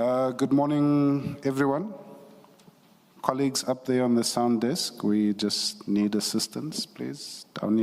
Good morning, everyone. Colleagues up there on the sound desk, we just need assistance, please. Down here.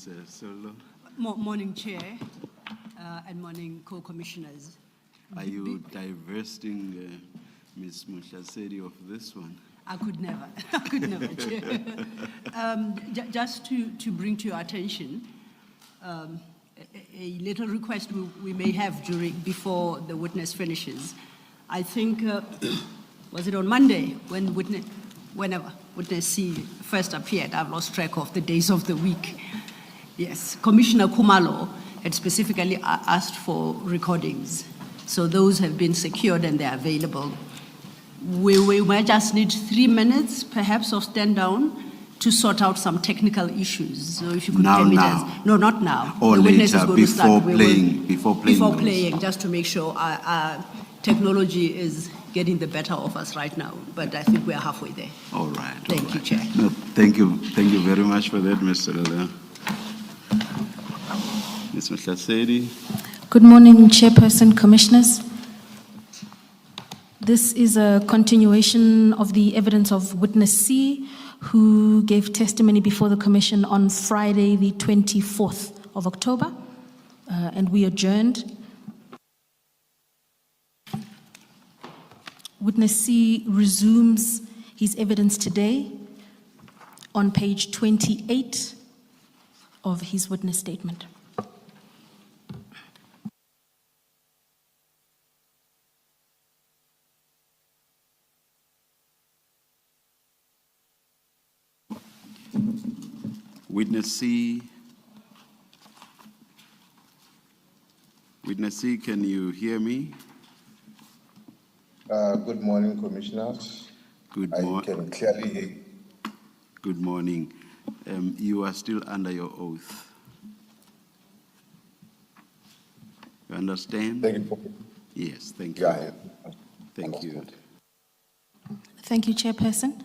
Ms. Solo. Morning, Chair, and morning, co-commissioners. Are you divesting Ms. Mkhwanazi of this one? I could never, Chair. Just to bring to your attention, a little request we may have before the witness finishes. I think, was it on Monday whenever witness C first appeared? I've lost track of the days of the week. Yes, Commissioner Khumalo had specifically asked for recordings. So those have been secured and they're available. We might just need 3 minutes, perhaps, of stand down to sort out some technical issues. So if you could tell me that. No, not now. Or the witness later, is going to start. Before playing, just to make sure our technology is getting the better of us right now. But I think we're halfway there. All right. Thank you, Chair. No, thank you very much for that, Mr. Lala. Ms. Mkhwanazi. Good morning, Chairperson, Commissioners. This is a continuation of the evidence of witness C, who gave testimony before the Commission on Friday, the 24th of October, and we adjourned. Witness C resumes his evidence today on page 28 of his witness statement. Witness C, can you hear me? Good morning, Commissioners. Good morning. I can clearly hear you. Good morning. You are still under your oath. You understand? Thank you. Yes, thank you. Yeah, Thank you. Thank you, Chairperson.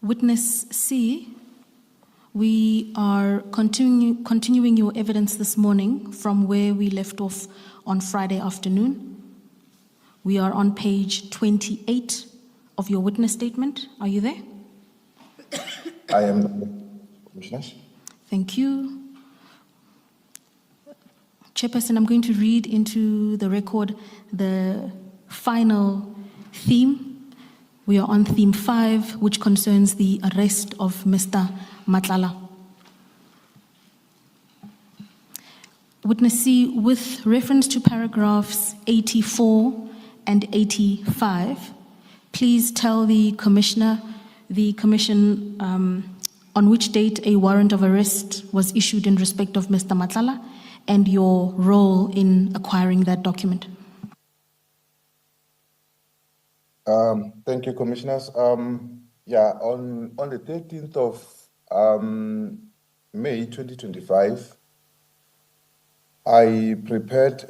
Witness C, we are continuing your evidence this morning from where we left off on Friday afternoon. We are on page 28 of your witness statement. Are you there? I am, Commissioners. Thank you. Chairperson, I'm going to read into the record the final theme. We are on theme 5, which concerns the arrest of Mr. Nhlanhla. Witness C, with reference to paragraphs 84 and 85, please tell the Commission on which date a warrant of arrest was issued in respect of Mr. Nhlanhla and your role in acquiring that document. Thank you, Commissioners. On the 13th of May 2025, I prepared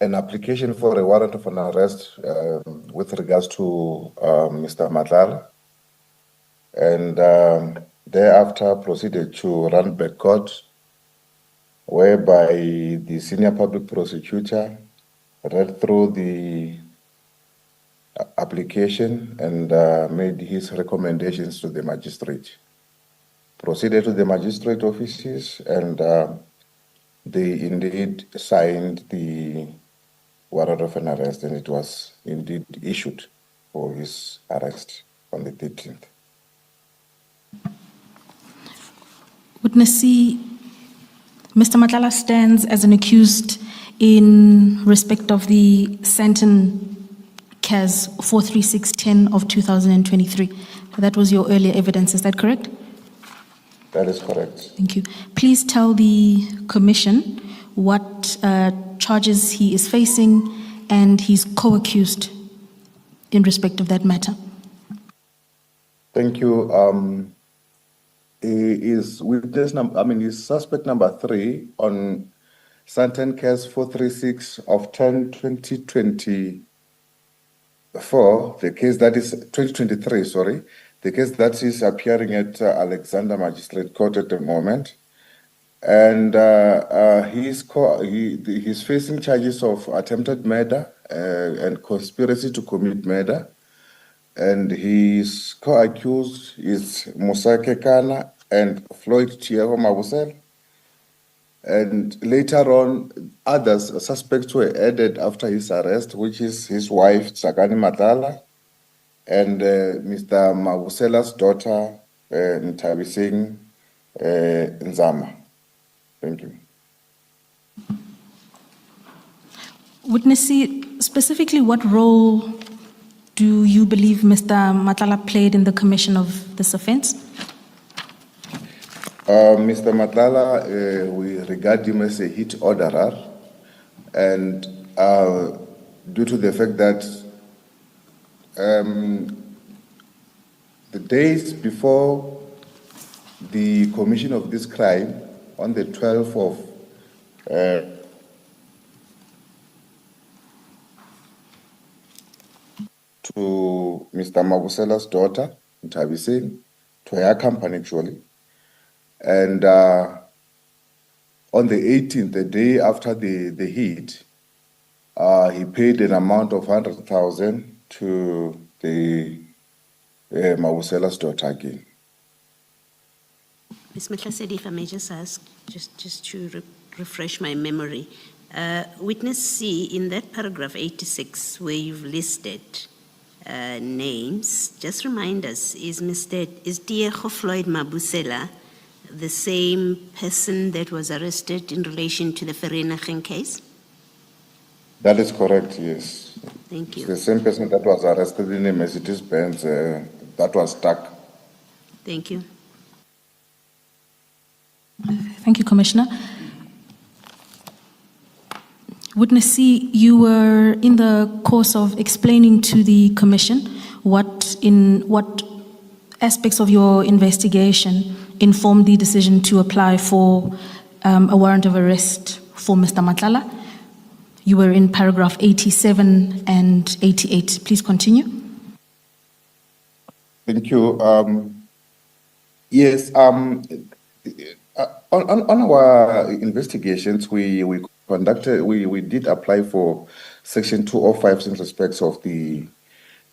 an application for a warrant of an arrest with regards to Mr. Nhlanhla, and thereafter proceeded to run back court, whereby the senior public prosecutor read through the application and made his recommendations to the magistrate. Proceeded to the magistrate offices, and they indeed signed the warrant of an arrest, and it was indeed issued for his arrest on the 13th. Witness C, Mr. Nhlanhla stands as an accused in respect of the Santon CAS 43610 of 2023. That was your earlier evidence, is that correct? That is correct. Thank you. Please tell the Commission what charges he is facing and he's co-accused in respect of that matter. Thank you. Is witness is suspect number 3 on Santon CAS 436 of 10/2024, the case that is 2023, sorry, the case that is appearing at Alexander Magistrate Court at the moment. And he's facing charges of attempted murder and conspiracy to commit murder. And his co-accused is Musake Kana and Floyd Tiego Mabusela. And later on, others suspects were added after his arrest, which is his wife, Tsakani Madlanga, and Mr. Mabusela's daughter, Ntabiseng Nzama. Thank you. Witness C, specifically what role do you believe Mr. Madlanga played in the commission of this offense? Mr. Madlanga, we regard him as a hit orderer, and due to the fact that the days before the commission of this crime, on the 12th of to Mr. Mabusela's daughter, Ntabiseng, to her company actually. And on the 18th, the day after the hit, he paid an amount of 100,000 to the Mabusela's daughter again. Ms. Mkhwanazi, if I may just ask, just to refresh my memory. Witness C, in that paragraph 86, where you've listed names, just remind us, is Tiego Floyd Mabusela the same person that was arrested in relation to the Vereeniging case? That is correct, yes. Thank you. It's the same person that was arrested in a Mercedes-Benz that was stuck. Thank you. Thank you, Commissioner. Witness C, you were in the course of explaining to the Commission what aspects of your investigation informed the decision to apply for a warrant of arrest for Mr. Madlanga. You were in paragraph 87 and 88. Please continue. Thank you. Yes, on our investigations, we did apply for Section 205 in respect of the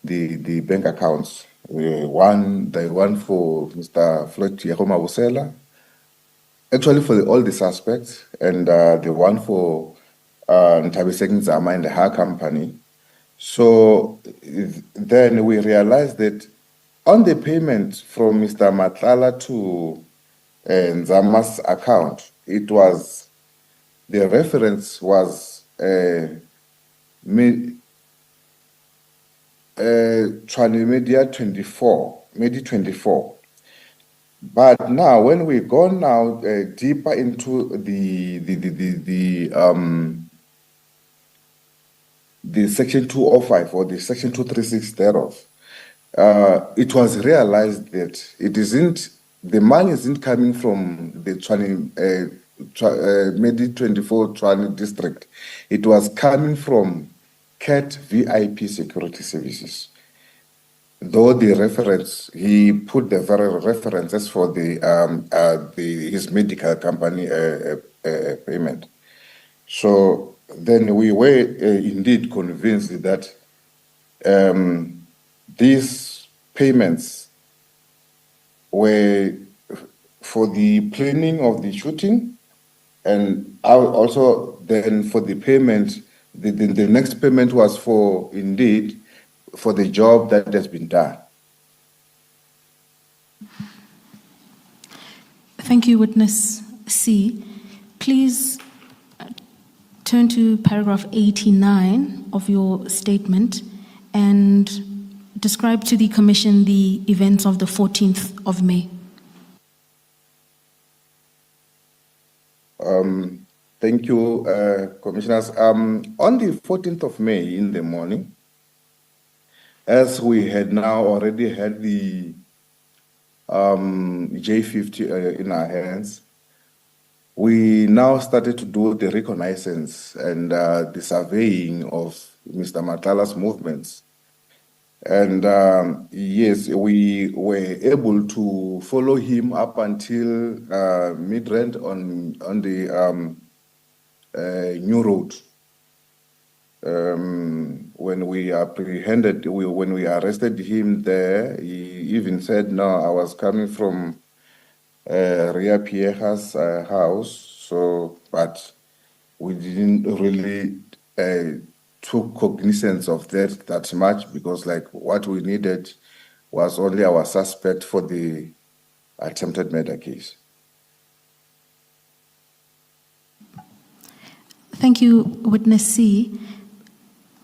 bank accounts. The one for Mr. Floyd Tiego Mabusela, actually for all the suspects, and the one for Ntabiseng Nzama and her company. So then we realized that on the payment from Mr. Madlanga to Nzama's account, the reference was Media 24, Medi 24. But now, when we go now deeper into the Section 205 or the Section 236 thereof, it was realized that the money isn't coming from the Medi 24 Tshwane district. It was coming from CAT VIP Security Services. Though the reference, he put the very references for his medical company payment. So then we were indeed convinced that these payments were for the planning of the shooting, and also then for the payment, the next payment was for the job that has been done. Thank you, Witness C. Please turn to paragraph 89 of your statement and describe to the Commission the events of the 14th of May. Thank you, Commissioners. On the 14th of May in the morning, as we had now already had the J50 in our hands, we now started to do the reconnaissance and the surveying of Mr. Madlanga's movements. And yes, we were able to follow him up until Midrand on the New Road. When we apprehended, when we arrested him there, he even said, "No, I was coming from Ria Pierre's house. So, but we didn't really took cognizance of that much, because like what we needed was only our suspect for the attempted murder case. Thank you, Witness C.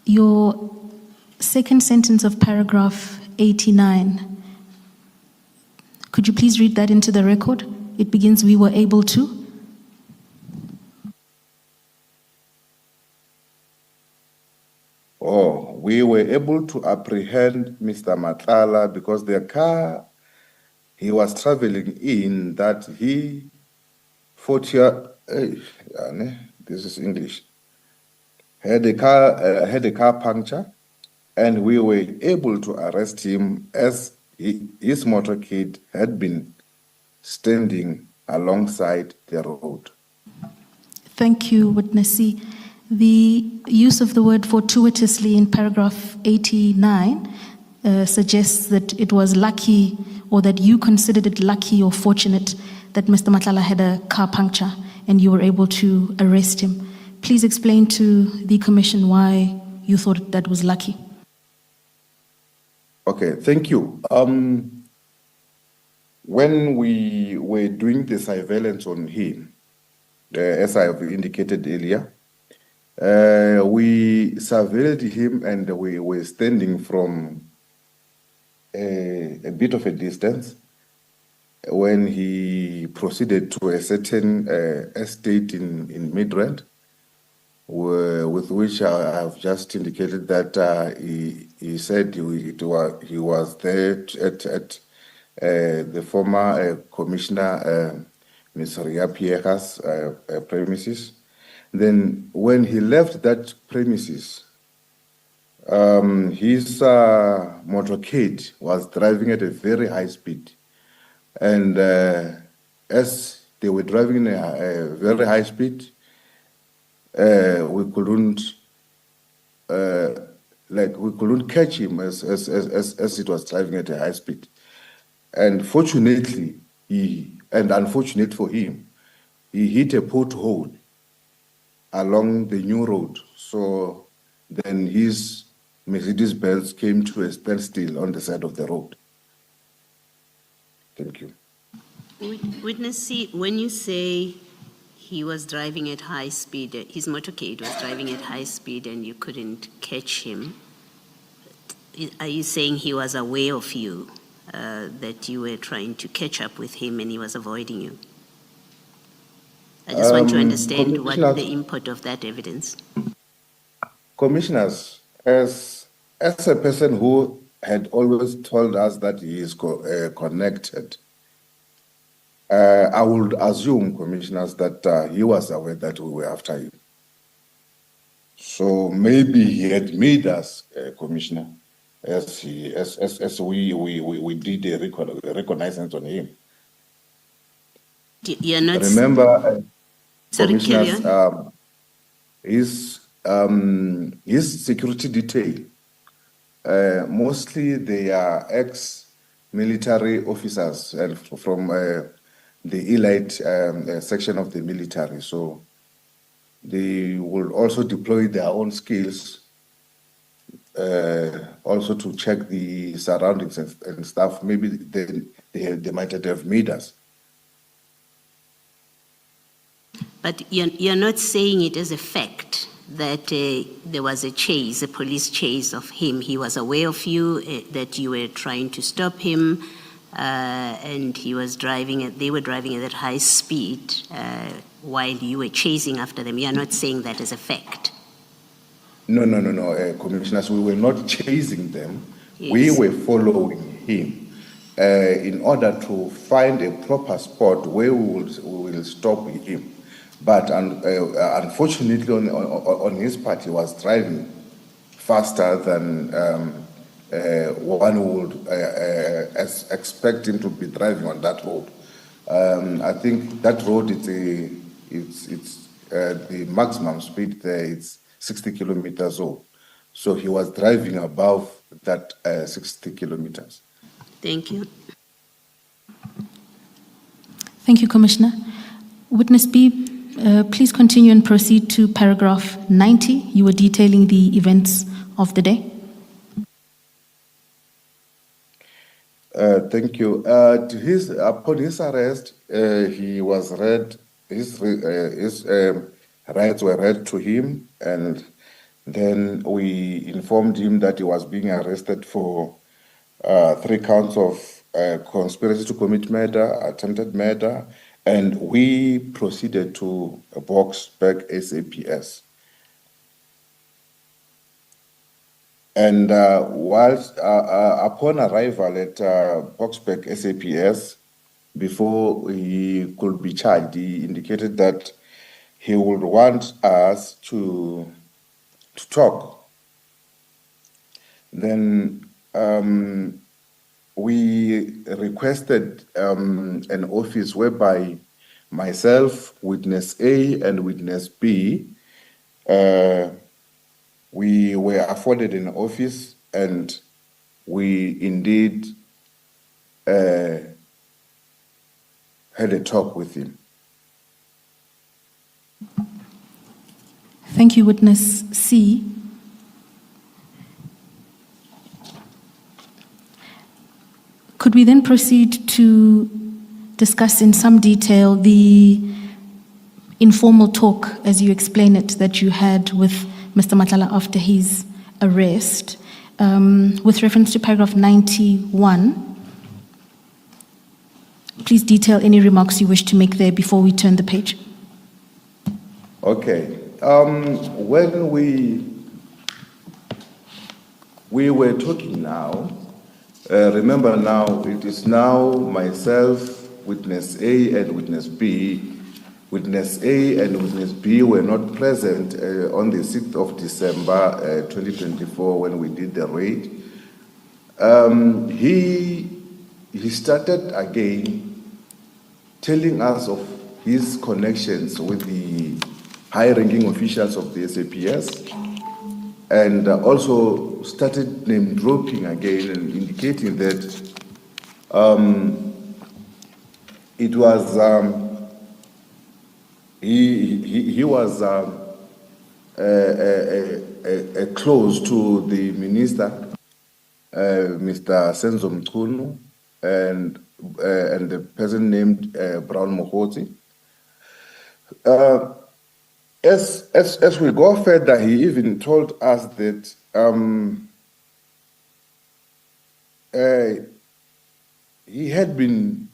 Your second sentence of paragraph 89, could you please read that into the record? It begins, "We were able to." Oh, we were able to apprehend Mr. Nhlanhla because the car he was traveling in, that he 40, this is English, had a car puncture, and we were able to arrest him as his motorcade had been standing alongside the road. Thank you, Witness C. The use of the word fortuitously in paragraph 89 suggests that it was lucky, or that you considered it lucky or fortunate that Mr. Nhlanhla had a car puncture and you were able to arrest him. Please explain to the Commission why you thought that was lucky. Okay, thank you. When we were doing the surveillance on him, as I have indicated earlier, we surveilled him and we were standing from a bit of a distance when he proceeded to a certain estate in Midrand, with which I have just indicated that he said he was there at the former Commissioner Ms. Ria Pierre's premises. Then when he left that premises, his motorcade was driving at a very high speed. And as they were driving at a very high speed, we couldn't catch him as it was driving at a high speed. And fortunately, unfortunate for him, he hit a pothole along the new road. So then his Mercedes-Benz came to a standstill on the side of the road. Thank you. Witness C, when you say he was driving at high speed, his motorcade was driving at high speed and you couldn't catch him, are you saying he was aware of you, that you were trying to catch up with him and he was avoiding you? I just want to understand what the import of that evidence. Commissioners, as a person who had always told us that he is connected, I would assume, Commissioners, that he was aware that we were after him. So maybe he had made us, Commissioner, as we did a reconnaissance on him. You're not. Remember, Sorry, Commissioners, his security detail, mostly they are ex-military officers and from the elite section of the military. So they will also deploy their own skills also to check the surroundings and stuff. Maybe they might have made us. But you're not saying it as a fact that there was a chase, a police chase of him. He was aware of you, that you were trying to stop him, and he was they were driving at that high speed while you were chasing after them. You're not saying that as a fact. No, Commissioners, we were not chasing them. Yes. We were following him in order to find a proper spot where we will stop him. But unfortunately, on his part, he was driving faster than one would expect him to be driving on that road. I think that road it's the maximum speed there. It's 60 kilometers old. So he was driving above that 60 kilometers. Thank you. Thank you, Commissioner. Witness B, please continue and proceed to paragraph 90. You were detailing the events of the day. Thank you. Upon his arrest, he was read, his rights were read to him, and then we informed him that he was being arrested for 3 counts of conspiracy to commit murder, attempted murder, and we proceeded to Boksburg SAPS. And whilst upon arrival at Boksburg SAPS, before he could be charged, he indicated that he would want us to talk. Then we requested an office whereby myself, witness A, and witness B, we were afforded an office, and we indeed had a talk with him. Thank you, Witness C. Could we then proceed to discuss in some detail the informal talk, as you explain it, that you had with Mr. Nhlanhla after his arrest, with reference to paragraph 91? Please detail any remarks you wish to make there before we turn the page. Okay. When we were talking now, remember now, it is now myself, witness A, and witness B. Witness A and witness B were not present on the 6th of December 2024 when we did the raid. He started again telling us of his connections with the high-ranking officials of the SAPS, and also started name-dropping again and indicating that it was he was close to the minister, Mr. Senzo Mkhwanazi, and the person named Brown Mkhwanazi. As we go further, he even told us that he had been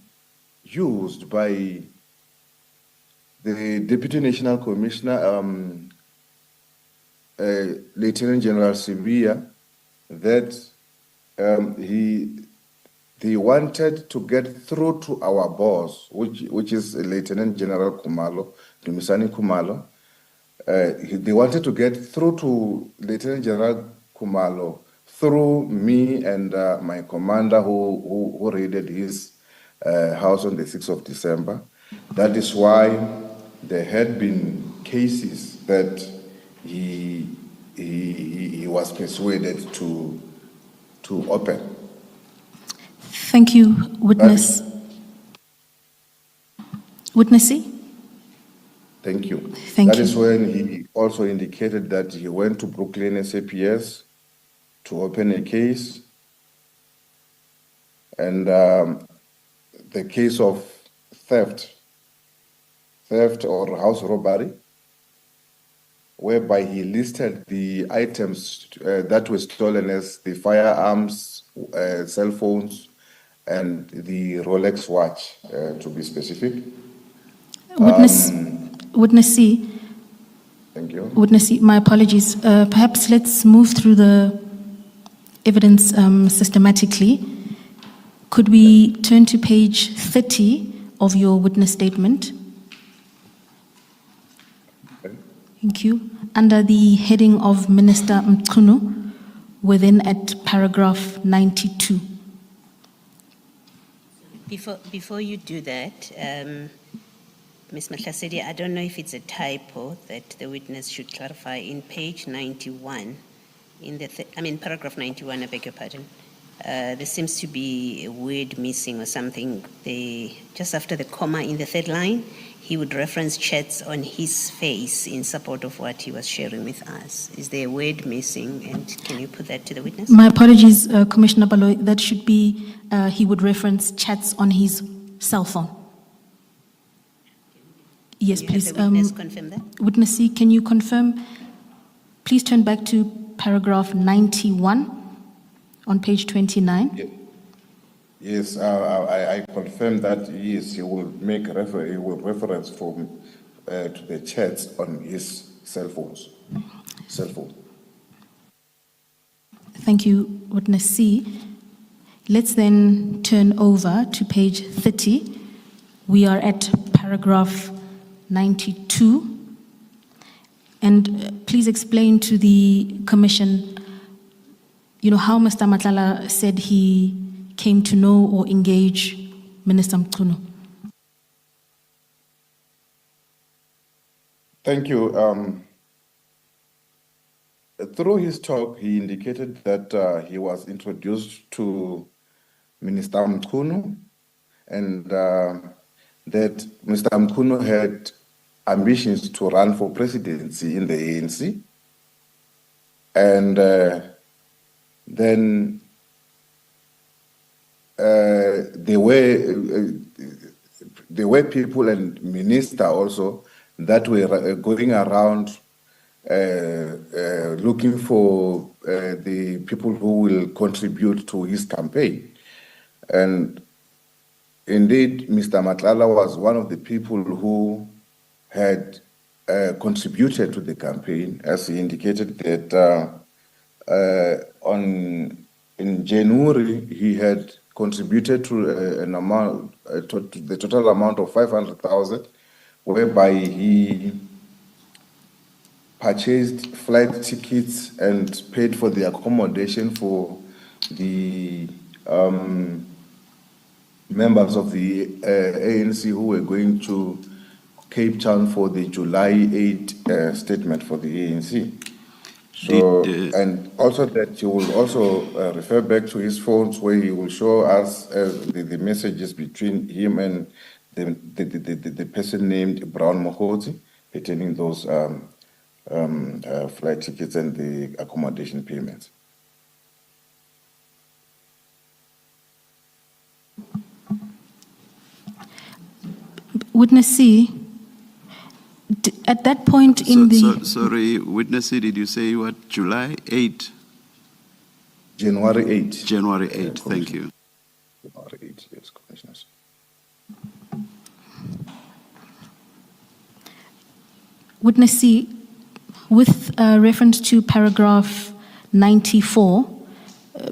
used by the Deputy National Commissioner, Lieutenant General Sibia, that they wanted to get through to our boss, which is Lieutenant General Kumalo, Dumisani Kumalo. They wanted to get through to Lieutenant General Kumalo through me and my commander who raided his house on the 6th of December. That is why there had been cases that he was persuaded to open. Thank you, Witness. Witness C? Thank you. Thank That you. is when he also indicated that he went to Brooklyn SAPS to open a case, and the case of theft or house robbery, whereby he listed the items that were stolen as the firearms, cell phones, and the Rolex watch, to be specific. Witness C. Thank you. Witness C, my apologies. Perhaps let's move through the evidence systematically. Could we turn to page 30 of your witness statement? Okay. Thank you. Under the heading of Minister Mkhwanazi, we're then at paragraph 92. Before you do that, Ms. Mkhwanazi, I don't know if it's a typo that the witness should clarify in page 91, paragraph 91, I beg your pardon. there seems to be a word missing or something. Just after the comma in the third line, he would reference chats on his face in support of what he was sharing with us. Is there a word missing, and can you put that to the witness? My apologies, Commissioner Baloy. That should be, he would reference chats on his cell phone. Yes, Can you please. have the witness confirm that? Witness C, can you confirm? Please turn back to paragraph 91 on page 29. Yes, I confirm that yes, he will make reference to the chats on his cell phone. Thank you, Witness C. Let's then turn over to page 30. We are at paragraph 92. And please explain to the Commission, how Mr. Nhlanhla said he came to know or engage Minister Mkhwanazi. Thank you. Through his talk, he indicated that he was introduced to Minister Mkhwanazi and that Mr. Mkhwanazi had ambitions to run for presidency in the ANC. And then there were people and minister also that were going around looking for the people who will contribute to his campaign. And indeed, Mr. Nhlanhla was one of the people who had contributed to the campaign, as he indicated that in January he had contributed to an amount, to the total amount of 500,000, whereby he purchased flight tickets and paid for the accommodation for the members of the ANC who were going to Cape Town for the July 8 statement for the ANC. So, and also that he will also refer back to his phones where he will show us the messages between him and the person named Brown Mkhwanazi pertaining those flight tickets and the accommodation payments. Witness C, at that point in Sorry, Witness C, did you say what, July 8? January 8. January 8, thank you. January 8, yes, Commissioners. Witness C, with reference to paragraph 94,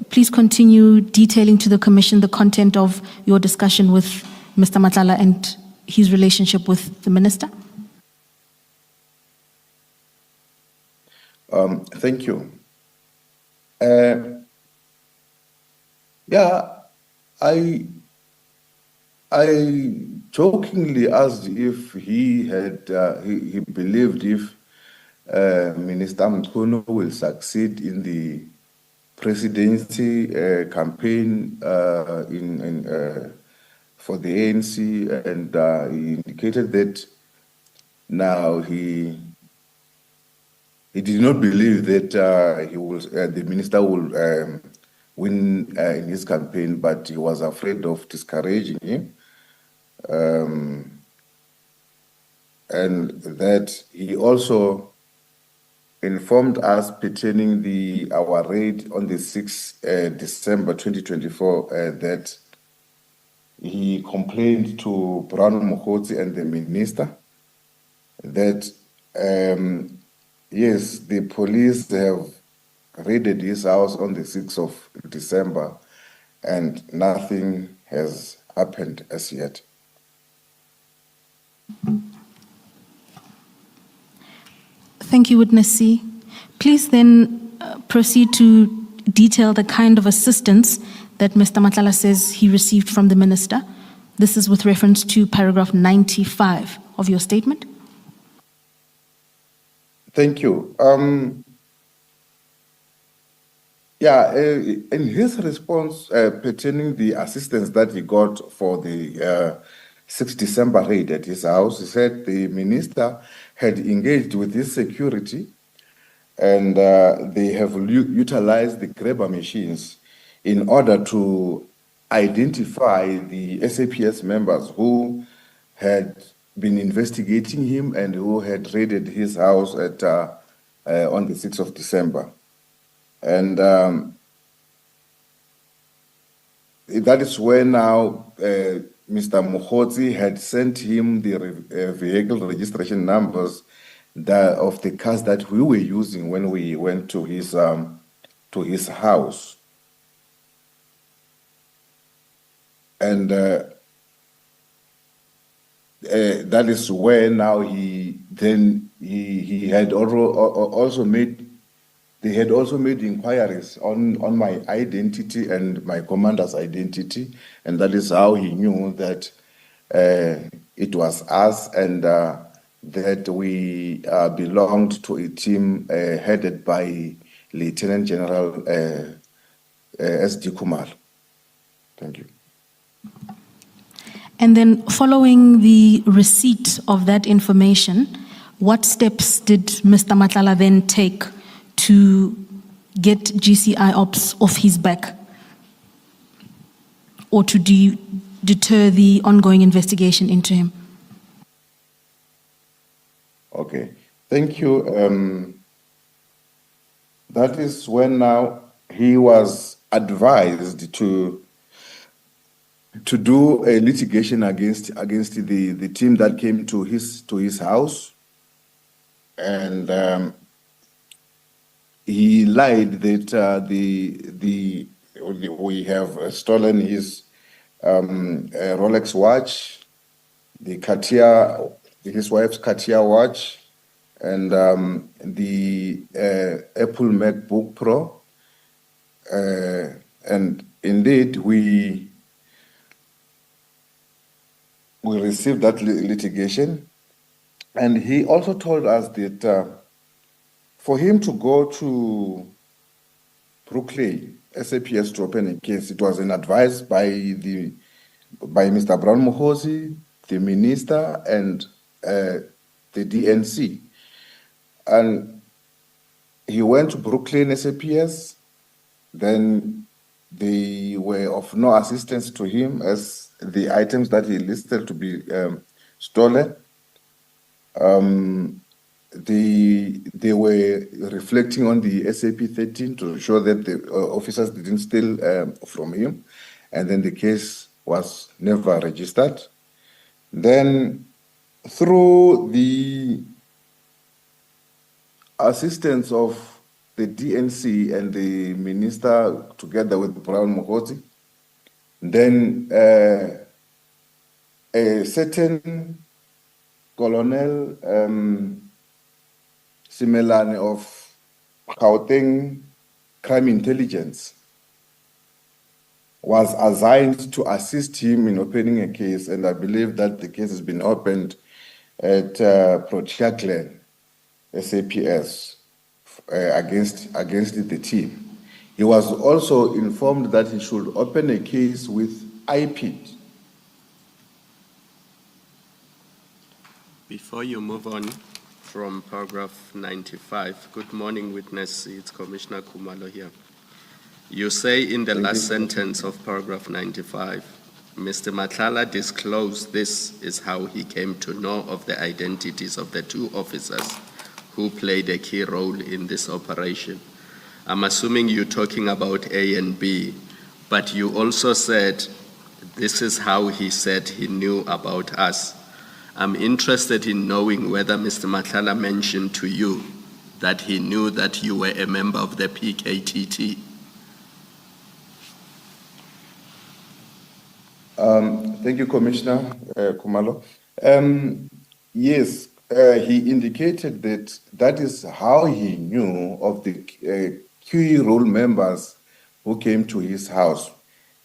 please continue detailing to the Commission the content of your discussion with Mr. Nhlanhla and his relationship with the Minister. Thank you. I jokingly asked if he had he believed if Minister Mkhwanazi will succeed in the presidency campaign for the ANC, and he indicated that now he did not believe that the minister will win in his campaign, but he was afraid of discouraging him. And that he also informed us pertaining our raid on the 6th December 2024 that he complained to Brown Mkhwanazi and the minister that yes, the police have raided his house on the 6th of December and nothing has happened as yet. Thank you, Witness C. Please then proceed to detail the kind of assistance that Mr. Nhlanhla says he received from the Minister. This is with reference to paragraph 95 of your statement. Thank you. Yeah, in his response pertaining the assistance that he got for the 6 December raid at his house, he said the minister had engaged with his security and they have utilized the grabber machines in order to identify the SAPS members who had been investigating him and who had raided his house at on the 6th of December. And that is where now Mr. Mkhwanazi had sent him the vehicle registration numbers of the cars that we were using when we went to his house. And that is where now he had also made. They had also made inquiries on my identity and my commander's identity, and that is how he knew that it was us and that we belonged to a team headed by Lieutenant General S.D. Kumar. Thank you. And then following the receipt of that information, what steps did Mr. Nhlanhla then take to get GCI ops off his back or to deter the ongoing investigation into him? Okay, thank you. That is when now he was advised to do a litigation against the team that came to his house, and he lied that we have stolen his Rolex watch, the Cartier, his wife's Cartier watch, and the Apple MacBook Pro, and indeed we received that litigation, and he also told us that for him to go to Brooklyn, SAPS to open a case, it was an advice by Mr. Brown Mkhwanazi, the minister, and the DNC. And he went to Brooklyn SAPS, then they were of no assistance to him as the items that he listed to be stolen. They were reflecting on the SAP 13 to show that the officers didn't steal from him, and then the case was never registered. Then, through the assistance of the DNC and the minister, together with Brown Mkhwanazi, then a certain Colonel Simelane of Gauteng Crime Intelligence was assigned to assist him in opening a case, and I believe that the case has been opened at Protea Glen, SAPS, against the team. He was also informed that he should open a case with IPID. Before you move on from paragraph 95, good morning, witness. It's Commissioner Khumalo here. You say in the last sentence of paragraph 95, Mr. Nhlanhla disclosed this is how he came to know of the identities of the two officers who played a key role in this operation. I'm assuming you're talking about A and B, but you also said this is how he said he knew about us. I'm interested in knowing whether Mr. Nhlanhla mentioned to you that he knew that you were a member of the PKTT. Thank you, Commissioner Khumalo. Yes, he indicated that that is how he knew of the key role members who came to his house.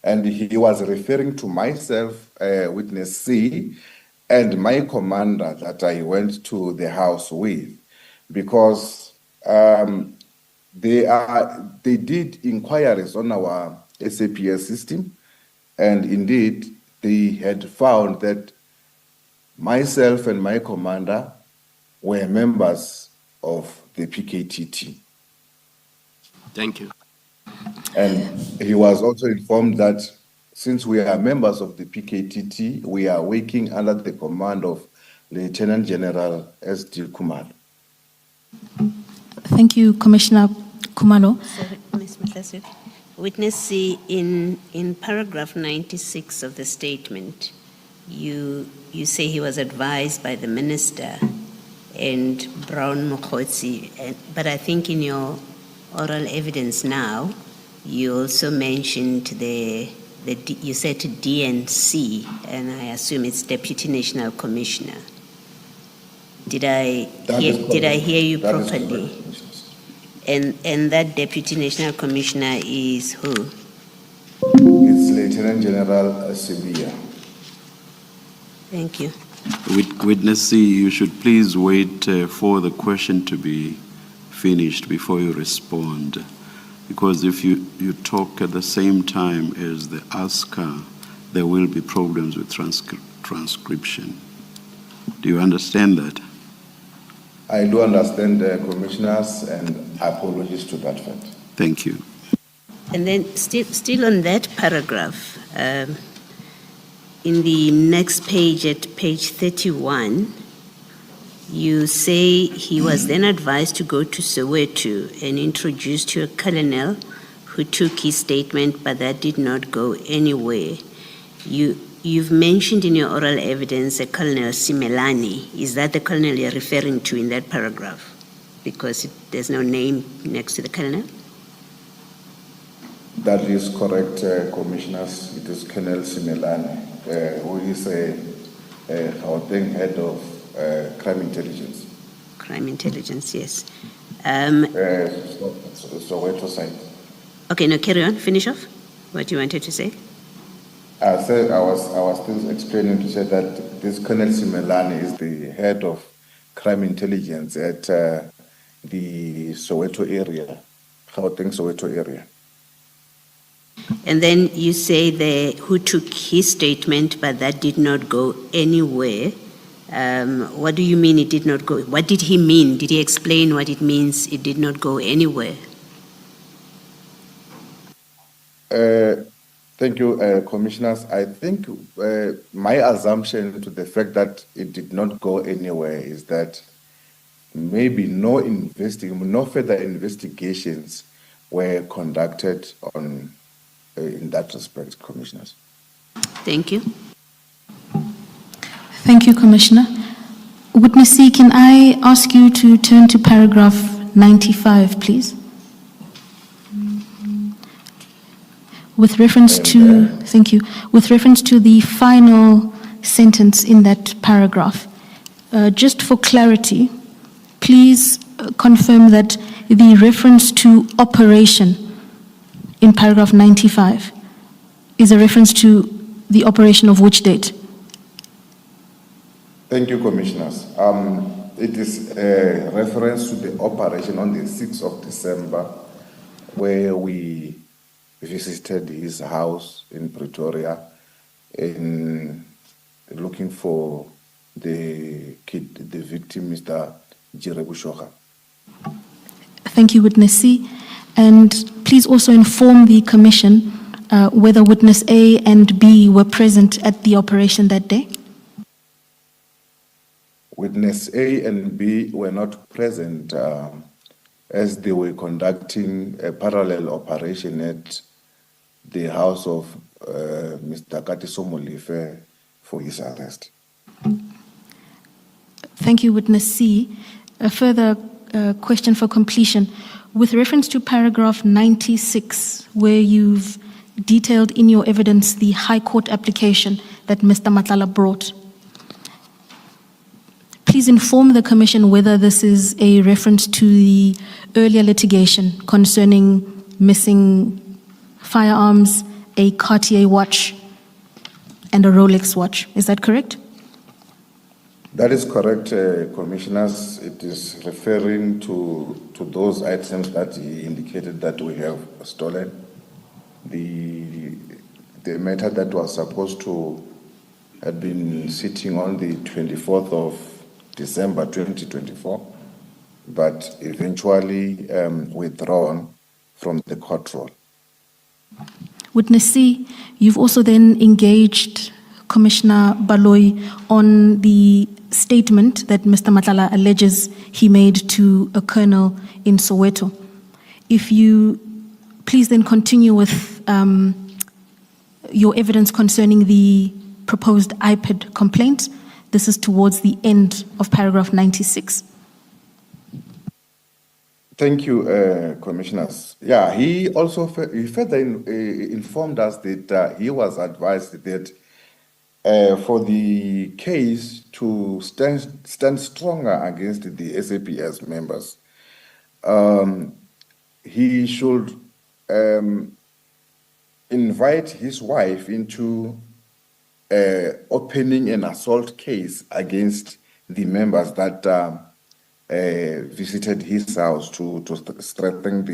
And he was referring to myself, witness C, and my commander that I went to the house with, because They did inquiries on our SAPS system, and indeed they had found that myself and my commander were members of the PKTT. Thank you. And he was also informed that since we are members of the PKTT, we are working under the command of Lieutenant General S.D. Khumalo. Thank you, Commissioner Khumalo. Sorry, Ms. Mkhwanazi. Witness C, in paragraph 96 of the statement, you say he was advised by the minister and Brown Mkhwanazi, but I think in your oral evidence now, you also mentioned you said DNC, and I assume it's Deputy National Commissioner. Did I hear you That is properly? correct. And that Deputy National Commissioner is who? It's Lieutenant General Sibia. Thank you. Witness C, you should please wait for the question to be finished before you respond. Because if you talk at the same time as the asker, there will be problems with transcription. Do you understand that? I do understand the commissioners, and apologies to that fact. Thank you. And then still on that paragraph, in the next page at page 31, you say he was then advised to go to Soweto and introduced to a colonel who took his statement, but that did not go anywhere. You've mentioned in your oral evidence a Colonel Simelane. Is that the colonel you're referring to in that paragraph? Because there's no name next to the colonel? That is correct, commissioners. It is Colonel Simelane, who is a head of crime intelligence. Crime intelligence, yes. Soweto side. Okay, now carry on. Finish off what you wanted to say. I was still explaining to say that this Colonel Simelane is the head of crime intelligence at the Soweto area, Gauteng Soweto area. And then you say who took his statement, but that did not go anywhere. What do you mean it did not go? What did he mean? Did he explain what it means it did not go anywhere? Thank you, commissioners. I think my assumption to the fact that it did not go anywhere is that maybe no further investigations were conducted in that respect, commissioners. Thank you. Thank you, Commissioner. Witness C, can I ask you to turn to paragraph 95, please? With reference to, thank you, with reference to the final sentence in that paragraph, just for clarity, please confirm that the reference to operation in paragraph 95 is a reference to the operation of which date? Thank you, commissioners. It is a reference to the operation on the 6th of December, where we visited his house in Pretoria in looking for the victim, Mr. Jirebushoga. Thank you, Witness C. And please also inform the Commission whether Witness A and B were present at the operation that day. Witness A and B were not present as they were conducting a parallel operation at the house of Mr. Katiso Molife for his arrest. Thank you, Witness C. A further question for completion. With reference to paragraph 96, where you've detailed in your evidence the High Court application that Mr. Nhlanhla brought, please inform the Commission whether this is a reference to the earlier litigation concerning missing firearms, a Cartier watch, and a Rolex watch. Is that correct? That is correct, Commissioners. It is referring to those items that he indicated that we have stolen. The matter that was supposed to have been sitting on the 24th of December 2024, but eventually withdrawn from the court roll. Witness C, you've also then engaged Commissioner Baloyi on the statement that Mr. Nhlanhla alleges he made to a colonel in Soweto. If you please then continue with your evidence concerning the proposed IPID complaint. This is towards the end of paragraph 96. Thank you, Commissioners. Yeah, he also he further informed us that he was advised that for the case to stand stronger against the SAPS members, he should invite his wife into opening an assault case against the members that visited his house to strengthen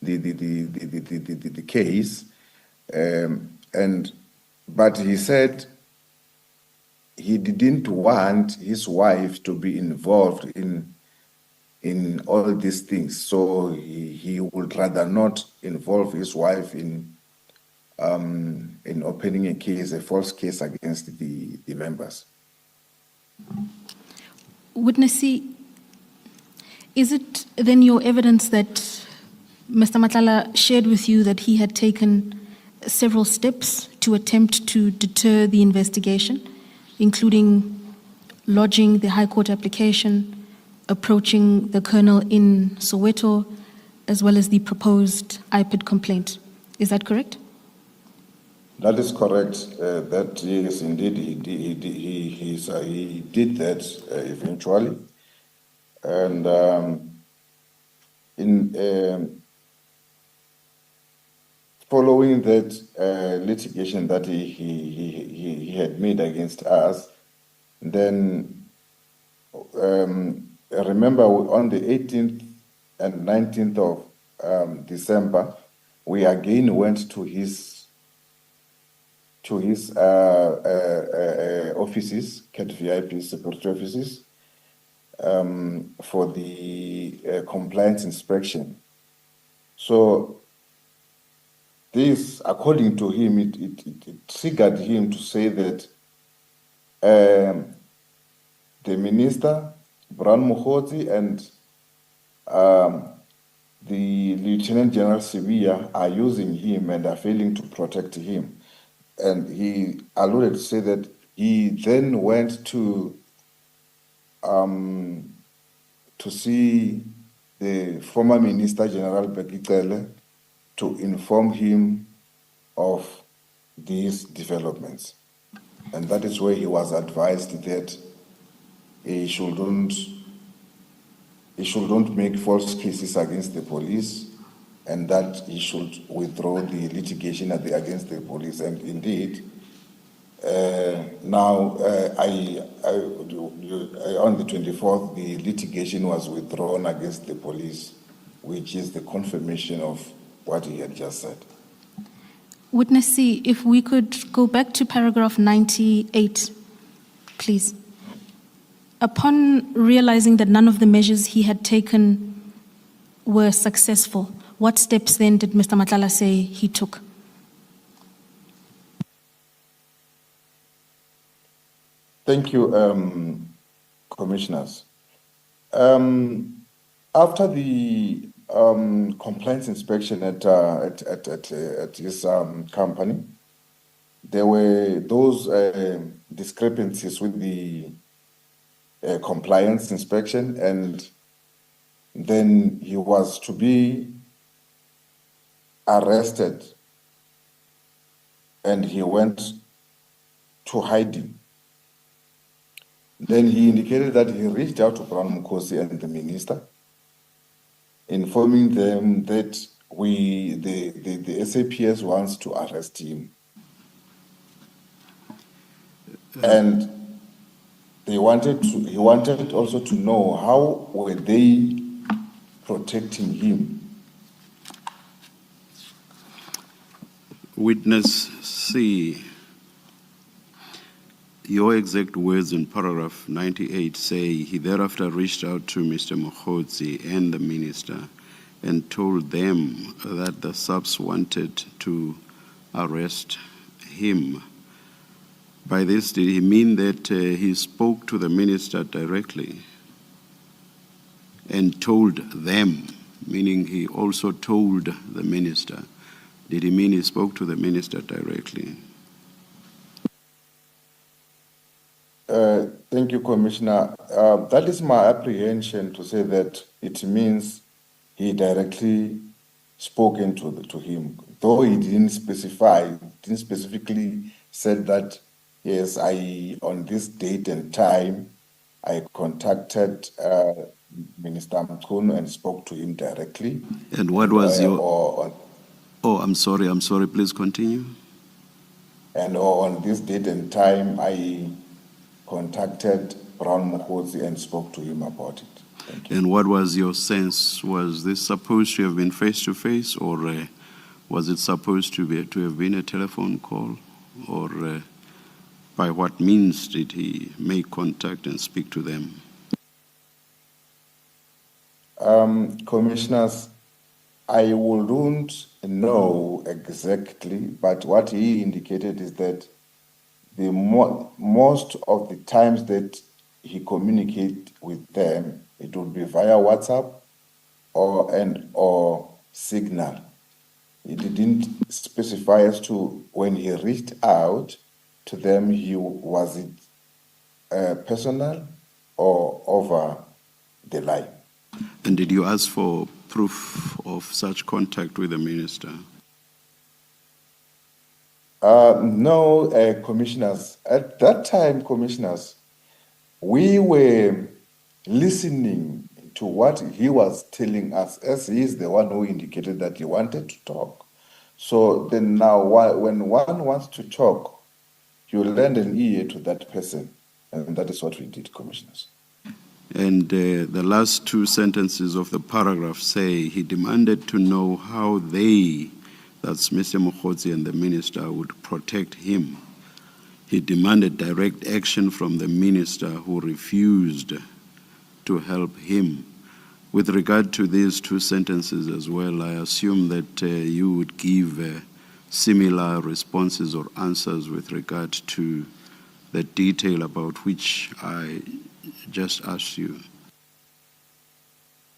the case, but he said he didn't want his wife to be involved in all these things, so he would rather not involve his wife in opening a case, a false case against the members. Witness C, is it then your evidence that Mr. Nhlanhla shared with you that he had taken several steps to attempt to deter the investigation, including lodging the High Court application, approaching the colonel in Soweto, as well as the proposed IPID complaint? Is that correct? That is correct. That yes, indeed, he did that eventually, and following that litigation that he had made against us, then remember on the 18th and 19th of December, we again went to his offices, CAT VIP security offices, for the compliance inspection. So this, according to him, it triggered him to say that the minister, Mkhwanazi, and the Lieutenant General Sibia are using him and are failing to protect him. And he alluded to say that he then went to see the former Minister General Bekicele to inform him of these developments. And that is where he was advised that he shouldn't make false cases against the police, and that he should withdraw the litigation against the police. And indeed, now on the 24th, the litigation was withdrawn against the police, which is the confirmation of what he had just said. Witness C, if we could go back to paragraph 98, please. Upon realizing that none of the measures he had taken were successful, what steps then did Mr. Nhlanhla say he took? Thank you, Commissioners. After the compliance inspection at his company, there were those discrepancies with the compliance inspection, and then he was to be arrested, and he went to hiding. Then he indicated that he reached out to Brown Mkhwanazi and the minister, informing them that the SAPS wants to arrest him. And he wanted also to know how were they protecting him. Witness C, your exact words in paragraph 98 say, he thereafter reached out to Mr. Mkhwanazi and the minister and told them that the subs wanted to arrest him. By this, did he mean that he spoke to the minister directly and told them, meaning he also told the minister? Did he mean he spoke to the minister directly? Thank you, Commissioner. That is my apprehension to say that it means he directly spoken to him, though he didn't specifically said that, yes, on this date and time, I contacted Minister Mkhwanazi and spoke to him directly. And what was your... I'm sorry, please continue. And on this date and time, I contacted Brown Mkhwanazi and spoke to him about it. Thank you. And what was your sense? Was this supposed to have been face-to-face, or was it supposed to have been a telephone call? Or by what means did he make contact and speak to them? Commissioners, I wouldn't know exactly, but what he indicated is that the most of the times that he communicate with them, it would be via WhatsApp or Signal. He didn't specify as to when he reached out to them, was it personal or over the line. And did you ask for proof of such contact with the minister? No, commissioners. At that time, commissioners, we were listening to what he was telling us, as he is the one who indicated that he wanted to talk. So then now, when one wants to talk, you lend an ear to that person. And that is what we did, commissioners. And the last two sentences of the paragraph say he demanded to know how they, that's Mr. Mkhwanazi and the minister, would protect him. He demanded direct action from the minister, who refused to help him. With regard to these two sentences as well, I assume that you would give similar responses or answers with regard to the detail about which I just asked you.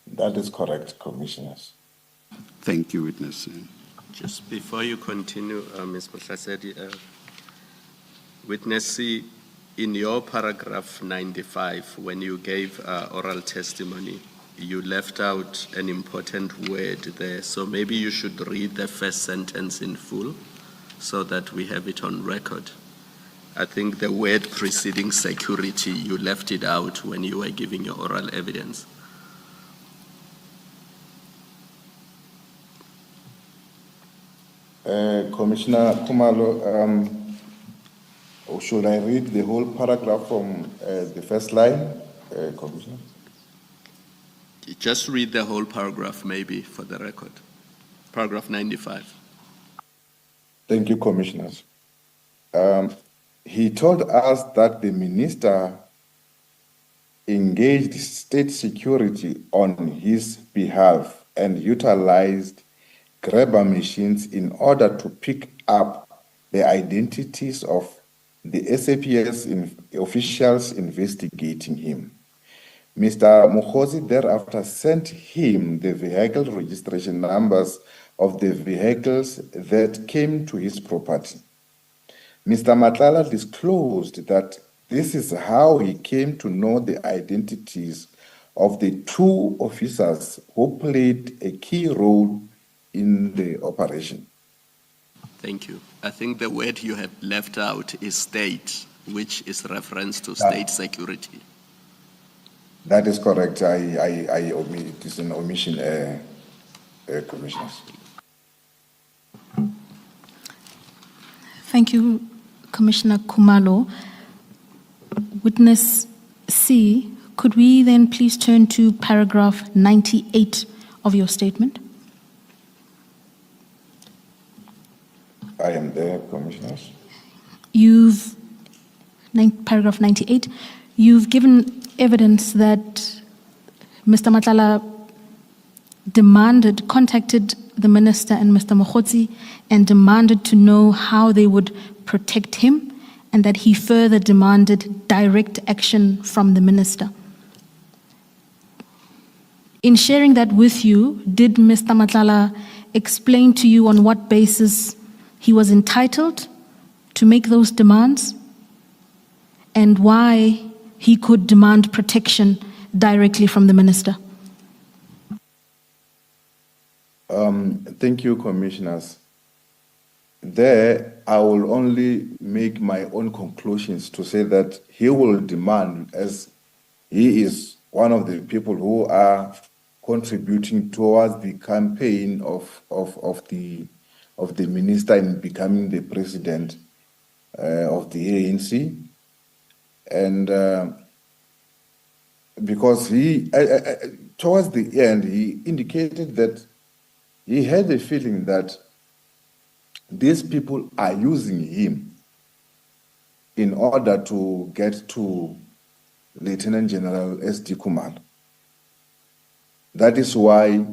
That is correct, commissioners. Thank you, witness. Just before you continue, Ms. Mkhwanazi, witness C, in your paragraph 95, when you gave oral testimony, you left out an important word there. So maybe you should read the first sentence in full so that we have it on record. I think the word preceding security, you left it out when you were giving your oral evidence. Commissioner Khumalo, should I read the whole paragraph from the first line, Commissioner? Just read the whole paragraph, maybe, for the record. Paragraph 95. Thank you, Commissioners. He told us that the minister engaged state security on his behalf and utilized grabber machines in order to pick up the identities of the SAPS officials investigating him. Mr. Mkhwanazi thereafter sent him the vehicle registration numbers of the vehicles that came to his property. Mr. Nhlanhla disclosed that this is how he came to know the identities of the two officers who played a key role in the operation. Thank you. I think the word you have left out is state, which is reference to state security. That is correct. I omit. It is an omission, Commissioners. Thank you, Commissioner Khumalo. Witness C, could we then please turn to paragraph 98 of your statement? I am there, Commissioners. Paragraph 98, you've given evidence that Mr. Nhlanhla contacted the minister and Mr. Mkhwanazi and demanded to know how they would protect him, and that he further demanded direct action from the minister. In sharing that with you, did Mr. Nhlanhla explain to you on what basis he was entitled to make those demands and why he could demand protection directly from the minister? Thank you, Commissioners. There, I will only make my own conclusions to say that he will demand, as he is one of the people who are contributing towards the campaign of the minister in becoming the president of the ANC, and because he, towards the end, he indicated that he had a feeling that these people are using him in order to get to Lieutenant General S.D. Khumalo. That is why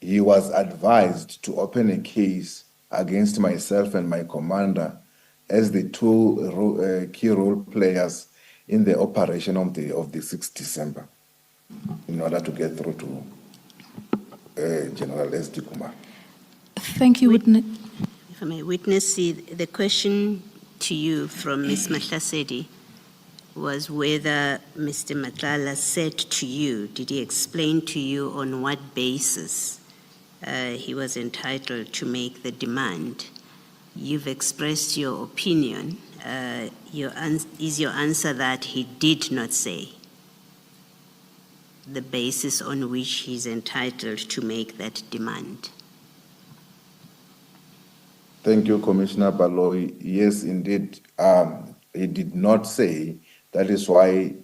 he was advised to open a case against myself and my commander as the two key role players in the operation of the 6th December in order to get through to General S.D. Khumalo. Thank you, Witness. If I may, Witness C, the question to you from Ms. Mahlasedi was whether Mr. Nhlanhla said to you, did he explain to you on what basis he was entitled to make the demand? You've expressed your opinion. Is your answer that he did not say the basis on which he's entitled to make that demand? Thank you, Commissioner Baloyi. Yes, indeed, he did not say. That is why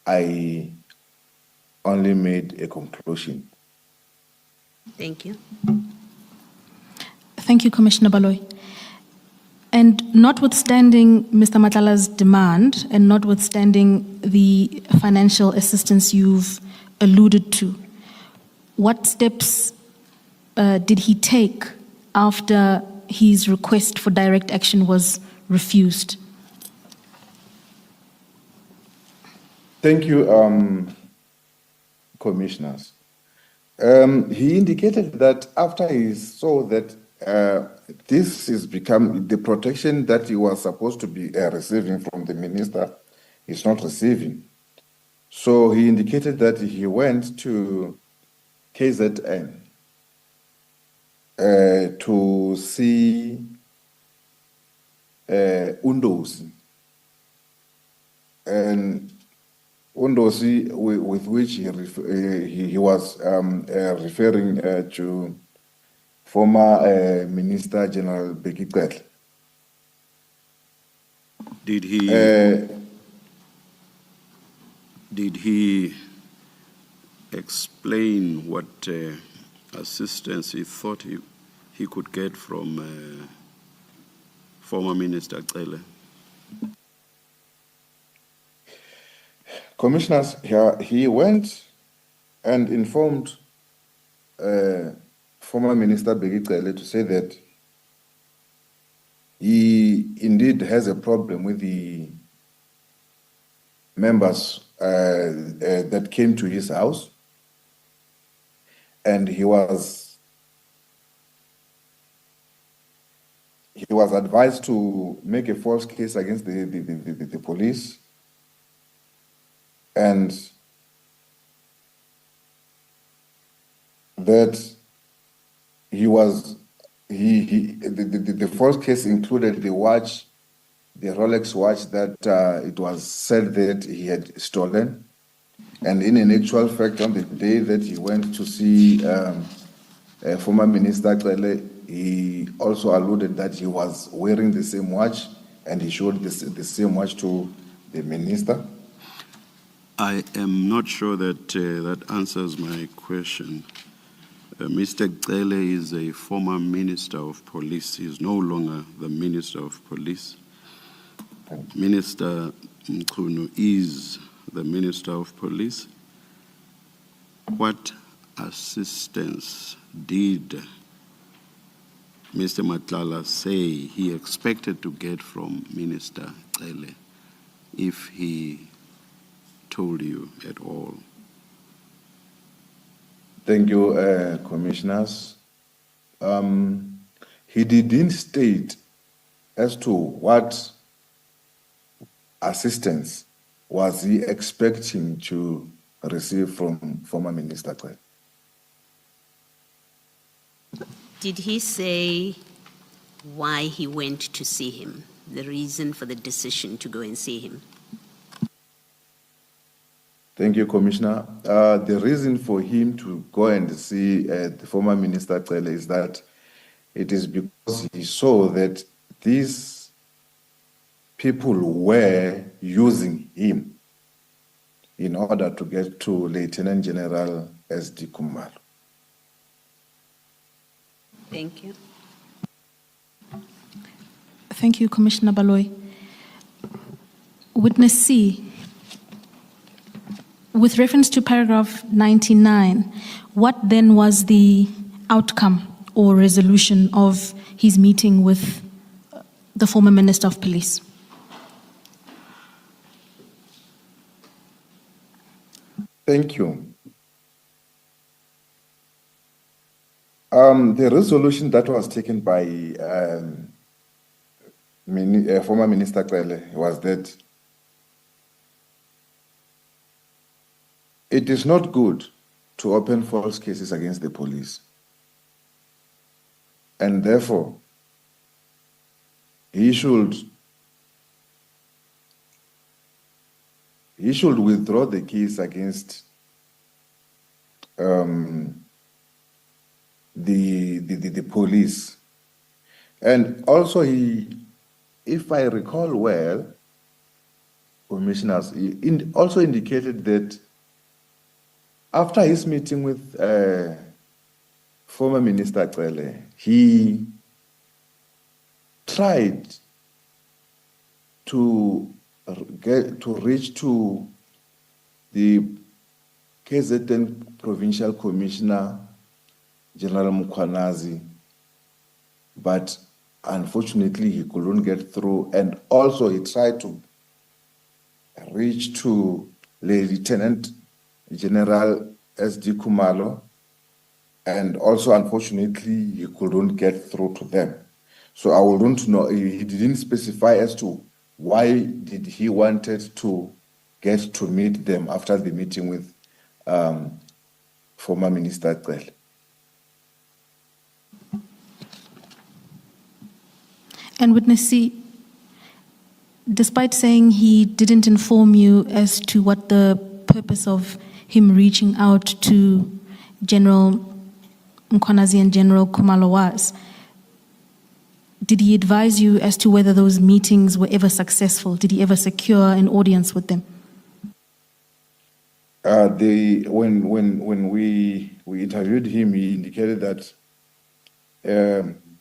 I only made a conclusion. Thank you. Thank you, Commissioner Baloyi. And notwithstanding Mr. Nhlanhla's demand and notwithstanding the financial assistance you've alluded to, what steps did he take after his request for direct action was refused? Thank you, Commissioners. He indicated that after he saw that this has become the protection that he was supposed to be receiving from the minister is not receiving. So he indicated that he went to KZN to see Undosi. And Undosi, with which he was referring to former Minister General Bekicele. Did he explain what assistance he thought he could get from former Minister Cele? Commissioners, he went and informed former Minister Bekicele to say that he indeed has a problem with the members that came to his house, and he was advised to make a false case against the police, and that the false case included the watch, the Rolex watch that it was said that he had stolen. And in an actual fact, on the day that he went to see former Minister Cele, he also alluded that he was wearing the same watch, and he showed the same watch to the minister? I am not sure that that answers my question. Mr. Cele is a former Minister of Police. He is no longer the Minister of Police. Minister Mkhwanazi is the Minister of Police. What assistance did Mr. Nhlanhla say he expected to get from Minister Cele, if he told you at all? Thank you, commissioners. He didn't state as to what assistance was he expecting to receive from former Minister Cele. Did he say why he went to see him, the reason for the decision to go and see him? Thank you, Commissioner. The reason for him to go and see the former Minister Cele is that it is because he saw that these people were using him in order to get to Lieutenant General S.D. Khumalo. Thank you. Thank you, Commissioner Baloyi. Witness C, with reference to paragraph 99, what then was the outcome or resolution of his meeting with the former Minister of Police? Thank you. The resolution that was taken by former Minister Cele was that it is not good to open false cases against the police. And therefore, he should withdraw the case against the police. And also if I recall well, commissioners, he also indicated that after his meeting with former Minister Cele, he tried to reach to the KZN Provincial Commissioner, General Mkhwanazi, but unfortunately he couldn't get through. And also he tried to reach to Lieutenant General S.D. Khumalo, and also unfortunately he couldn't get through to them. So I wouldn't know, he didn't specify as to why did he wanted to get to meet them after the meeting with former Minister Cele. And Witness C, despite saying he didn't inform you as to what the purpose of him reaching out to General Mkhwanazi and General Khumalo was, did he advise you as to whether those meetings were ever successful? Did he ever secure an audience with them? When we interviewed him, he indicated that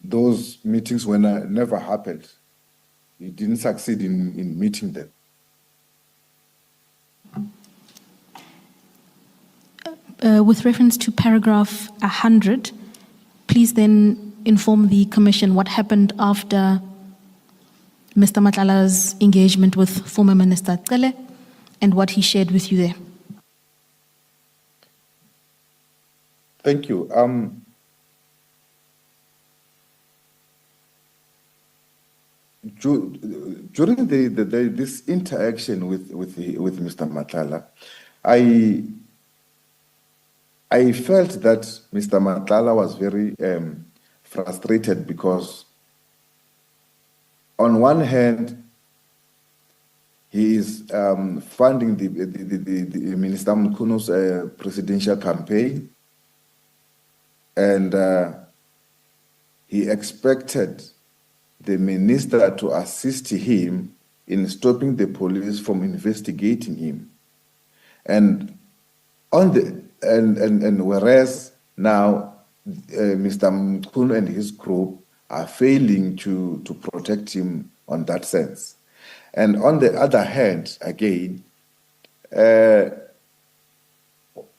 those meetings never happened. He didn't succeed in meeting them. With reference to paragraph 100, please then inform the Commission what happened after Mr. Nhlanhla's engagement with former Minister Cele and what he shared with you there. Thank you. During this interaction with Mr. Nhlanhla, I felt that Mr. Nhlanhla was very frustrated because on one hand, he is funding the Minister Mkhuno's presidential campaign, and he expected the minister to assist him in stopping the police from investigating him. And whereas now Mr. Mkhwanazi and his group are failing to protect him on that sense. And on the other hand, again,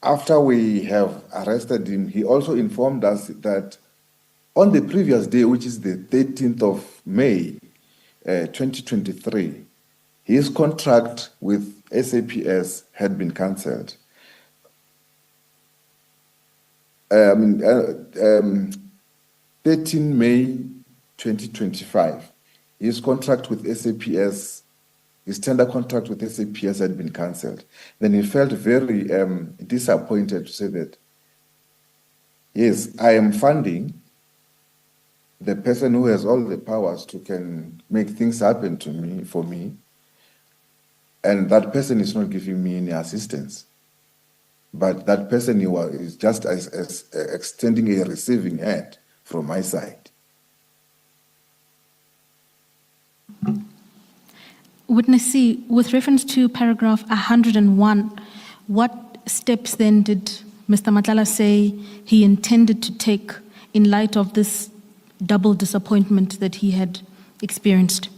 after we have arrested him, he also informed us that on the previous day, which is the 13th of May, 2023, his contract with SAPS had been cancelled. 13 May 2025, his contract with SAPS, his tender contract with SAPS had been cancelled. Then he felt very disappointed to say that, yes, I am funding the person who has all the powers to can make things happen to me, for me, and that person is not giving me any assistance. But that person is just as extending a receiving hand from my side. Witness C, with reference to paragraph 101, what steps then did Mr. Nhlanhla say he intended to take in light of this double disappointment that he had experienced?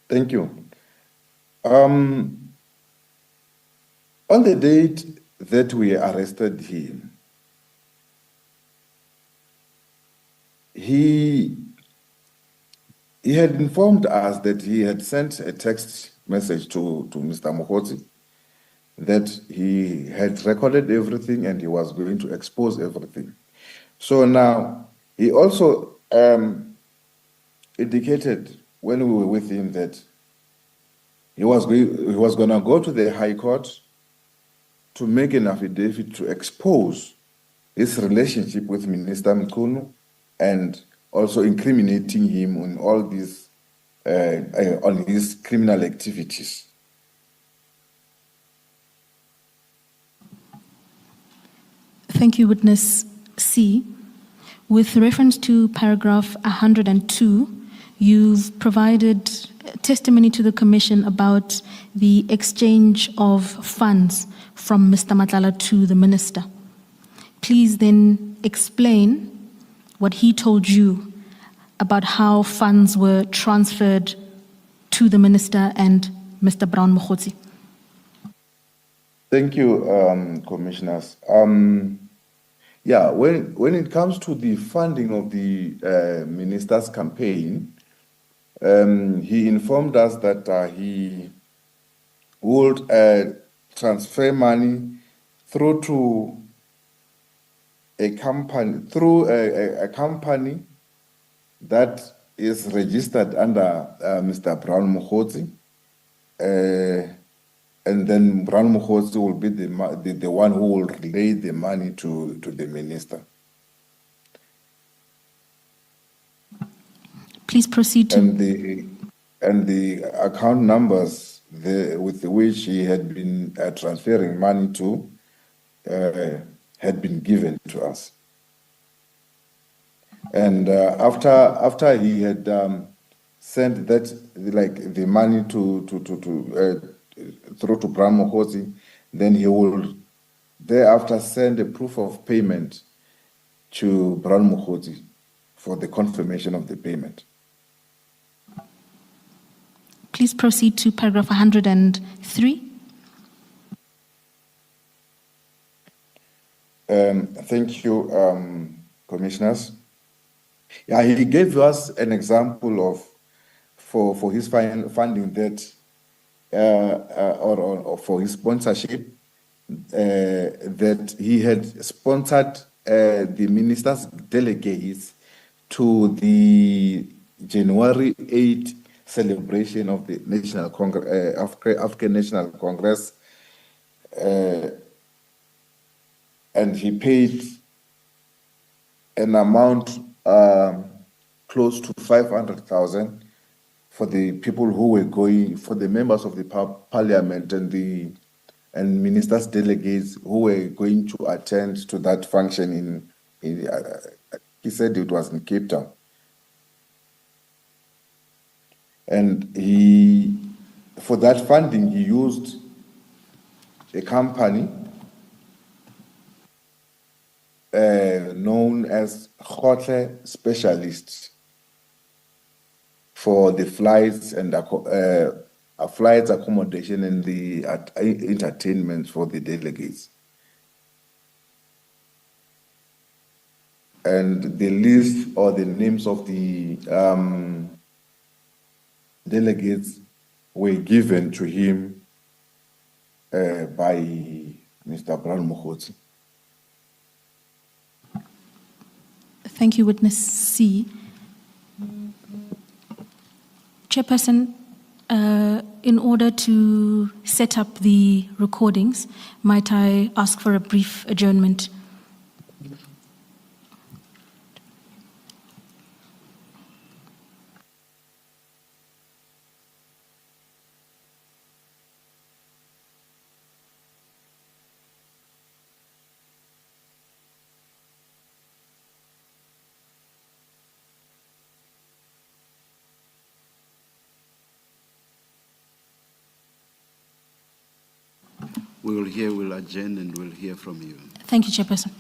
Thank you. On the date that we arrested him, he had informed us that he had sent a text message to Mr. Mkhwanazi that he had recorded everything and he was going to expose everything. So now, he also indicated when we were with him that he was going to go to the High Court to make an affidavit to expose his relationship with Minister Mkhwanazi and also incriminating him on all these, on his criminal activities. Thank you, Witness C. With reference to paragraph 102, you've provided testimony to the Commission about the exchange of funds from Mr. Nhlanhla to the Minister. Please then explain what he told you about how funds were transferred to the Minister and Mr. Brown Mkhwanazi. Thank you, Commissioners. Yeah, when it comes to the funding of the Minister's campaign, he informed us that he would transfer money through to a company, a company that is registered under Mr. Brown Mkhwanazi, and then Brown Mkhwanazi will be the one who will relay the money to the minister. Please proceed to... And the account numbers with which he had been transferring money to had been given to us. And after he had sent that, like the money through to Brown Mkhwanazi, then he will thereafter send a proof of payment to Brown Mkhwanazi for the confirmation of the payment. Please proceed to paragraph 103. Thank you, Commissioners. Yeah, he gave us an example of for his funding that or for his sponsorship that he had sponsored the minister's delegates to the January 8 celebration of the National Congress, African National Congress, and he paid an amount close to 500,000 for the people who were going, for the members of the parliament and ministers' delegates who were going to attend to that function in he said it was in Cape Town. And for that funding, he used a company known as Hotel Specialists for the flights and flights, accommodation, and the entertainment for the delegates. And the list or the names of the delegates were given to him by Mr. Brown Mkhwanazi. Thank you, Witness C. Chairperson, in order to set up the recordings, might I ask for a brief adjournment? We'll adjourn and we'll hear from you. Thank you, Chairperson.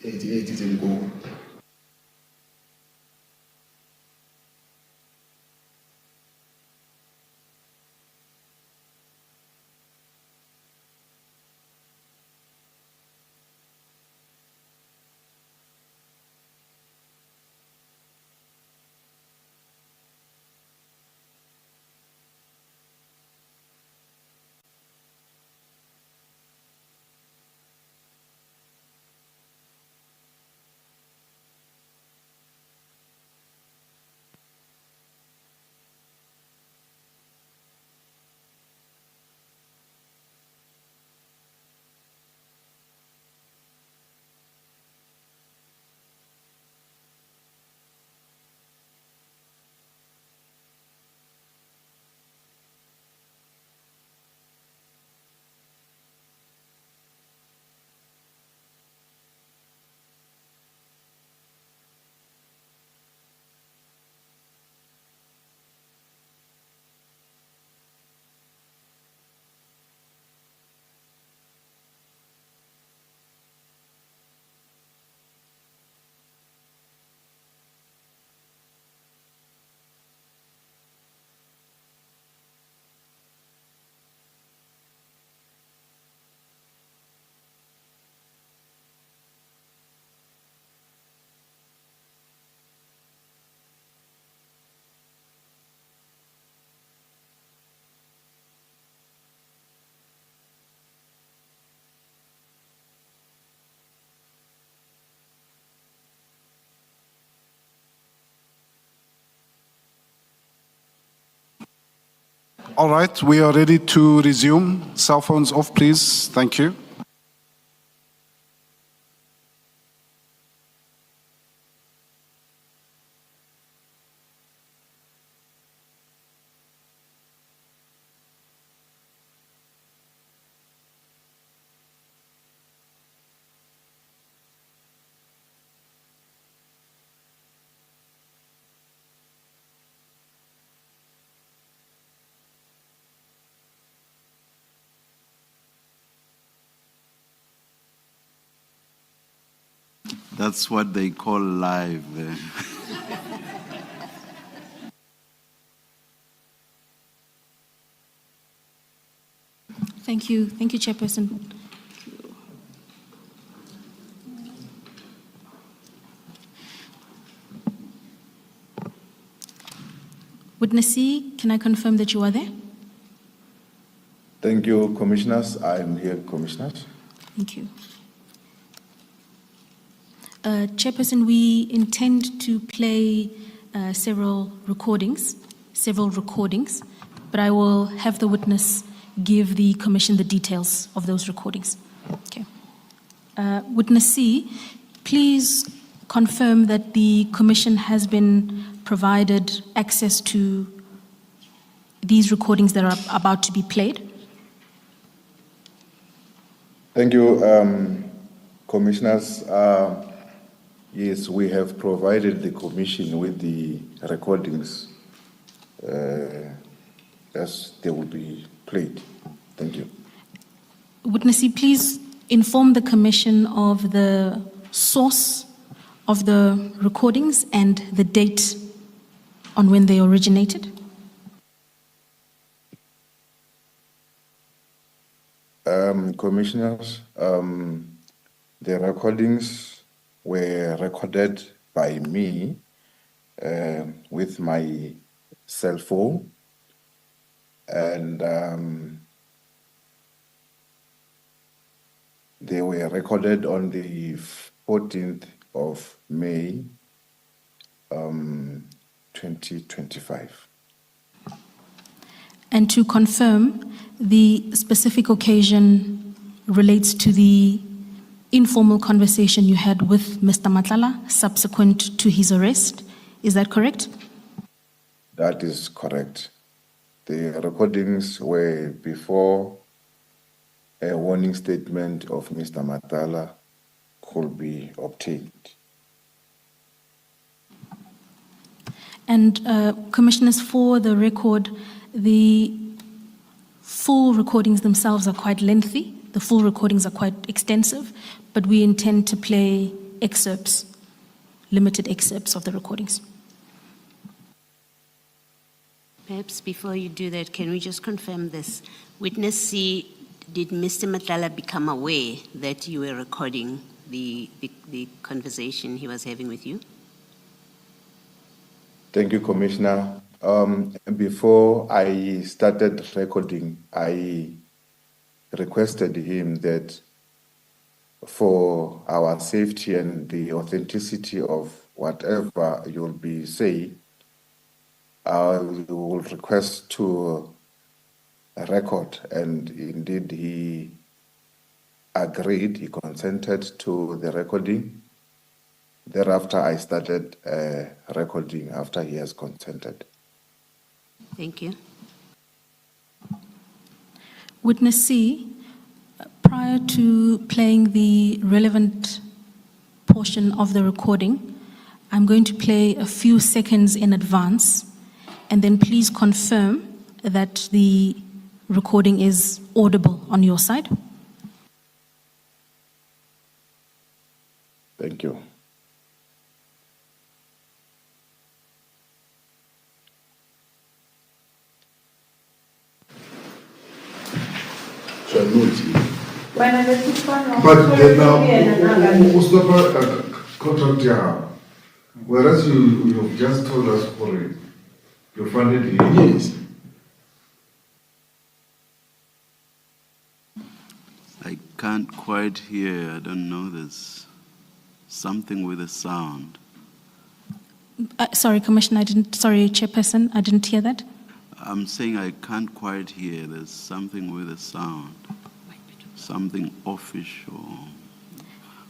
88 is in goal. All right, we are ready to resume. Cell phones off, please. Thank you. That's what they call live. Thank you, Chairperson. Witness C, can I confirm that you are there? Thank you, Commissioners. I'm here, Commissioners. Thank you. Chairperson, we intend to play several recordings, but I will have the witness give the Commission the details of those recordings. Okay. Witness C, please confirm that the Commission has been provided access to these recordings that are about to be played. Thank you, Commissioners. Yes, we have provided the Commission with the recordings as they will be played. Thank you. Witness C, please inform the Commission of the source of the recordings and the date on when they originated. Commissioners, the recordings were recorded by me with my cell phone, and they were recorded on the 14th of May, 2025. And to confirm, the specific occasion relates to the informal conversation you had with Mr. Nhlanhla subsequent to his arrest. Is that correct? That is correct. The recordings were before a warning statement of Mr. Nhlanhla could be obtained. And Commissioners, for the record, the full recordings themselves are quite lengthy. The full recordings are quite extensive, but we intend to play excerpts, limited excerpts of the recordings. Perhaps before you do that, can we just confirm this? Witness C, did Mr. Nhlanhla become aware that you were recording the conversation he was having with you? Thank you, Commissioner. Before I started recording, I requested him that for our safety and the authenticity of whatever you'll be saying, I will request to record, and indeed he agreed, he consented to the recording. Thereafter, I started recording after he has consented. Thank you. Witness C, prior to playing the relevant portion of the recording, I'm going to play a few seconds in advance, and then please confirm that the recording is audible on your side. Thank you. So I know it's you. But then now, what's the contract you have? Whereas you've just told us for it, you funded it. Yes. I can't quite hear. I don't know. There's something with the sound. Sorry, Commissioner, sorry, Chairperson, I didn't hear that. I'm saying I can't quite hear. There's something with the sound. Something official,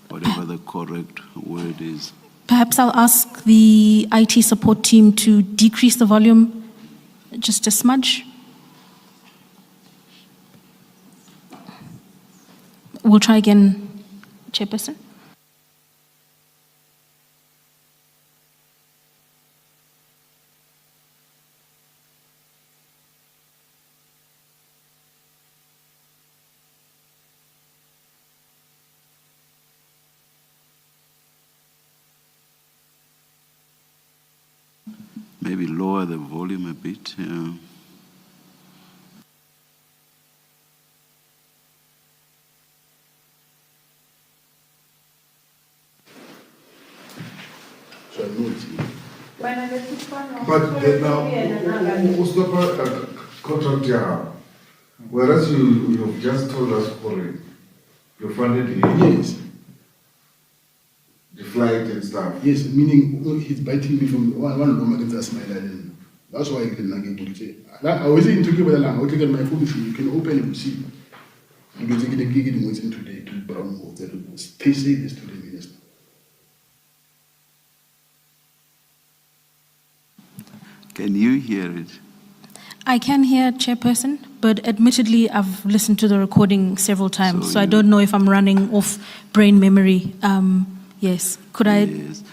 whatever the correct word is. Perhaps I'll ask the IT support team to decrease the volume just a smudge. We'll try again, Chairperson. Maybe lower the volume a bit. Yeah. But now, what's the contract here? Whereas you've just told us for it, you funded Yes. the flight and stuff. Yes, meaning he's biting me from one room against us, my island. That's why I didn't get to say. I was in to give it along. I will take my phone with you. You can open and see. You can take the gig in what's in today to Brown Hall. They say this to the minister. Can you hear it? I can hear, Chairperson, but admittedly, I've listened to the recording several times, so I don't know if I'm running off brain memory. Yes, could I? Yes.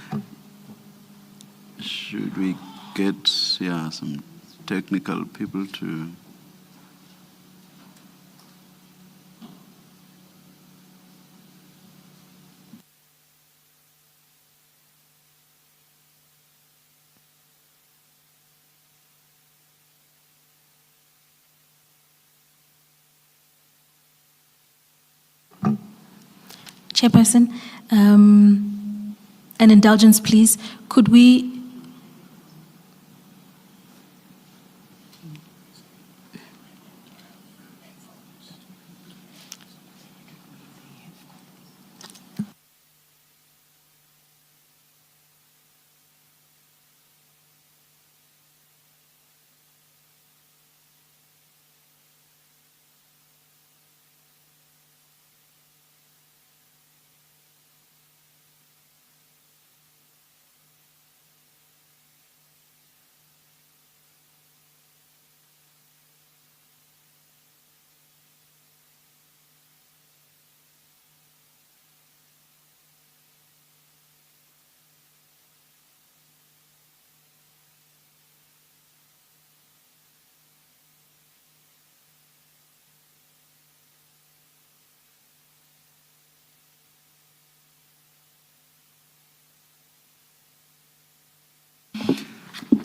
Should we get some technical people to? Chairperson, an indulgence, please. Could we?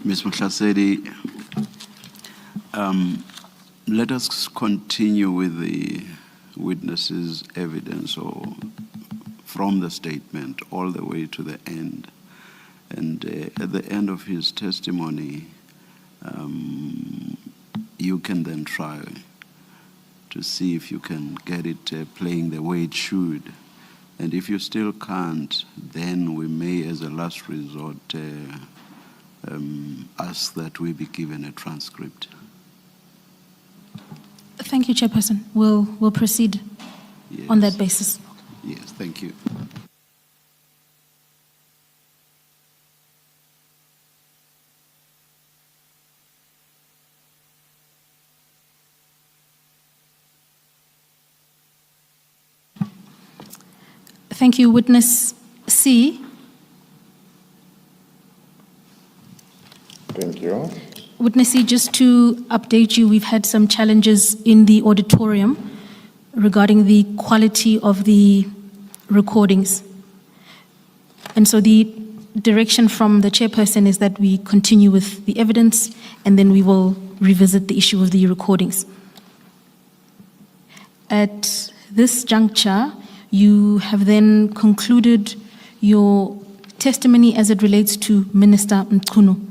Ms. Mkhwanazi, let us continue with the witness's evidence or from the statement all the way to the end. And at the end of his testimony, you can then try to see if you can get it playing the way it should. And if you still can't, then we may, as a last resort, ask that we be given a transcript. Thank you, Chairperson. We'll proceed on that basis. Yes, thank you. Thank you, Witness C. Thank you. Witness C, just to update you, we've had some challenges in the auditorium regarding the quality of the recordings. And so the direction from the chairperson is that we continue with the evidence and then we will revisit the issue of the recordings. At this juncture, you have then concluded your testimony as it relates to Minister Mkhwanazi.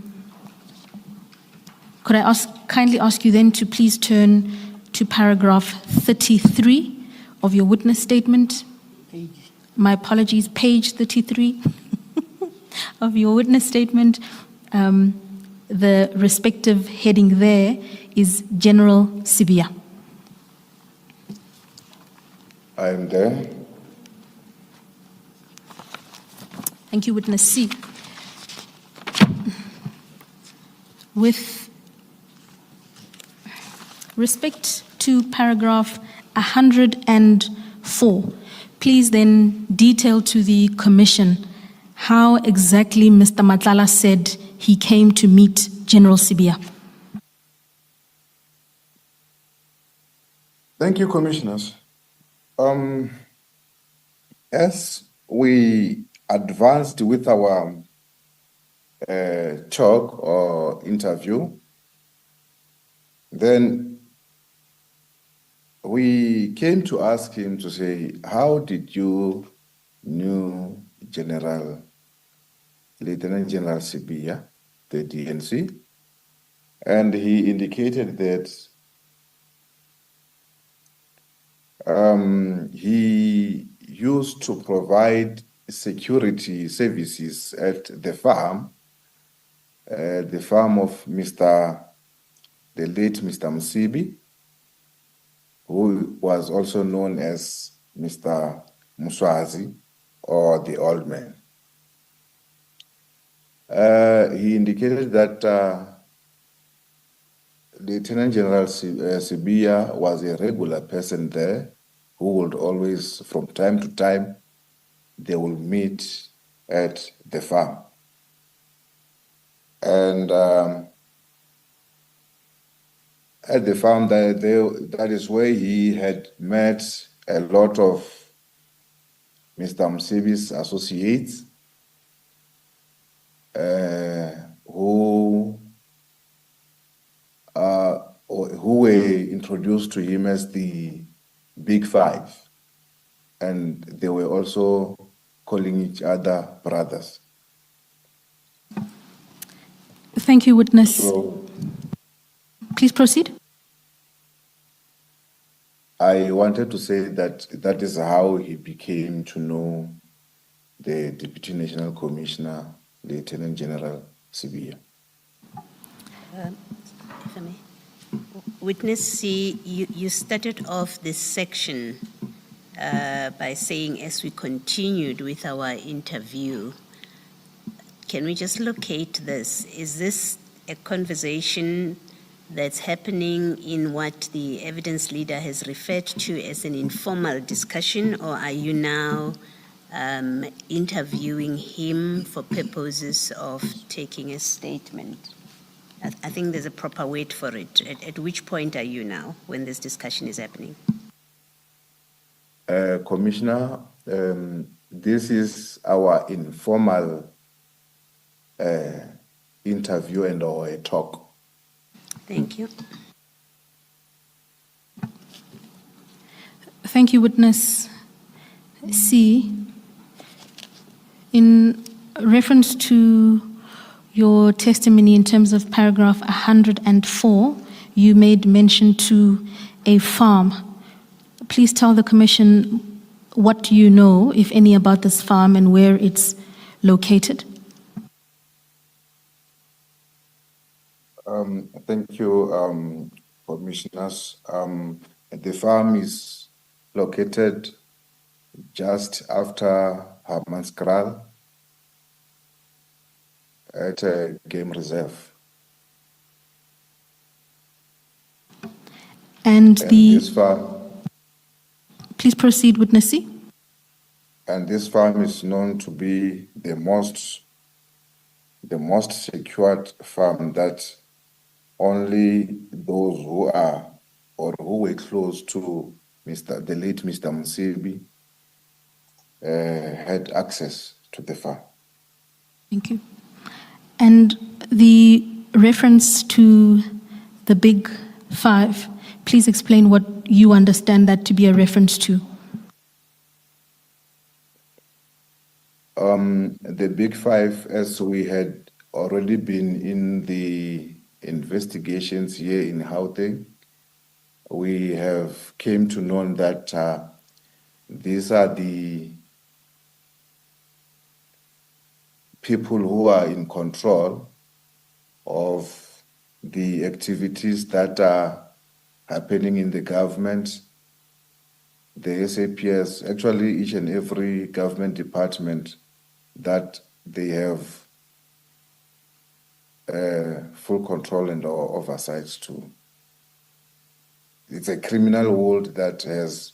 Could I kindly ask you then to please turn to paragraph 33 of your witness statement? My apologies, page 33 of your witness statement. The respective heading there is General Sibia. I am there. Thank you, Witness C. With respect to paragraph 104, please then detail to the Commission how exactly Mr. Madlanga said he came to meet General Sibia. Thank you, Commissioners. As we advanced with our talk or interview, then we came to ask him to say, how did you knew Lieutenant General Sibia, the DNC? And he indicated that he used to provide security services at the farm of the late Mr. Msibi, who was also known as Mr. Mkhwanazi, or the old man. He indicated that Lieutenant General Sibia was a regular person there who would always, from time to time, they will meet at the farm. And at the farm, that is where he had met a lot of Mr. Msibi's associates who were introduced to him as the Big Five, and they were also calling each other brothers. Thank you, Witness. Please proceed. I wanted to say that that is how he became to know the Deputy National Commissioner, Lieutenant General Sibia. If I may. Witness C, you started off this section by saying, as we continued with our interview, can we just locate this? Is this a conversation that's happening in what the evidence leader has referred to as an informal discussion, or are you now interviewing him for purposes of taking a statement? I think there's a proper word for it. At which point are you now when this discussion is happening? Commissioner, this is our informal interview and or a talk. Thank you. Thank you, Witness C. In reference to your testimony in terms of paragraph 104, you made mention to a farm. Please tell the Commission what you know, if any, about this farm and where it's located. Thank you, Commissioners. The farm is located just after Hammanskraal at a game reserve. And this farm, please proceed, Witness C. And this farm is known to be the most secured farm that only those who are or who were close to the late Mr. Msibi had access to the farm. Thank you. And the reference to the Big Five, please explain what you understand that to be a reference to. The Big Five, as we had already been in the investigations here in Gauteng, we have came to know that these are the people who are in control of the activities that are happening in the government. The SAPS, actually each and every government department that they have full control and oversight to. It's a criminal world that has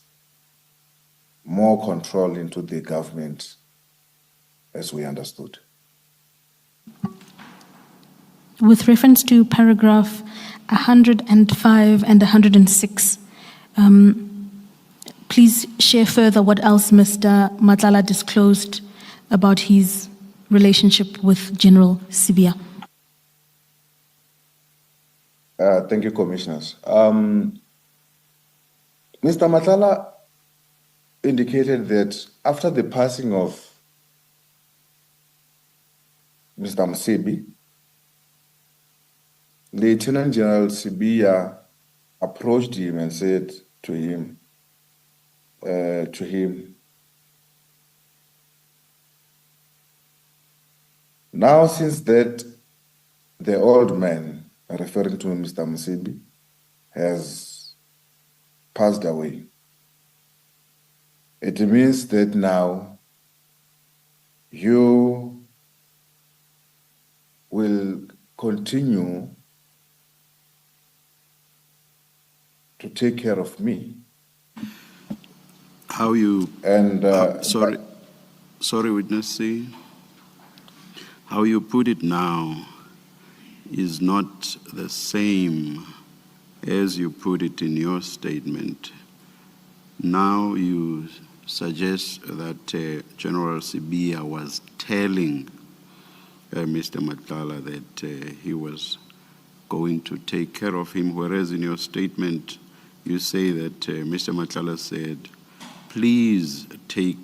more control into the government, as we understood. With reference to paragraph 105 and 106, please share further what else Mr. Nhlanhla disclosed about his relationship with General Sibia. Thank you, Commissioners. Mr. Nhlanhla indicated that after the passing of Mr. Msibi, Lieutenant General Sibia approached him and said to him, now since that the old man, referring to Mr. Msibi, has passed away, it means that now you will continue to take care of me. How you, and sorry, witness C. How you put it now is not the same as you put it in your statement. Now you suggest that General Sibia was telling Mr. Nhlanhla that he was going to take care of him, whereas in your statement you say that Mr. Nhlanhla said, please take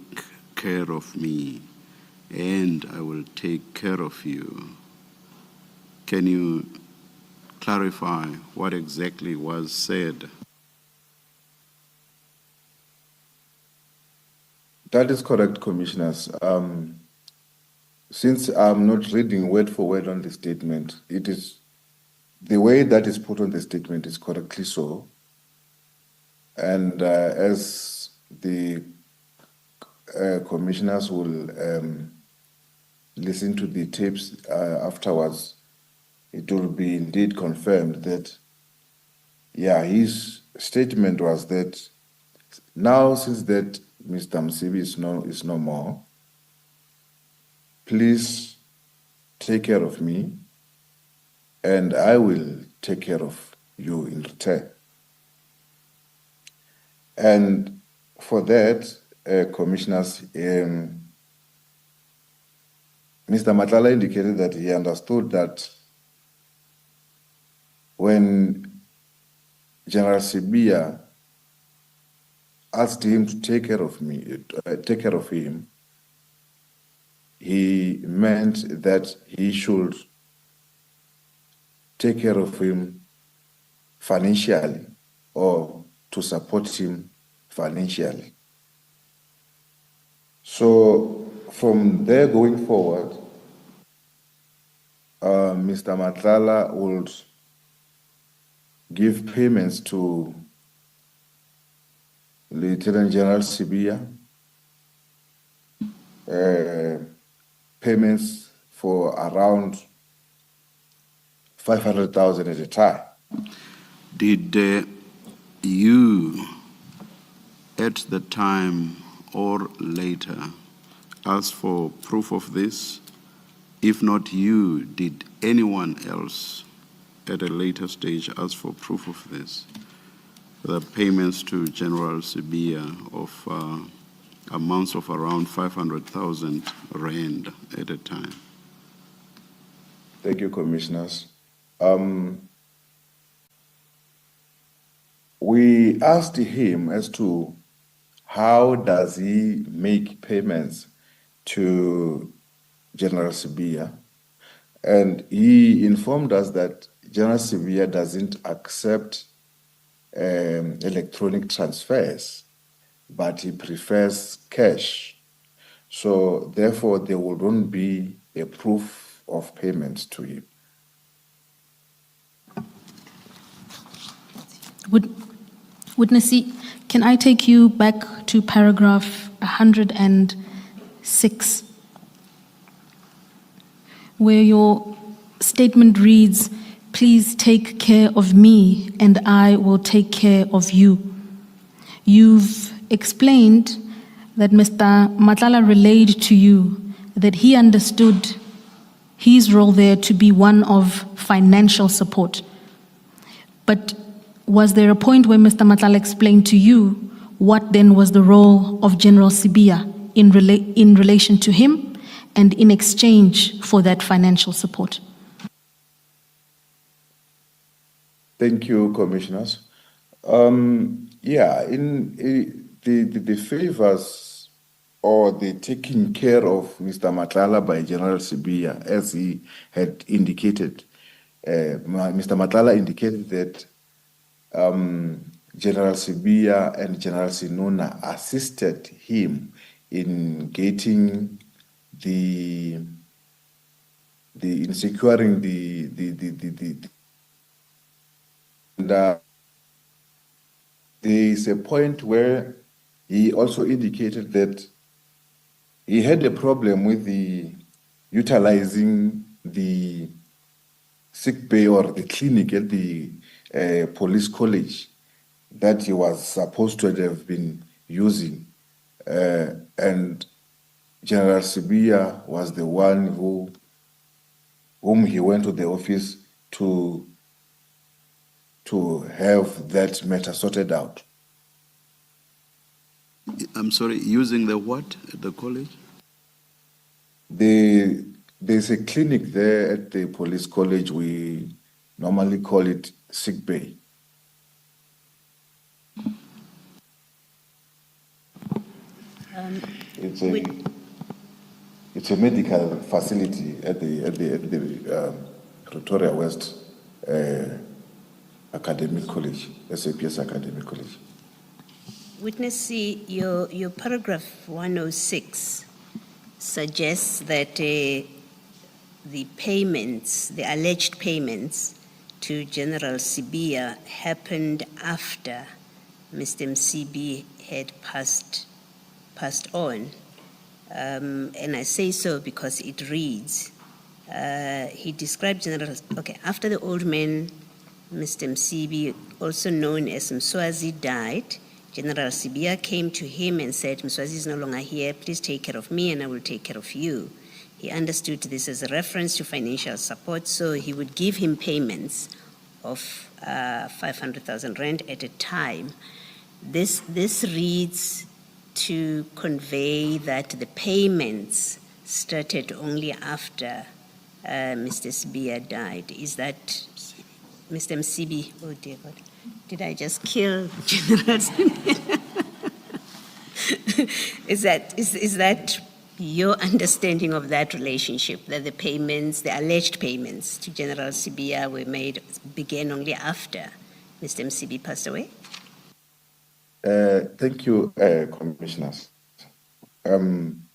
care of me and I will take care of you. Can you clarify what exactly was said? That is correct, Commissioners. Since I'm not reading word for word on the statement, it is the way that is put on the statement is correctly so. And as the commissioners will listen to the tapes afterwards, it will be indeed confirmed that, yeah, his statement was that now since that Mr. Msibi is no more, please take care of me and I will take care of you in return. And for that, Commissioners, Mr. Nhlanhla indicated that he understood that when General Sibia asked him to take care of him, he meant that he should take care of him financially or to support him financially. So from there going forward, Mr. Nhlanhla would give payments to Lieutenant General Sibia, payments for around 500,000 at a time. Did you, at the time or later, ask for proof of this? If not you, did anyone else at a later stage ask for proof of this? The payments to General Sibia of amounts of around 500,000 rand at a time. Thank you, Commissioners. We asked him as to how does he make payments to General Sibia, and he informed us that General Sibia doesn't accept electronic transfers, but he prefers cash. So therefore, there wouldn't be a proof of payment to him. Witness C, can I take you back to paragraph 106, where your statement reads, "Please take care of me and I will take care of you." You've explained that Mr. Nhlanhla relayed to you that he understood his role there to be one of financial support. But was there a point where Mr. Nhlanhla explained to you what then was the role of General Sibiya in relation to him and in exchange for that financial support? Thank you, Commissioners. The favors or the taking care of Mr. Nhlanhla by General Sibiya, as he had indicated, Mr. Nhlanhla indicated that General Sibiya and General Sinuna assisted him in getting in securing there is a point where he also indicated that he had a problem with utilizing the sick bay or the clinic at the police college that he was supposed to have been using. And General Sibiya was the one whom he went to the office to have that matter sorted out. I'm sorry, using the what at the college? There's a clinic there at the police college. We normally call it sick bay. It's a medical facility at the Pretoria West Academic College, SAPS Academic College. Witness C, your paragraph 106 suggests that the payments, the alleged payments to General Sibiya happened after Mr. Msibi had passed on. And I say so because it reads, he described after the old man, Mr. Msibi, also known as Mkhwanazi, died, General Sibiya came to him and said, "Mkhwanazi is no longer here, please take care of me and I will take care of you." He understood this as a reference to financial support, so he would give him payments of 500,000 rand at a time. This reads to convey that the payments started only after Mr. Sibiya died. Is that Mr. Msibi? Oh dear God. Did I just kill General Sibiya? Is that your understanding of that relationship, that the payments, the alleged payments to General Sibiya began only after Mr. Msibi passed away? Thank you, Commissioners. When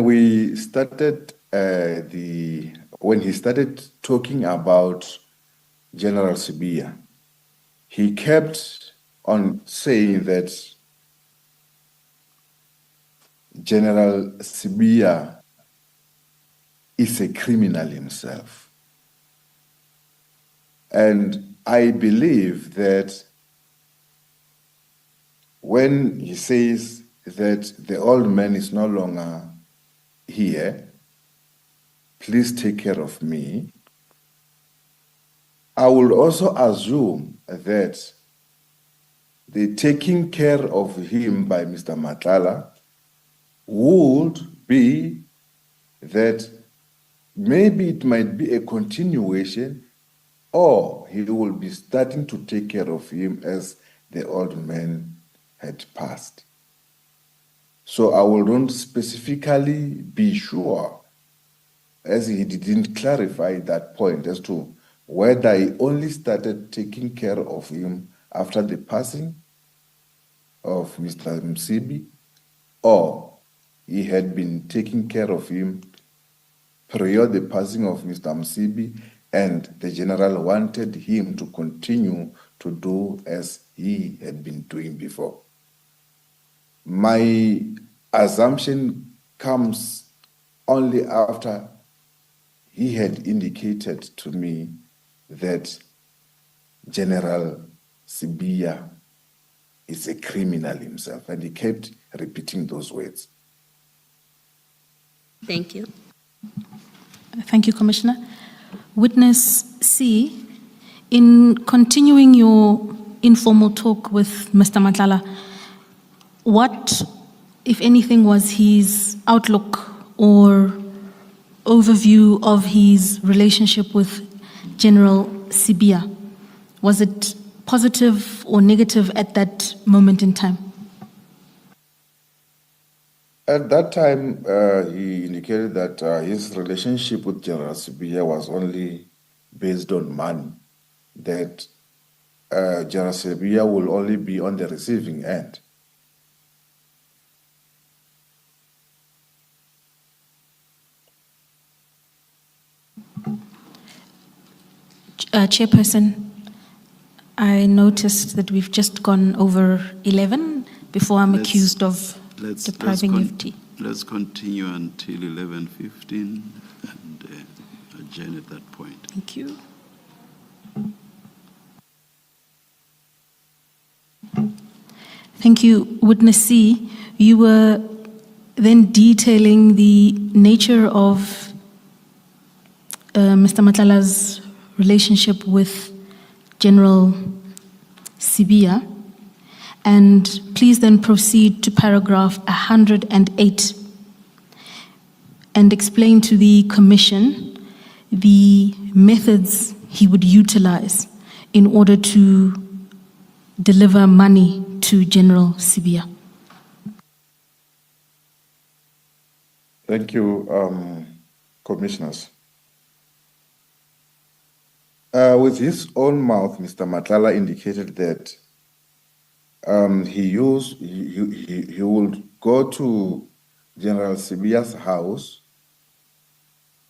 we started when he started talking about General Sibiya, he kept on saying that General Sibiya is a criminal himself. And I believe that when he says that the old man is no longer here, please take care of me, I will also assume that the taking care of him by Mr. Nhlanhla would be that maybe it might be a continuation, or he will be starting to take care of him as the old man had passed. So I will not specifically be sure, as he didn't clarify that point, as to whether he only started taking care of him after the passing of Mr. Msibi, or he had been taking care of him prior to the passing of Mr. Msibi, and the general wanted him to continue to do as he had been doing before. My assumption comes only after he had indicated to me that General Sibiya is a criminal himself, and he kept repeating those words. Thank you. Thank you, Commissioner. Witness C, in continuing your informal talk with Mr. Nhlanhla, what, if anything, was his outlook or overview of his relationship with General Sibiya? Was it positive or negative at that moment in time? At that time, he indicated that his relationship with General Sibiya was only based on money, that General Sibiya will only be on the receiving end. Chairperson, I noticed that we've just gone over 11 before I'm accused of depriving you of tea. Let's continue until 11:15 and adjourn at that point. Thank you. Thank you. Witness C, you were then detailing the nature of Mr. Nhlanhla's relationship with General Sibiya, and please then proceed to paragraph 108 and explain to the Commission the methods he would utilize in order to deliver money to General Sibiya. Thank you, Commissioners. With his own mouth, Mr. Nhlanhla indicated that he would go to General Sibiya's house,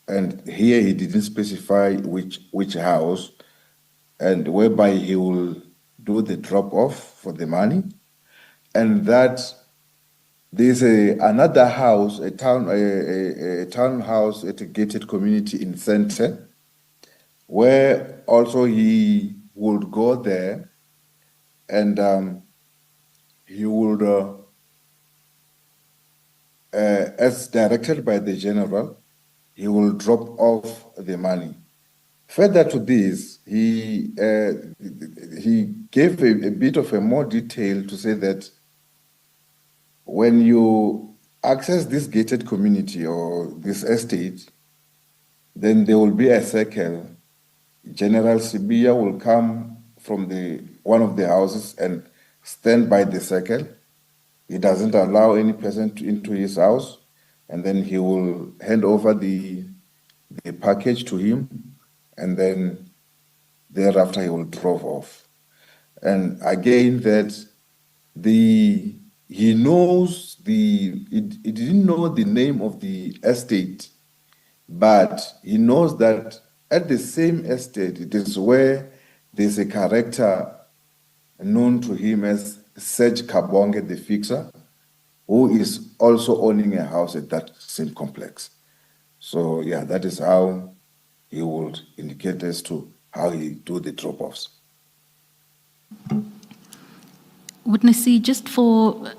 and here he didn't specify which house, and whereby he will do the drop-off for the money, and that there's another house, a townhouse at a gated community in Center, where also he would go there, and he would, as directed by the general, he will drop off the money. Further to this, he gave a bit of a more detail to say that when you access this gated community or this estate, then there will be a circle. General Sibiya will come from one of the houses and stand by the circle. He doesn't allow any person into his house, and then he will hand over the package to him, and then thereafter he will drive off. And again, that he didn't know the name of the estate, but he knows that at the same estate, it is where there's a character known to him as Serge Kabonge, the fixer, who is also owning a house at that same complex. So yeah, that is how he would indicate as to how he do the drop-offs. Witness C, just for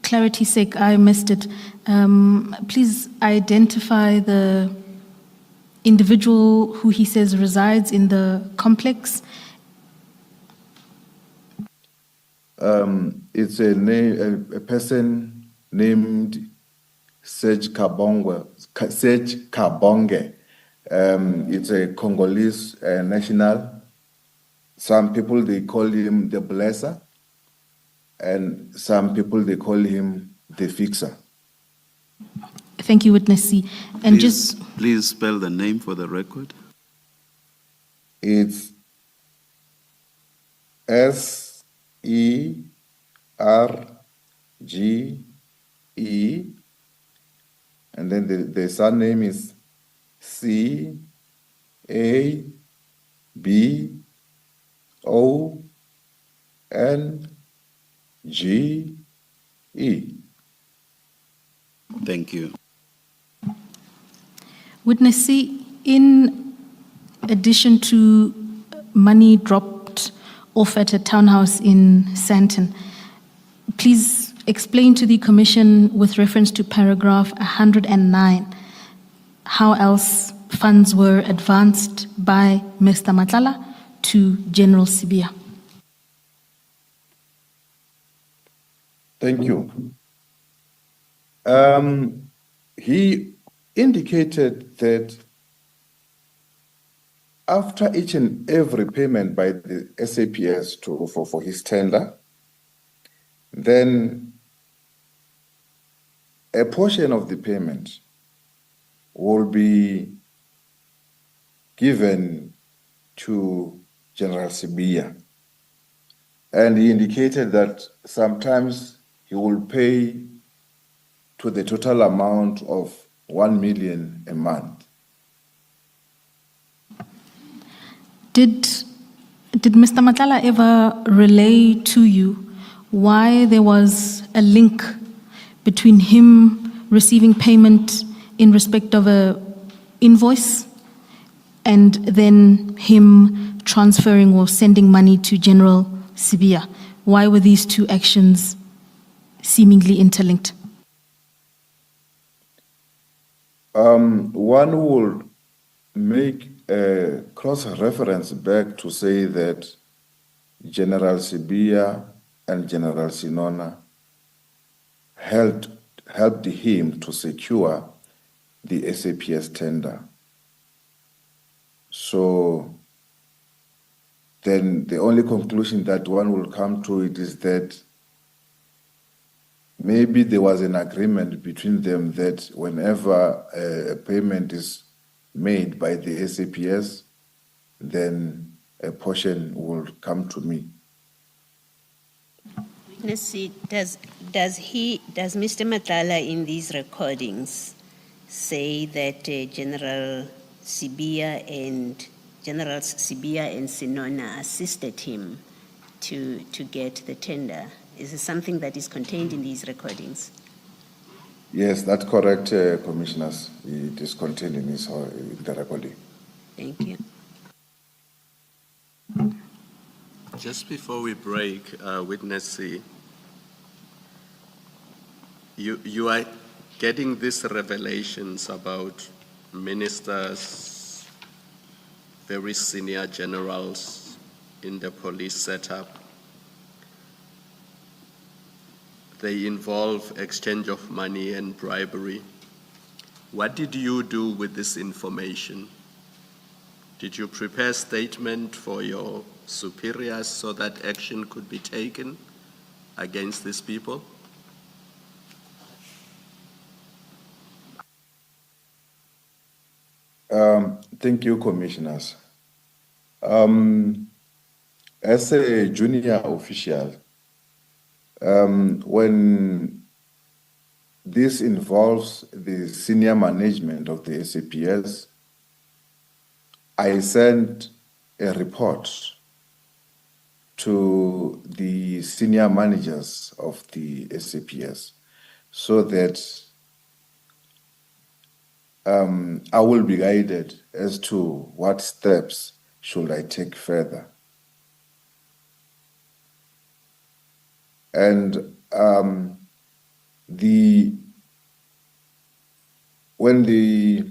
clarity's sake, I missed it. Please identify the individual who he says resides in the complex. It's a person named Serge Kabonge. It's a Congolese national. Some people, they call him the blesser, and some people, they call him the fixer. Thank you, Witness C. And please spell the name for the record. It's SERGE, and then the surname is CABONGE. Thank you. Witness C, in addition to money dropped off at a townhouse in Sandton, please explain to the Commission with reference to paragraph 109 how else funds were advanced by Mr. Nhlanhla to General Sibia. Thank you. He indicated that after each and every payment by the SAPS for his tender, then a portion of the payment will be given to General Sibia. And he indicated that sometimes he will pay to the total amount of 1 million a month. Did Mr. Nhlanhla ever relay to you why there was a link between him receiving payment in respect of a invoice and then him transferring or sending money to General Sibia? Why were these two actions seemingly interlinked? One will make a cross-reference back to say that General Sibia and General Sinona helped him to secure the SAPS tender. So then the only conclusion that one will come to it is that maybe there was an agreement between them that whenever a payment is made by the SAPS, then a portion will come to me. Let's see, does Mr. Nhlanhla in these recordings say that Generals Sibia and Sinona assisted him to get the tender? Is it something that is contained in these recordings? Yes, that's correct, Commissioners. It is contained in the recording. Thank you. Just before we break, Witness C, you are getting these revelations about ministers, very senior generals in the police setup. They involve exchange of money and bribery. What did you do with this information? Did you prepare a statement for your superiors so that action could be taken against these people? Thank you, Commissioners. As a junior official, when this involves the senior management of the SAPS, I sent a report to the senior managers of the SAPS so that I will be guided as to what steps should I take further. And when the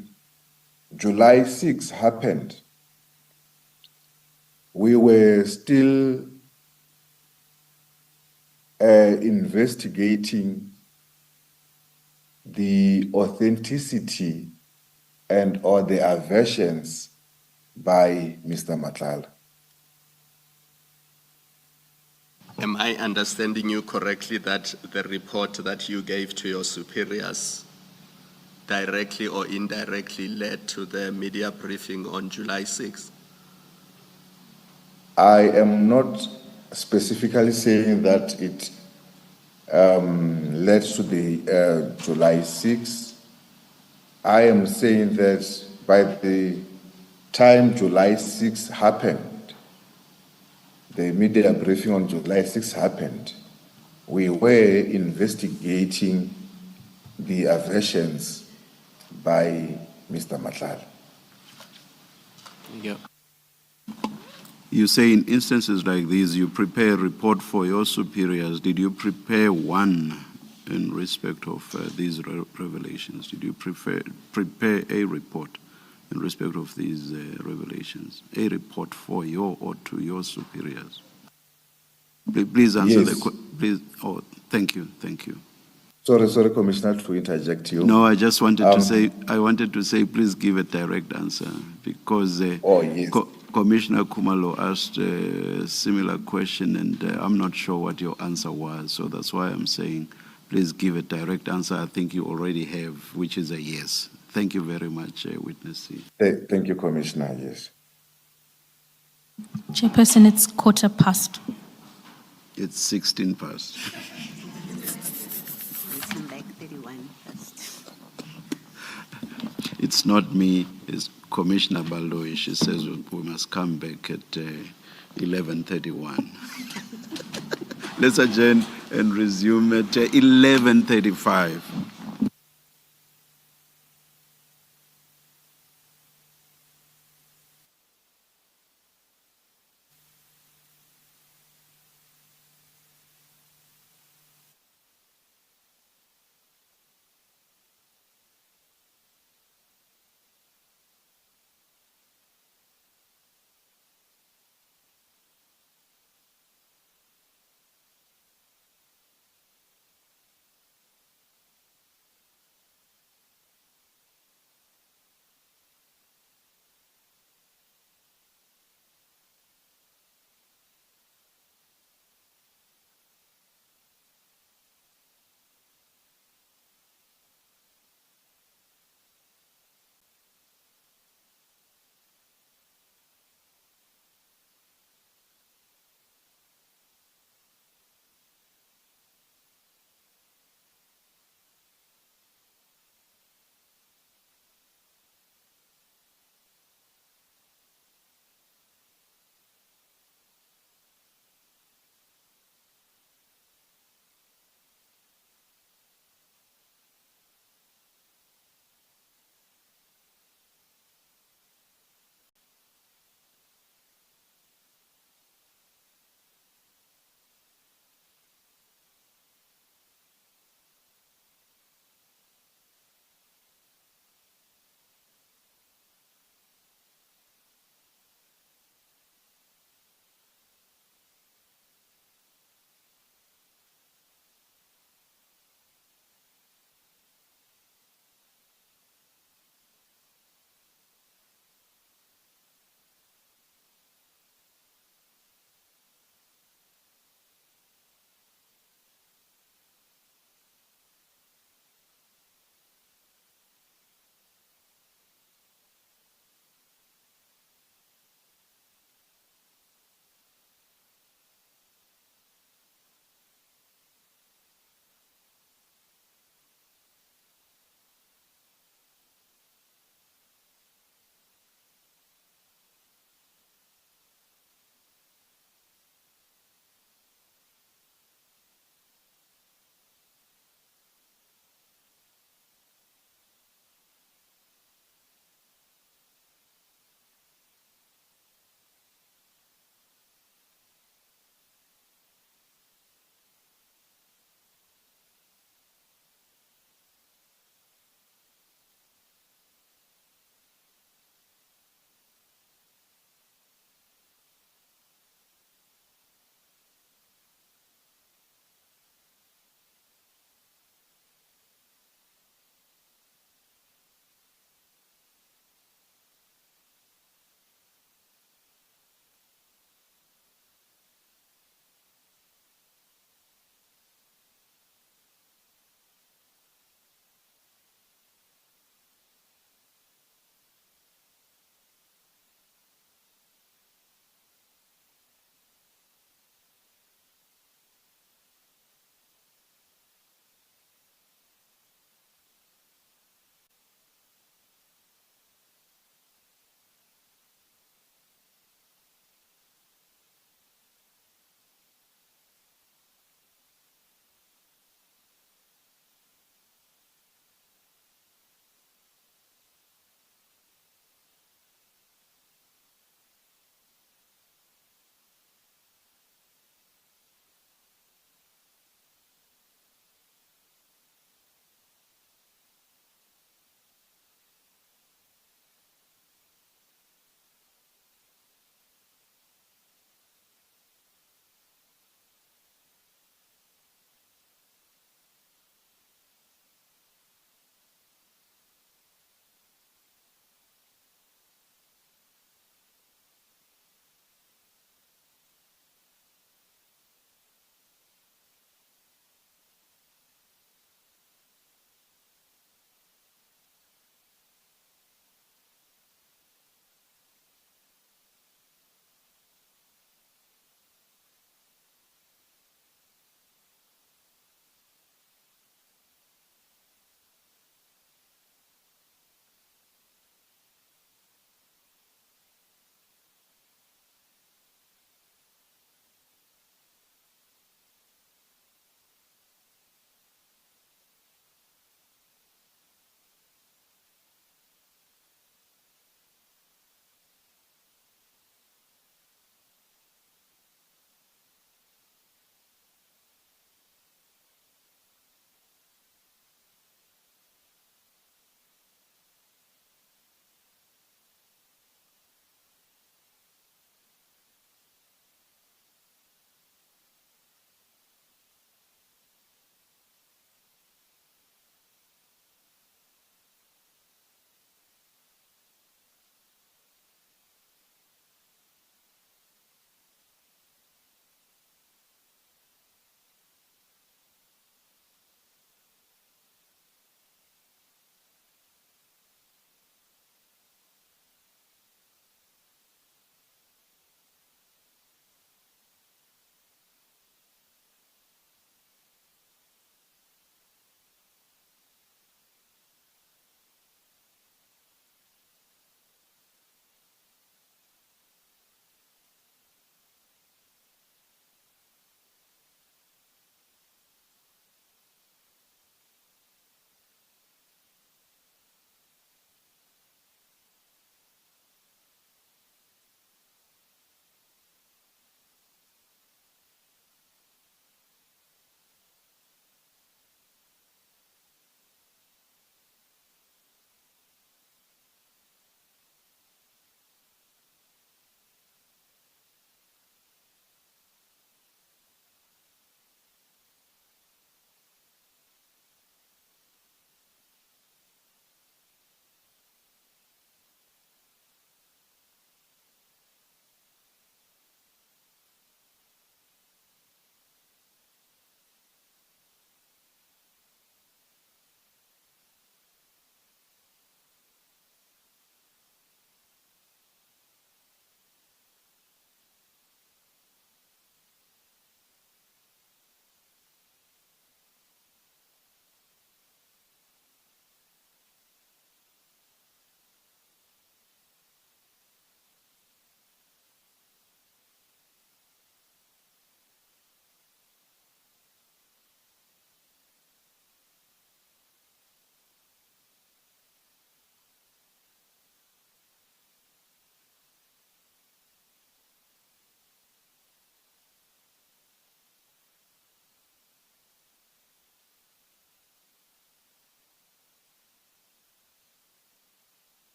July 6 happened, we were still investigating the authenticity and or the aversions by Mr. Nhlanhla. Am I understanding you correctly that the report that you gave to your superiors directly or indirectly led to the media briefing on July 6th? I am not specifically saying that it led to the July 6th. I am saying that by the time July 6th happened, the media briefing on July 6 happened, we were investigating the aversions by Mr. Nhlanhla. Yeah. You say in instances like these, you prepare a report for your superiors. Did you prepare one in respect of these revelations? Did you prepare a report in respect of these revelations? A report for your or to your superiors? Please answer Yes. the question. Please. Oh, thank you. Thank you. Sorry, Commissioner, to interject you. No, I just wanted to say, please give a direct answer because yes. Commissioner Khumalo asked a similar question and I'm not sure what your answer was. So that's why I'm saying, please give a direct answer. I think you already have, which is a yes. Thank you very much, Witness C. Thank you, Commissioner, yes. Chairperson, it's 15:15. It's 16 past. Listen back 31 first. It's not me, it's Commissioner Baloyi. She says we must come back at 11:31. Let's adjourn and resume at 11:35.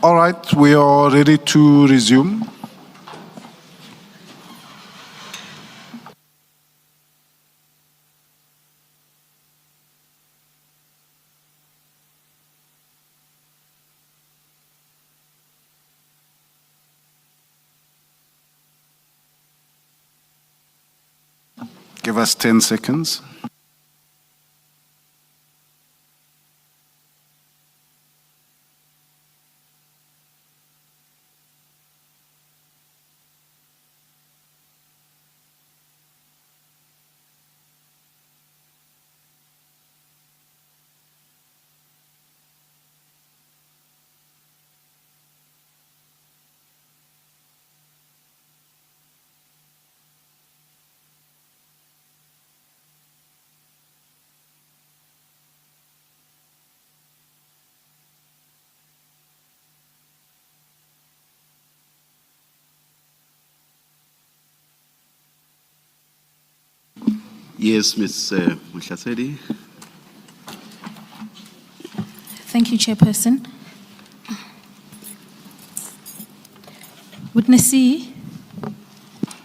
All right, we are ready to resume. Give us 10 seconds. Yes, Ms. Mkhwanazi. Thank you, Chairperson. Witness C,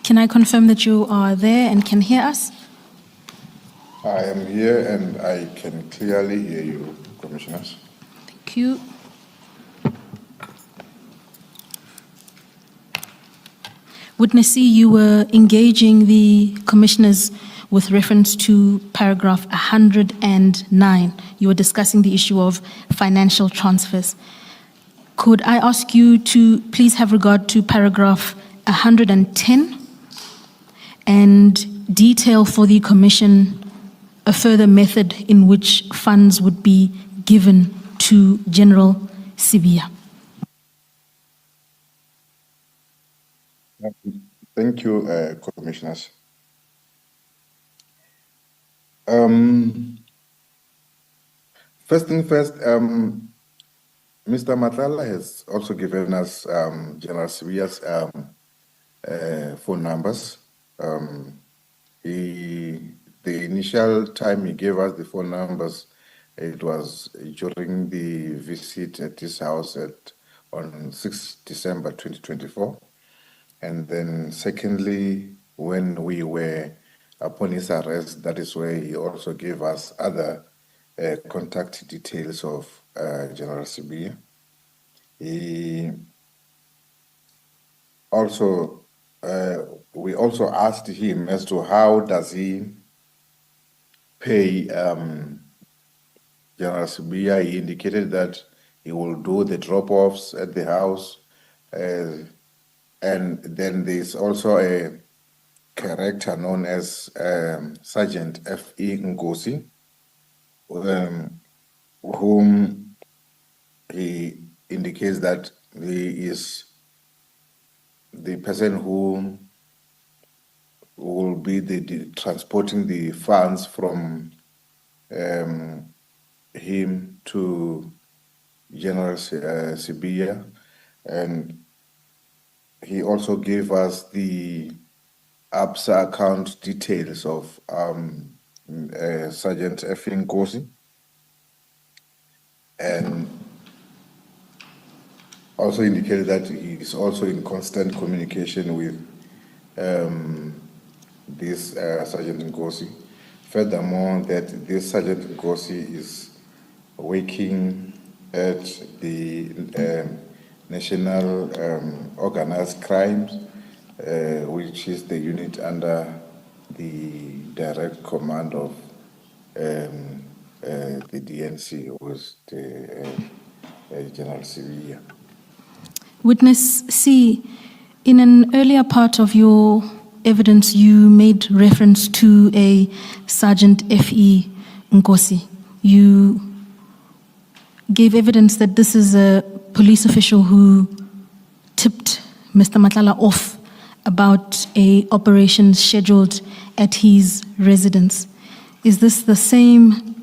can I confirm that you are there and can hear us? I am here and I can clearly hear you, Commissioners. Thank you. Witness C, you were engaging the commissioners with reference to paragraph 109. You were discussing the issue of financial transfers. Could I ask you to please have regard to paragraph 110 and detail for the commission a further method in which funds would be given to General Sibia? Thank you, Commissioners. First thing first, Mr. Madlanga has also given us General Sibia's phone numbers. The initial time he gave us the phone numbers, it was during the visit at his house on 6 December 2024. And then secondly, when we were upon his arrest, that is where he also gave us other contact details of General Sibia. He also, we also asked him as to how does he pay General Sibia. He indicated that he will do the drop-offs at the house. And then there's also a character known as Sergeant F.E. Ngosi, whom he indicates that he is the person who will be the transporting the funds from him to General Sibia. And he also gave us the ABSA account details of Sergeant F.E. Ngosi, and also indicated that he is also in constant communication with this Sergeant Ngosi. Furthermore, that this Sergeant Ngosi is working at the National Organized Crimes, which is the unit under the direct command of the DNC, who is the General Sibia. Witness C, in an earlier part of your evidence, you made reference to a Sergeant F.E. Ngosi. You gave evidence that this is a police official who tipped Mr. Madlanga off about a operation scheduled at his residence. Is this the same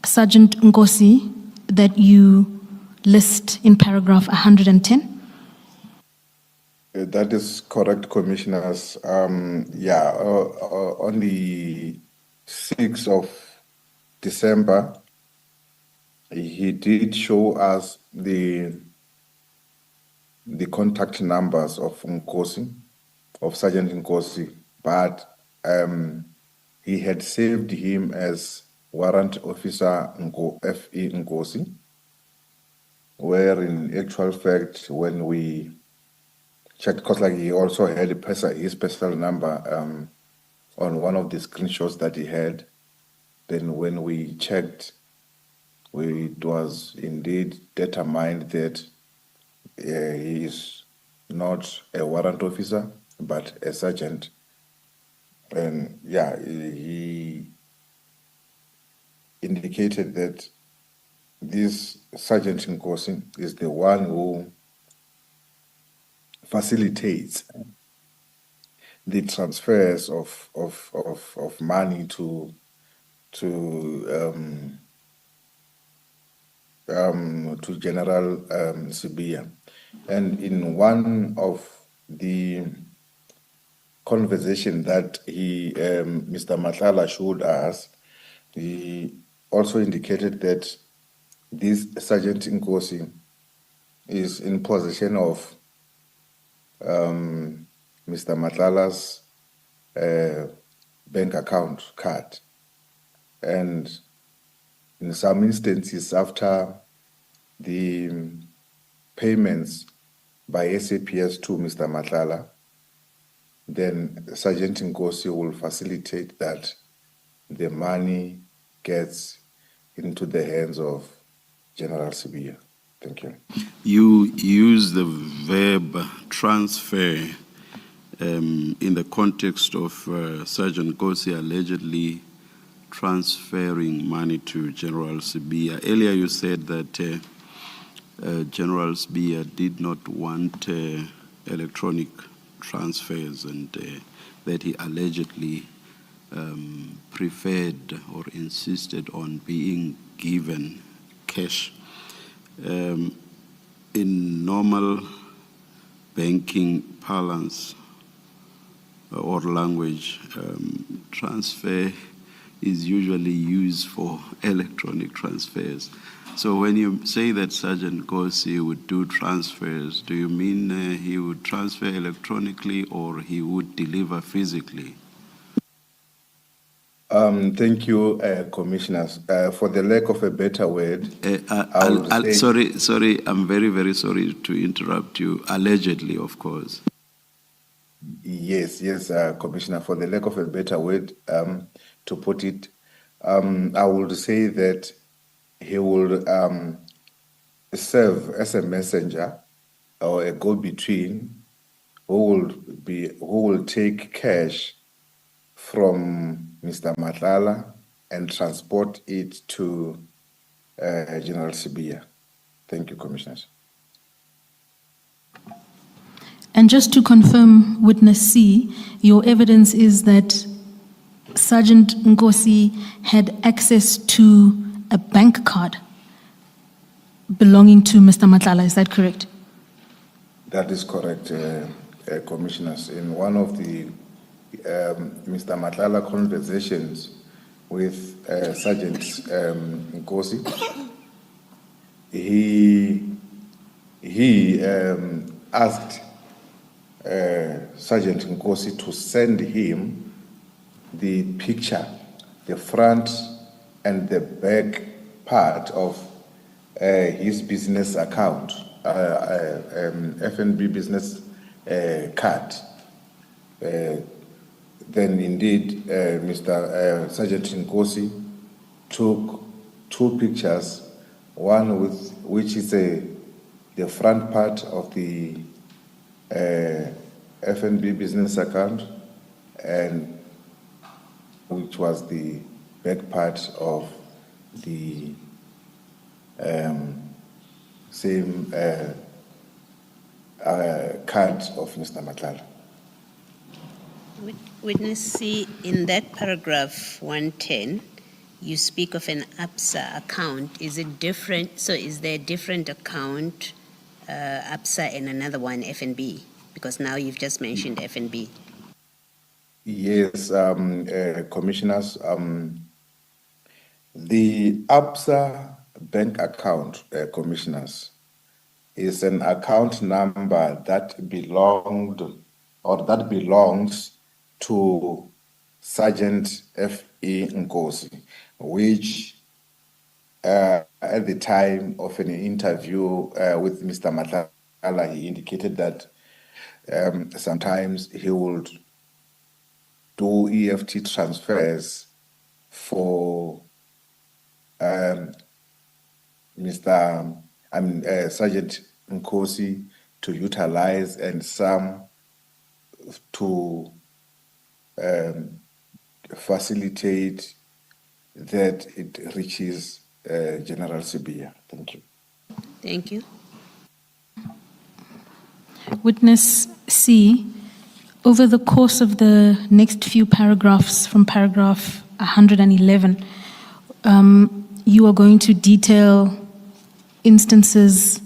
Sergeant Ngosi that you list in paragraph 110? That is correct, Commissioners. On the 6th of December, he did show us the the contact numbers of Sergeant Nkosi, but he had saved him as Warrant Officer F.E. Nkosi, where in actual fact, when we checked, because like he also had his personal number on one of the screenshots that he had, then when we checked, it was indeed determined that he is not a warrant officer, but a sergeant. And yeah, he indicated that this Sergeant Nkosi is the one who facilitates the transfers of money to General Sibia. And in one of the conversation that Mr. Nhlanhla showed us, he also indicated that this Sergeant Nkosi is in possession of Mr. Nhlanhla's bank account card. And in some instances, after the payments by SAPS to Mr. Nhlanhla, then Sergeant Nkosi will facilitate that the money gets into the hands of General Sibia. Thank you. You use the verb transfer in the context of Sergeant Nkosi allegedly transferring money to General Sibia. Earlier you said that General Sibia did not want electronic transfers and that he allegedly preferred or insisted on being given cash. In normal banking parlance or language, transfer is usually used for electronic transfers. So when you say that Sergeant Nkosi would do transfers, do you mean he would transfer electronically or he would deliver physically? Thank you, Commissioners. For the lack of a better word, sorry, I'm very, very sorry to interrupt you. Allegedly, of course. Yes, Commissioner. For the lack of a better word, to put it, I would say that he will serve as a messenger or a go-between who will take cash from Mr. Nhlanhla and transport it to General Sibia. Thank you, Commissioners. And just to confirm, Witness C, your evidence is that Sergeant Nkosi had access to a bank card belonging to Mr. Nhlanhla. Is that correct? That is correct, Commissioners. In one of the Mr. Nhlanhla conversations with Sergeant Nkosi, he asked Sergeant Nkosi to send him the picture, the front and the back part of his business account, FNB business card. Then indeed, Mr. Sergeant Nkosi took two pictures, one which is the front part of the FNB business account, and which was the back part of the same card of Mr. Nhlanhla. Witness C, in that paragraph 110, you speak of an ABSA account. Is it different? So is there a different account, ABSA, and another one, FNB? Because now you've just mentioned FNB. Yes, Commissioners. The ABSA bank account, Commissioners, is an account number that belonged or that belongs to Sergeant F.E. Nkosi, which at the time of an interview with Mr. Madlanga, he indicated that sometimes he would do EFT transfers for Sergeant Nkosi to utilize and some to facilitate that it reaches General Sibia. Thank you. Thank you. Witness C, over the course of the next few paragraphs, from paragraph 111, you are going to detail instances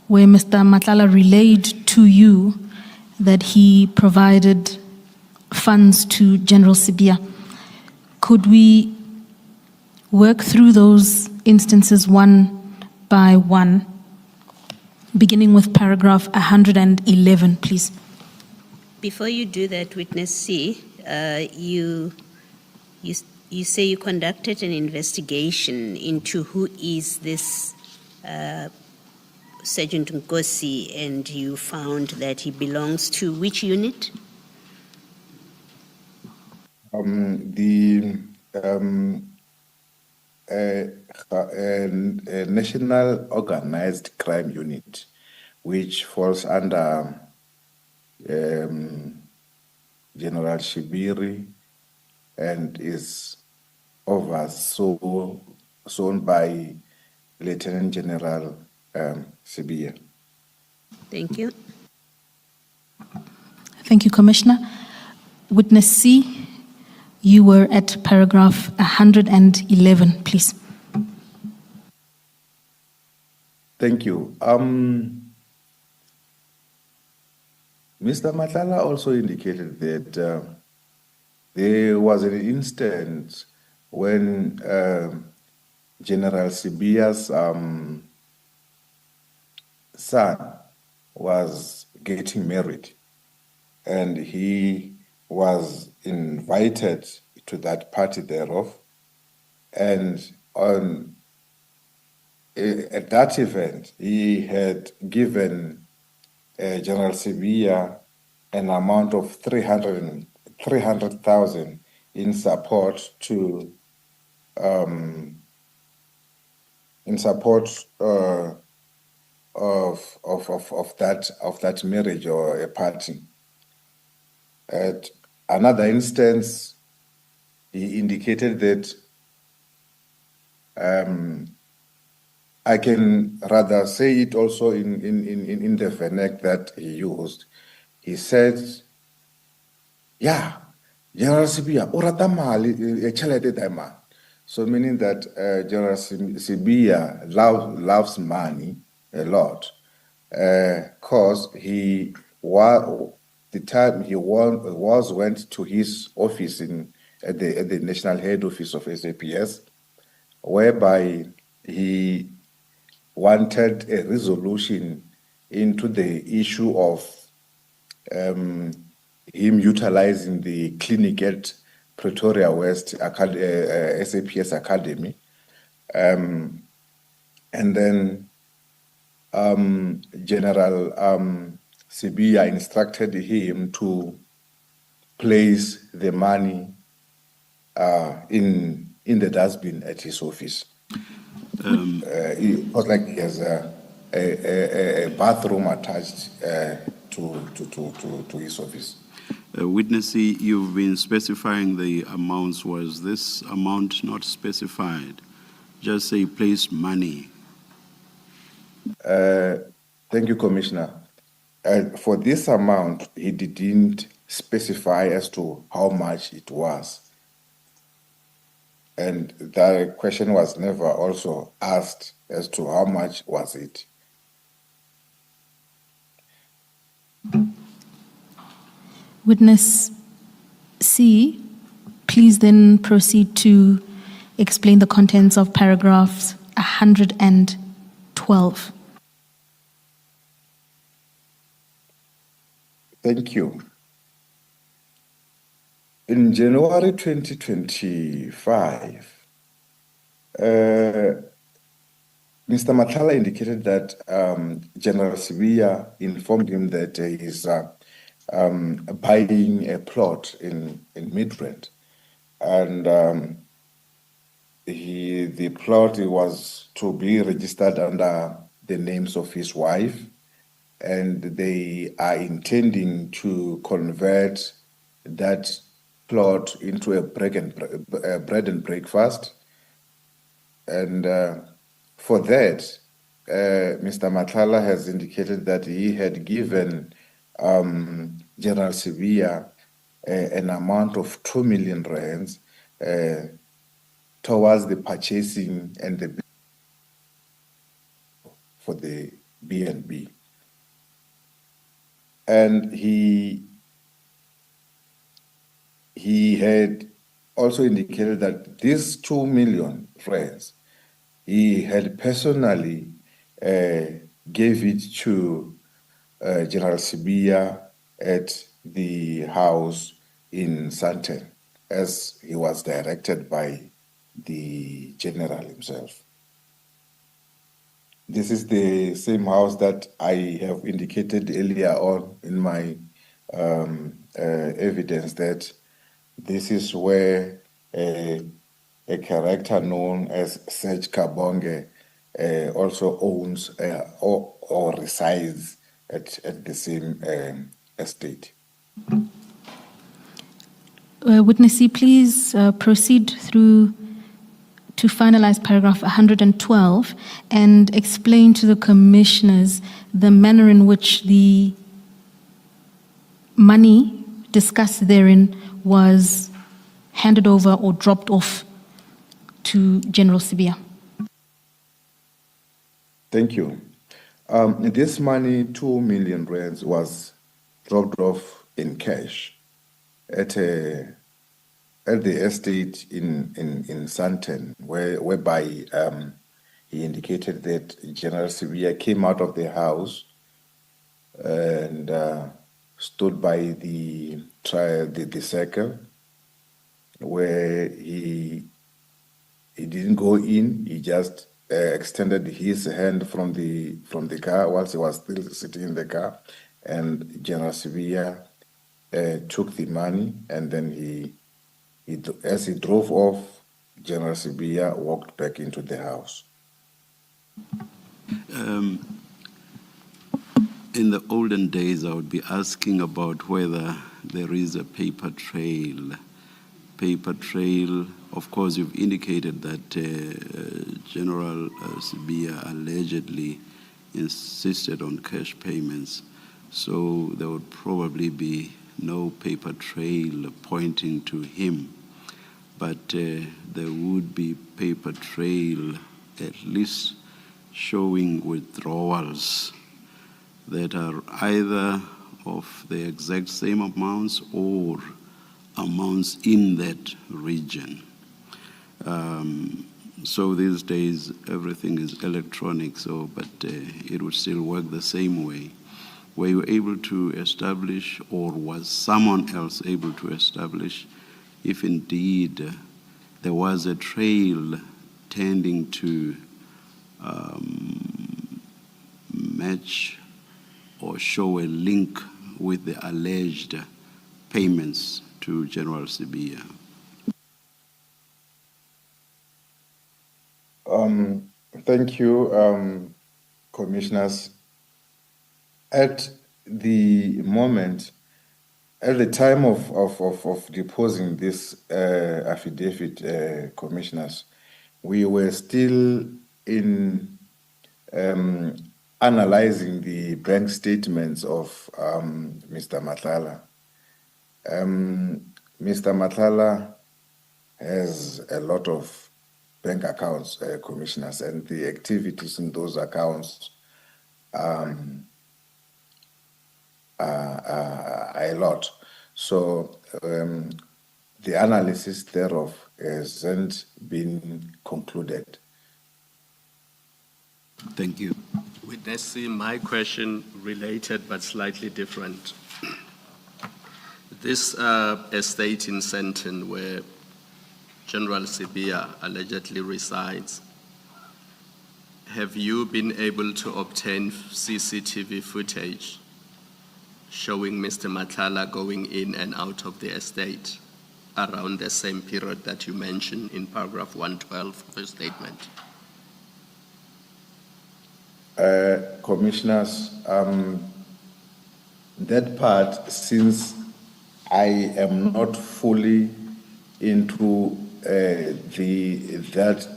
where Mr. Nhlanhla relayed to you that he provided funds to General Sibia. Could we work through those instances one by one, beginning with paragraph 111, please? Before you do that, Witness C, you say you conducted an investigation into who is this Sergeant Nkosi, and you found that he belongs to which unit? The National Organized Crime Unit, which falls under General Shibiri and is overseen by Lieutenant General Sibia. Thank you. Thank you, Commissioner. Witness C, you were at paragraph 111, please. Thank you. Mr. Nhlanhla also indicated that there was an instance when General Sibia's son was getting married, and he was invited to that party thereof. And at that event, he had given General Sibia an amount of 300,000 in support to of that marriage or a party. At another instance, he indicated that I can rather say it also in the vernac that he used. He said, yeah, General Sibia, orata mali chelete dema. So meaning that General Sibia loves money a lot, because he was the time he went to his office at the national head office of SAPS, whereby he wanted a resolution into the issue of him utilizing the clinic at Pretoria West SAPS Academy. And then General Sibia instructed him to place the money in the dustbin at his office. It was like he has a bathroom attached to his office. Witness, you've been specifying the amounts. Was this amount not specified? Just say place money. Thank you, Commissioner. For this amount, he didn't specify as to how much it was. And the question was never also asked as to how much was it. Witness C, please then proceed to explain the contents of paragraphs 112. Thank you. In January 2025, Mr. Nhlanhla indicated that General Sibiya informed him that he is buying a plot in Midrand, and the plot was to be registered under the names of his wife, and they are intending to convert that plot into a bread and breakfast. And for that, Mr. Nhlanhla has indicated that he had given General Sibiya an amount of 2 million rands towards the purchasing and the for the B&B. And he had also indicated that these 2 million rands, he had personally gave it to General Sibiya at the house in Sandton, as he was directed by the general himself. This is the same house that I have indicated earlier on in my evidence that this is where a character known as Serge Kabonge also owns or resides at the same estate. Witness C, please proceed through to finalize paragraph 112 and explain to the commissioners the manner in which the money discussed therein was handed over or dropped off to General Sibiya. Thank you. This money, 2 million rands, was dropped off in cash at the estate in Sandton, whereby he indicated that General Sibiya came out of the house and stood by the circle, where he didn't go in. He just extended his hand from the car whilst he was still sitting in the car, and General Sibiya took the money, and then as he drove off, General Sibiya walked back into the house. In the olden days, I would be asking about whether there is a paper trail. Of course, you've indicated that General Sibiya allegedly insisted on cash payments, so there would probably be no paper trail pointing to him. But there would be paper trail at least showing withdrawals that are either of the exact same amounts or amounts in that region. So these days everything is electronic, but it would still work the same way. Were you able to establish, or was someone else able to establish, if indeed there was a trail tending to match or show a link with the alleged payments to General Sibiya? Thank you, commissioners. At the moment, at the time of deposing this affidavit, commissioners, we were still in analyzing the bank statements of Mr. Nhlanhla. Mr. Nhlanhla has a lot of bank accounts, commissioners, and the activities in those accounts are a lot. So the analysis thereof hasn't been concluded. Thank you. Witness C, my question related but slightly different. This estate in Sandton where General Sibia allegedly resides, have you been able to obtain CCTV footage showing Mr. Nhlanhla going in and out of the estate around the same period that you mentioned in paragraph 112 of the statement? Commissioners, that part, since I am not fully into that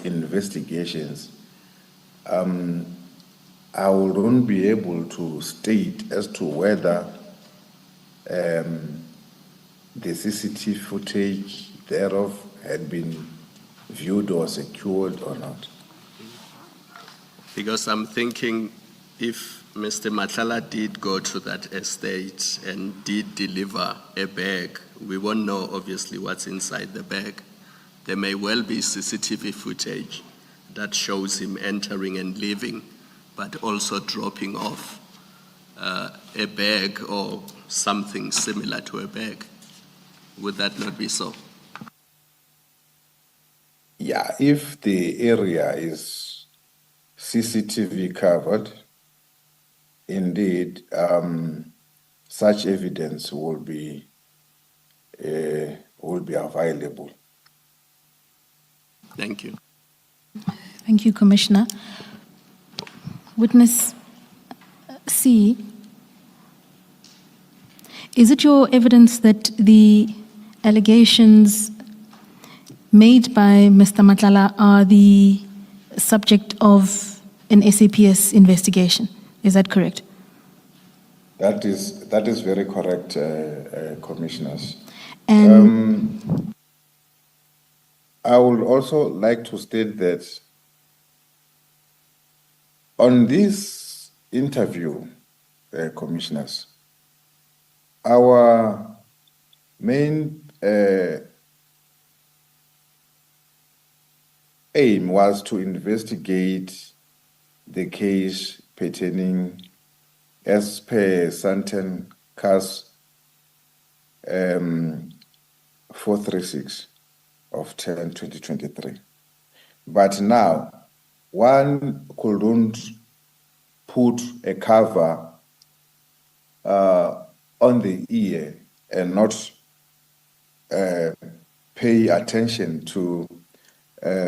investigations, I wouldn't be able to state as to whether the CCTV footage thereof had been viewed or secured or not. Because I'm thinking if Mr. Nhlanhla did go to that estate and did deliver a bag, we won't know obviously what's inside the bag. There may well be CCTV footage that shows him entering and leaving, but also dropping off a bag or something similar to a bag. Would that not be so? Yeah, if the area is CCTV covered, indeed, such evidence will be available. Thank you. Thank you, Commissioner. Witness C, is it your evidence that the allegations made by Mr. Nhlanhla are the subject of an SAPS investigation? Is that correct? That is very correct, Commissioners. And I would also like to state that on this interview, Commissioners, our main aim was to investigate the case pertaining as per Sandton CAS 436 of 10/2023. But now, one couldn't put a cover on the ear and not pay attention to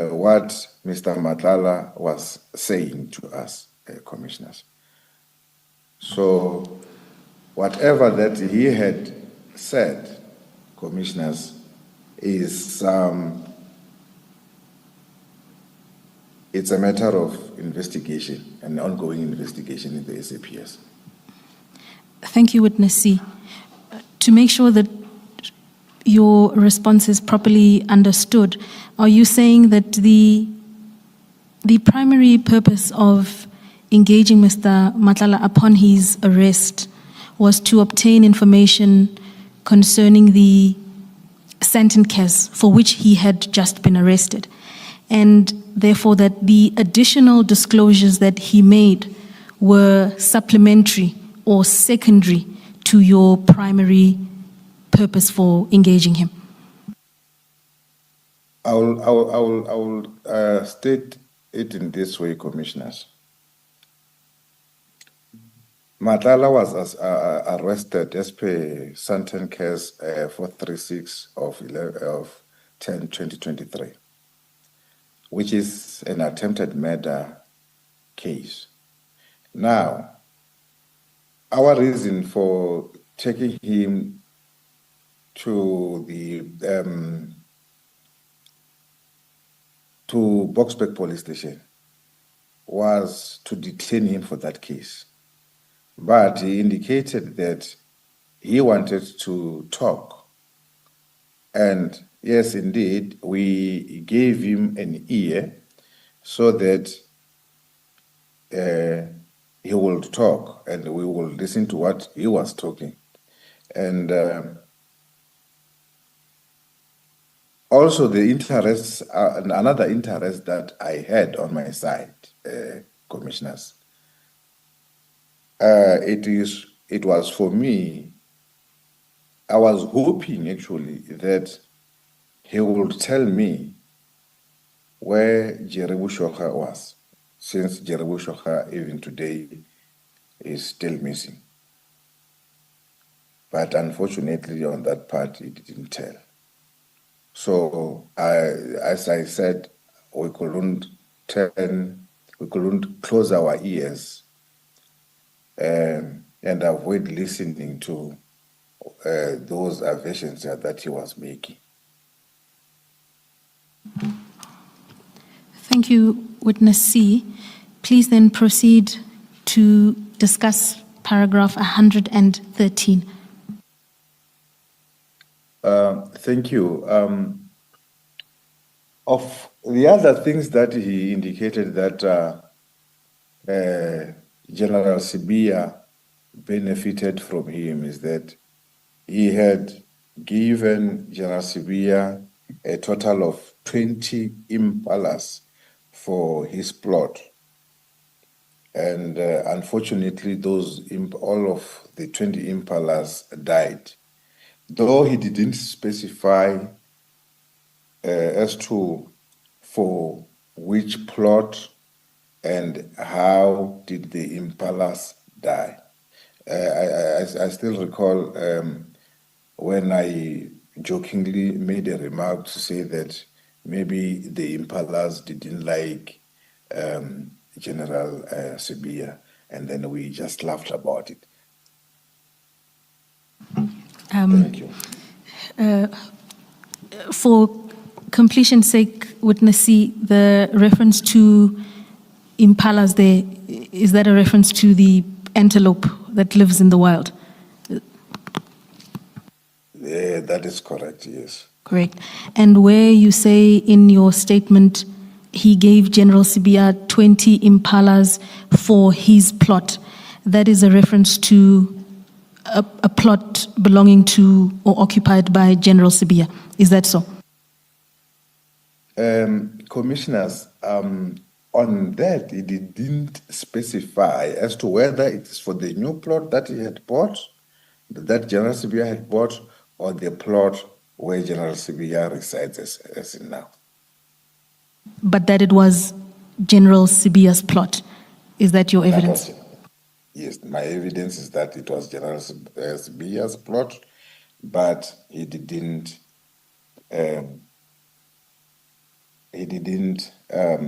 what Mr. Nhlanhla was saying to us, Commissioners. So whatever that he had said, Commissioners, is it's a matter of investigation, an ongoing investigation in the SAPS. thank you, Witness C. To make sure that your response is properly understood, are you saying that the primary purpose of engaging Mr. Nhlanhla upon his arrest was to obtain information concerning the Sandton case for which he had just been arrested, and therefore that the additional disclosures that he made were supplementary or secondary to your primary purpose for engaging him? I will state it in this way, Commissioners. Nhlanhla was arrested as per Sandton case 436 of 10/2023, which is an attempted murder case. Now, our reason for taking him to the to Boksburg police station was to detain him for that case. But he indicated that he wanted to talk. And yes, indeed, we gave him an ear so that he will talk and we will listen to what he was talking. And also the interest, another interest that I had on my side, Commissioners, it was for me I was hoping actually that he would tell me where Jerry Bushokha was, since Jerry Bushokha even today is still missing. But unfortunately on that part, he didn't tell. So as I said, we couldn't close our ears and avoid listening to those aversions that he was making. Thank you, Witness C. Please then proceed to discuss paragraph 113. Thank you. Of the other things that he indicated that General Sibia benefited from him is that he had given General Sibia a total of 20 impalas for his plot. And unfortunately, all of the 20 impalas died. Though he didn't specify as to for which plot and how did the impalas die. I still recall when I jokingly made a remark to say that maybe the impalas didn't like General Sibia, and then we just laughed about it. Thank you. For completion's sake, Witness C, the reference to impalas there, is that a reference to the antelope that lives in the wild? That is correct, yes. Correct. And where you say in your statement he gave General Sibia 20 impalas for his plot, that is a reference to a plot belonging to or occupied by General Sibia. Is that so? Commissioners, on that, he didn't specify as to whether it is for the new plot that he had bought, that General Sibia had bought, or the plot where General Sibia resides as in now. But that it was General Sibia's plot. Is that your evidence? Yes, my evidence is that it was General Sibia's plot, but he didn't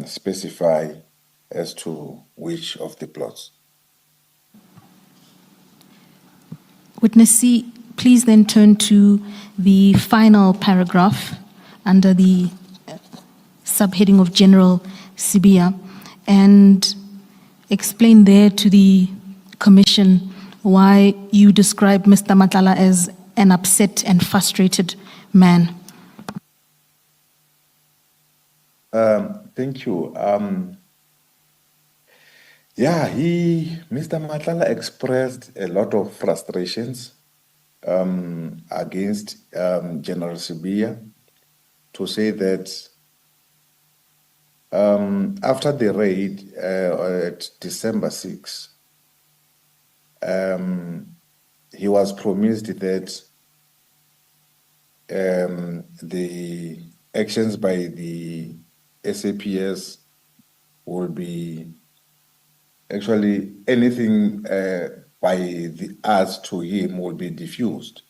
specify as to which of the plots. Witness C, please then turn to the final paragraph under the subheading of General Sibia and explain there to the Commission why you describe Mr. Nhlanhla as an upset and frustrated man. Thank you. Mr. Nhlanhla expressed a lot of frustrations against General Sibia, to say that after the raid at December 6, he was promised that the actions by the SAPS will be actually anything by the us to him will be diffused.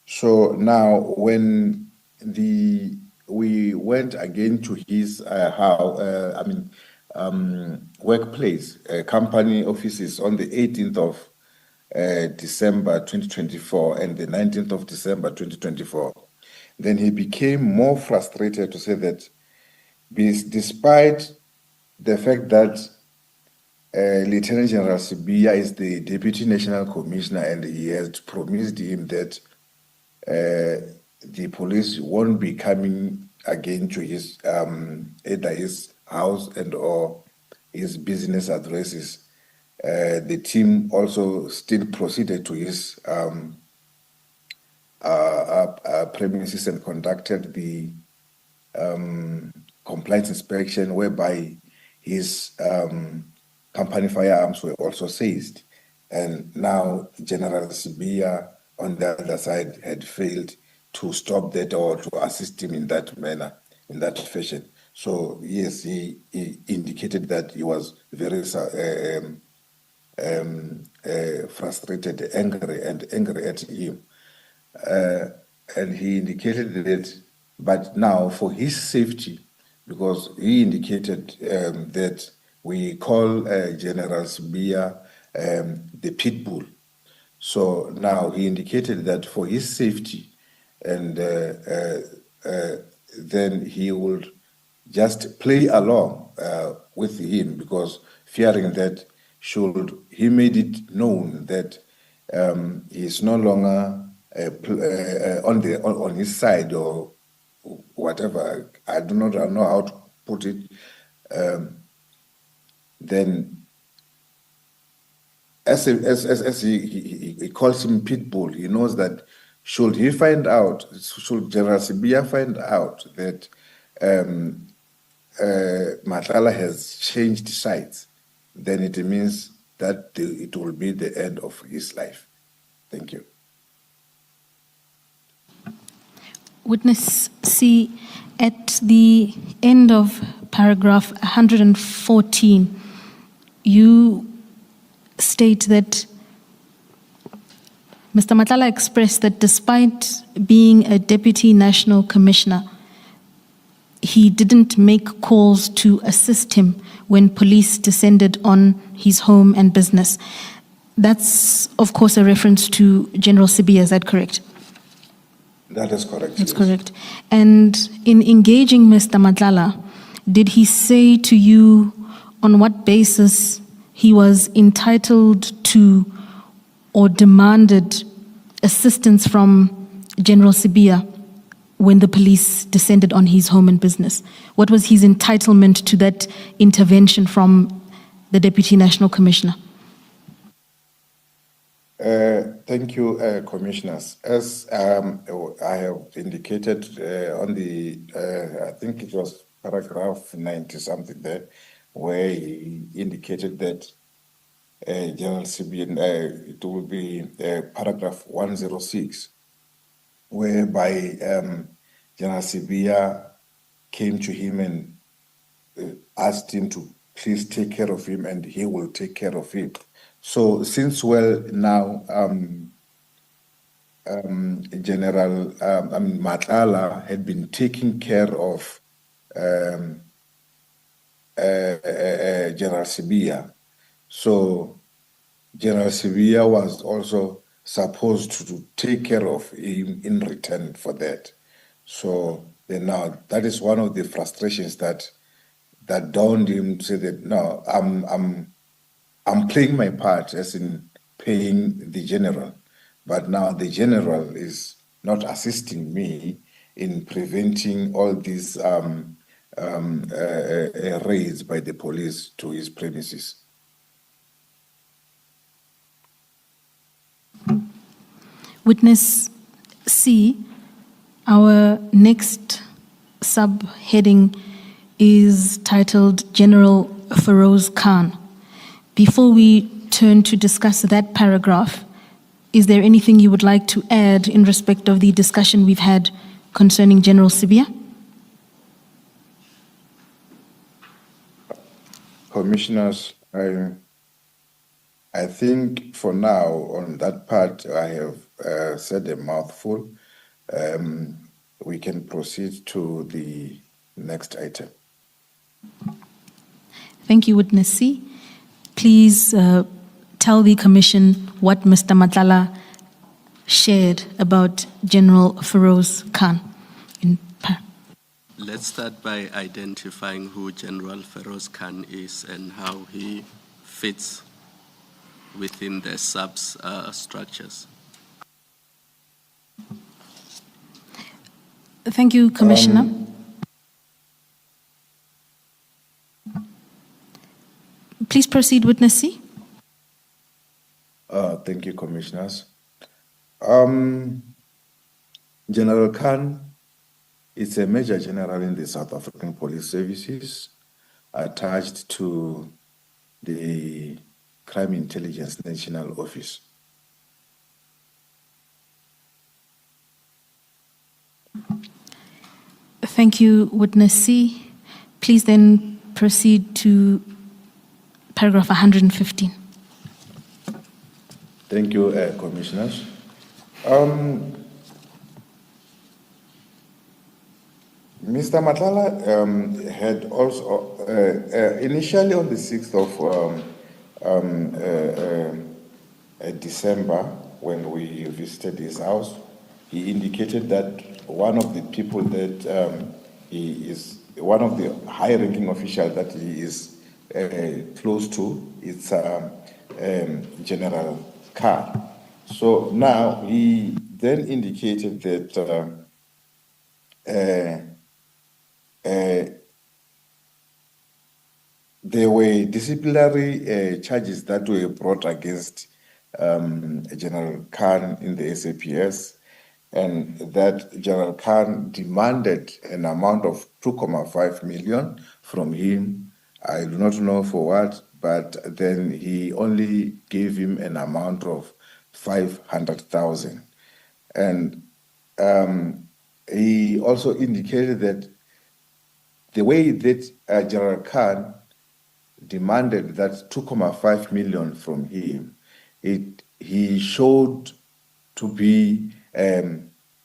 So now when we went again to his workplace, company offices on the 18th of December 2024 and the 19th of December 2024, then he became more frustrated to say that despite the fact that Lieutenant General Sibia is the Deputy National Commissioner and he has promised him that the police won't be coming again to his either his house and or his business addresses. The team also still proceeded to his premises and conducted the compliance inspection, whereby his company firearms were also seized. And now General Sibia on the other side had failed to stop that or to assist him in that manner, in that fashion. So yes, he indicated that he was very frustrated, angry at him. And he indicated that, but now for his safety, because he indicated that we call General Sibia the pit bull. So now he indicated that for his safety, and then he would just play along with him, because fearing that should he made it known that he is no longer on his side or whatever, I do not know how to put it, then as he calls him Pitbull, he knows that should General Sibia find out that Nhlanhla has changed sides, then it means that it will be the end of his life. Thank you. Witness C, at the end of paragraph 114, you state that Mr. Nhlanhla expressed that despite being a deputy national commissioner, he didn't make calls to assist him when police descended on his home and business. That's, of course, a reference to General Sibia, is that correct? That is correct. That's yes. correct. And in engaging Mr. Madlanga, did he say to you on what basis he was entitled to or demanded assistance from General Sibia when the police descended on his home and business? What was his entitlement to that intervention from the Deputy National Commissioner? Thank you, Commissioners. As I have indicated on the, I think it was paragraph 90 something there, where he indicated that General Sibia, it will be paragraph 106, whereby General Sibia came to him and asked him to please take care of him, and he will take care of him. So since now General Nhlanhla had been taking care of General Sibia, so General Sibia was also supposed to take care of him in return for that. So then now that is one of the frustrations that dawned him to say that no, I'm playing my part as in paying the general, but now the general is not assisting me in preventing all these raids by the police to his premises. Witness C, our next subheading is titled General Feroz Khan. Before we turn to discuss that paragraph, is there anything you would like to add in respect of the discussion we've had concerning General Sibia? Commissioners, I think for now on that part I have said a mouthful. We can proceed to the next item. Thank you, Witness C. Please tell the Commission what Mr. Nhlanhla shared about General Feroz Khan. Let's start by identifying who General Feroz Khan is and how he fits within the structures. Thank you, Commissioner. Please proceed, Witness C. Thank you, Commissioners. General Khan is a Major General in the South African Police Services, attached to the Crime Intelligence National Office. Thank you, Witness C. Please then proceed to paragraph 115. Thank you, Commissioners. Mr. Nhlanhla had also, initially on the 6th of December, when we visited his house, he indicated that one of the people that he is, one of the high-ranking officials that he is close to, it's General Khan. So now he then indicated that there were disciplinary charges that were brought against General Khan in the SAPS, and that General Khan demanded an amount of 2.5 million from him. I do not know for what, but then he only gave him an amount of 500,000. And he also indicated that the way that General Khan demanded that 2.5 million from him, he showed to be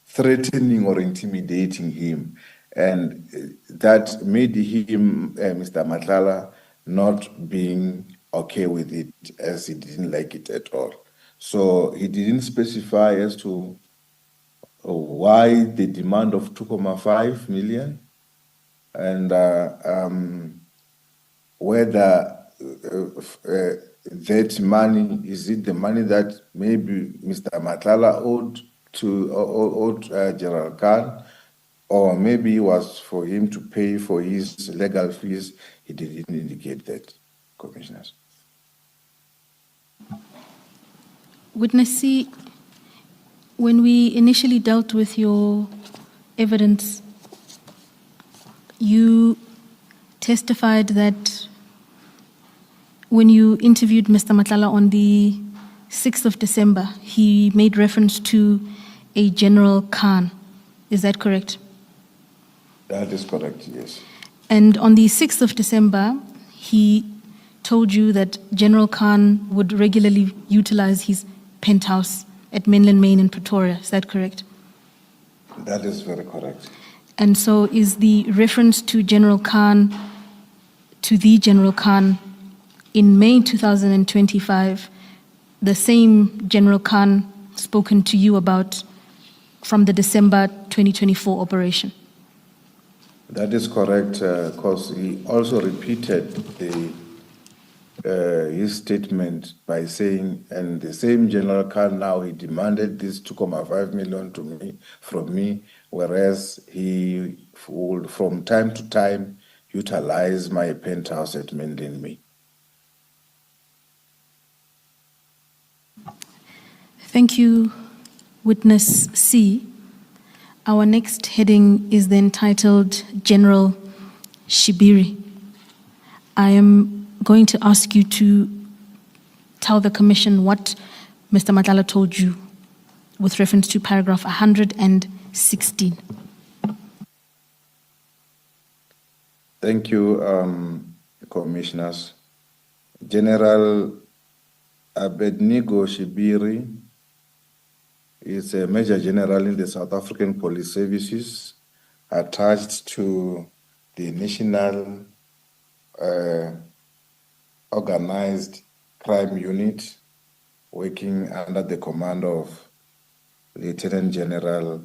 threatening or intimidating him, and that made him, Mr. Nhlanhla, not being okay with it, as he didn't like it at all. So he didn't specify as to why the demand of 2.5 million, and whether that money, is it the money that maybe Mr. Nhlanhla owed General Khan, or maybe it was for him to pay for his legal fees. He didn't indicate that, Commissioners. Witness C, when we initially dealt with your evidence, you testified that when you interviewed Mr. Nhlanhla on the 6th of December, he made reference to a General Khan. Is that correct? That is correct, yes. And on the 6th of December, he told you that General Khan would regularly utilize his penthouse at Mainland Main in Pretoria. Is that correct? That is very correct. And so is the reference to General Khan, to the General Khan, in May 2025, the same General Khan spoken to you about from the December 2024 operation? That is correct, because he also repeated his statement by saying, and the same General Khan now, he demanded this 2.5 million from me, whereas he would from time to time utilize my penthouse at Mainland Main. Thank you, Witness C. Our next heading is then titled General Shibiri. I am going to ask you to tell the Commission what Mr. Nhlanhla told you with reference to paragraph 116. Thank you, Commissioners. General Abednego Shibiri is a Major General in the South African Police Services, attached to the National Organized Crime Unit, working under the command of Lieutenant General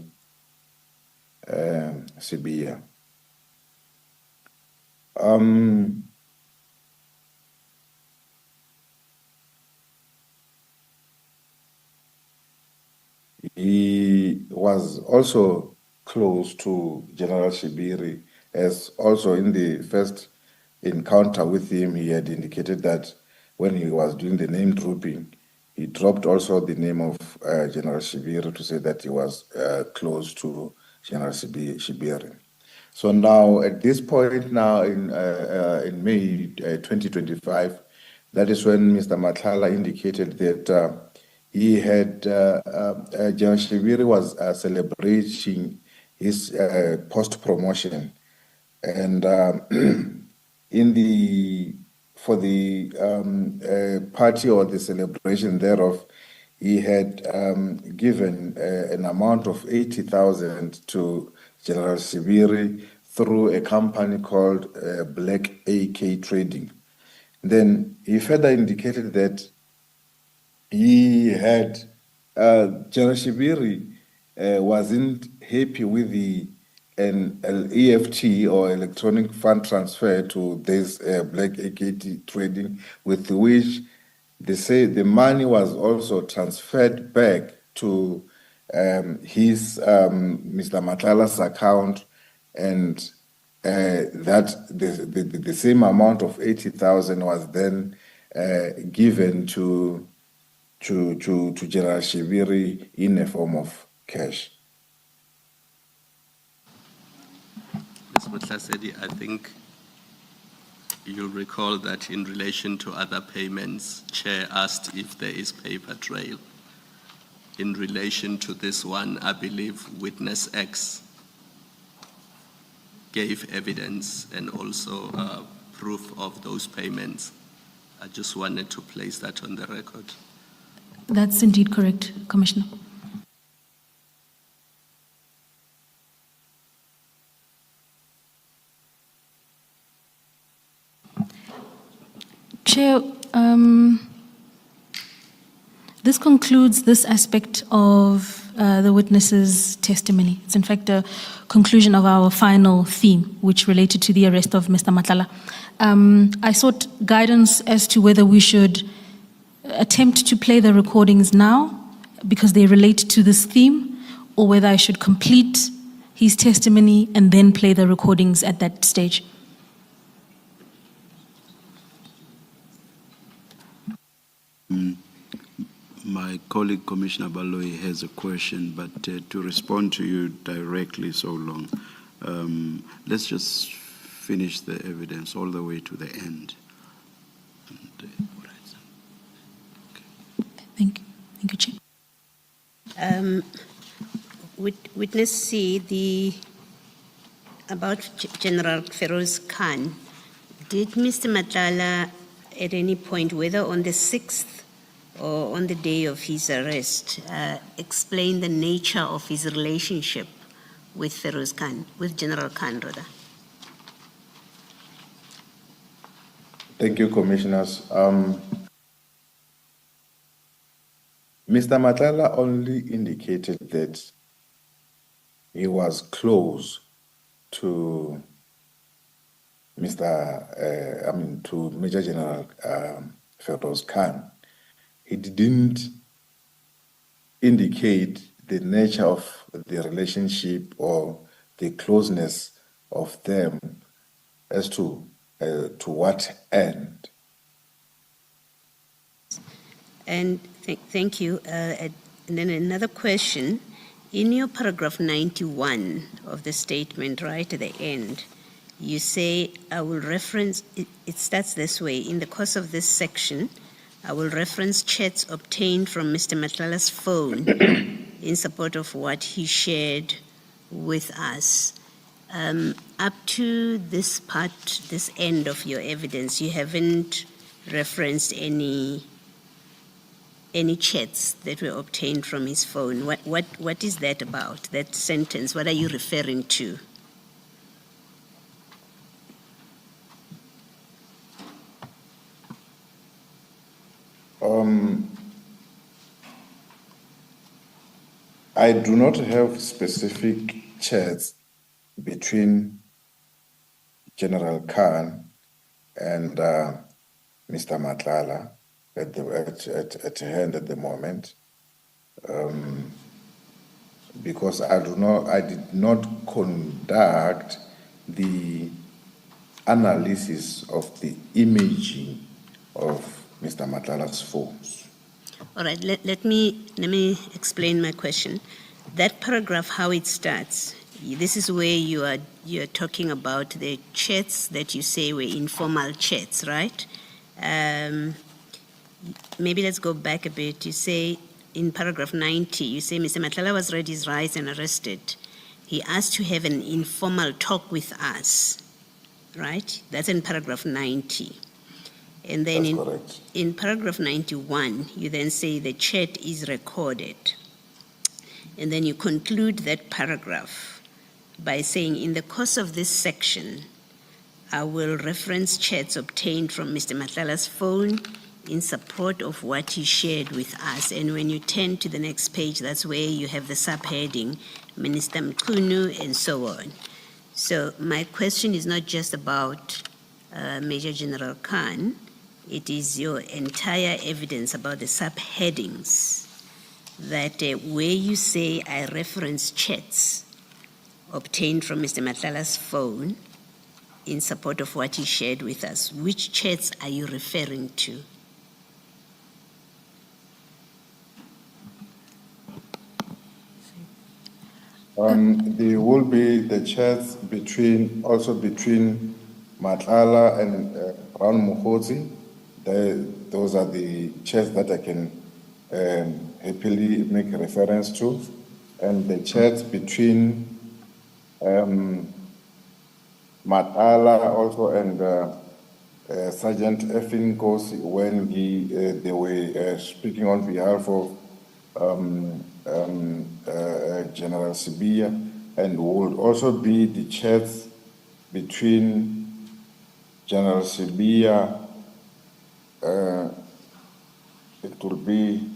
Sibiya. He was also close to General Shibiri, as also in the first encounter with him, he had indicated that when he was doing the name dropping, he dropped also the name of General Shibiri to say that he was close to General Shibiri. So now, at this point now in May 2025, that is when Mr. Nhlanhla indicated that he had, General Shibiri was celebrating his post-promotion. And for the party or the celebration thereof, he had given an amount of 80,000 to General Sibiri through a company called Black AK Trading. Then he further indicated that he had General Shibiri wasn't happy with the an EFT or electronic fund transfer to this Black AKT trading, with which they say the money was also transferred back to his Mr. Matlala's account, and that the same amount of 80,000 was then given to General Shibiri in a form of cash. Ms. Mkhwanazi, I think you'll recall that in relation to other payments, Chair asked if there is paper trail. In relation to this one, I believe witness X gave evidence and also proof of those payments. I just wanted to place that on the record. That's indeed correct, Commissioner. Chair, this concludes this aspect of the witness's testimony. It's in fact a conclusion of our final theme, which related to the arrest of Mr. Nhlanhla. I sought guidance as to whether we should attempt to play the recordings now because they relate to this theme, or whether I should complete his testimony and then play the recordings at that stage. My colleague, Commissioner Baloyi, has a question, but to respond to you directly so long, let's just finish the evidence all the way to the end. Thank you. Thank you, Chair. Witness C, about General Feroz Khan, did Mr. Nhlanhla at any point, whether on the 6th or on the day of his arrest, explain the nature of his relationship with Feroz Khan, with General Khan, rather? Thank you, Commissioners. Mr. Nhlanhla only indicated that he was close to to Major General Feroz Khan. He didn't indicate the nature of the relationship or the closeness of them as to what end. And thank you. And then another question. In your paragraph 91 of the statement, right at the end, you say, I will reference, it starts this way, in the course of this section, I will reference chats obtained from Mr. Nhlanhla's phone in support of what he shared with us. Up to this part, this end of your evidence, you haven't referenced any chats that were obtained from his phone. What is that about, that sentence? What are you referring to? I do not have specific chats between General Khan and Mr. Nhlanhla at hand at the moment, because I did not conduct the analysis of the imaging of Mr. Nhlanhla's phones. All right, let me explain my question. That paragraph, how it starts, this is where you're talking about the chats that you say were informal chats, right? Maybe let's go back a bit. You say in paragraph 90, you say Mr. Nhlanhla was read his rights and arrested. he asked to have an informal talk with us, right? That's in paragraph 90. And then That's correct. in paragraph 91, you then say the chat is recorded. And then you conclude that paragraph by saying, in the course of this section, I will reference chats obtained from Mr. Nhlanhla's phone in support of what he shared with us. And when you turn to the next page, that's where you have the subheading, Minister Mkhunu, and so on. So my question is not just about Major General Khan, it is your entire evidence about the subheadings that where you say I reference chats obtained from Mr. Nhlanhla's phone in support of what he shared with us, which chats are you referring to? There will be the chats between Nhlanhla and Mkhwanazi. Those are the chats that I can happily make reference to, and the chats between Nhlanhla also and Sergeant Effin Kosi when they were speaking on behalf of General Sibia, and would also be the chats between General Sibia. It will be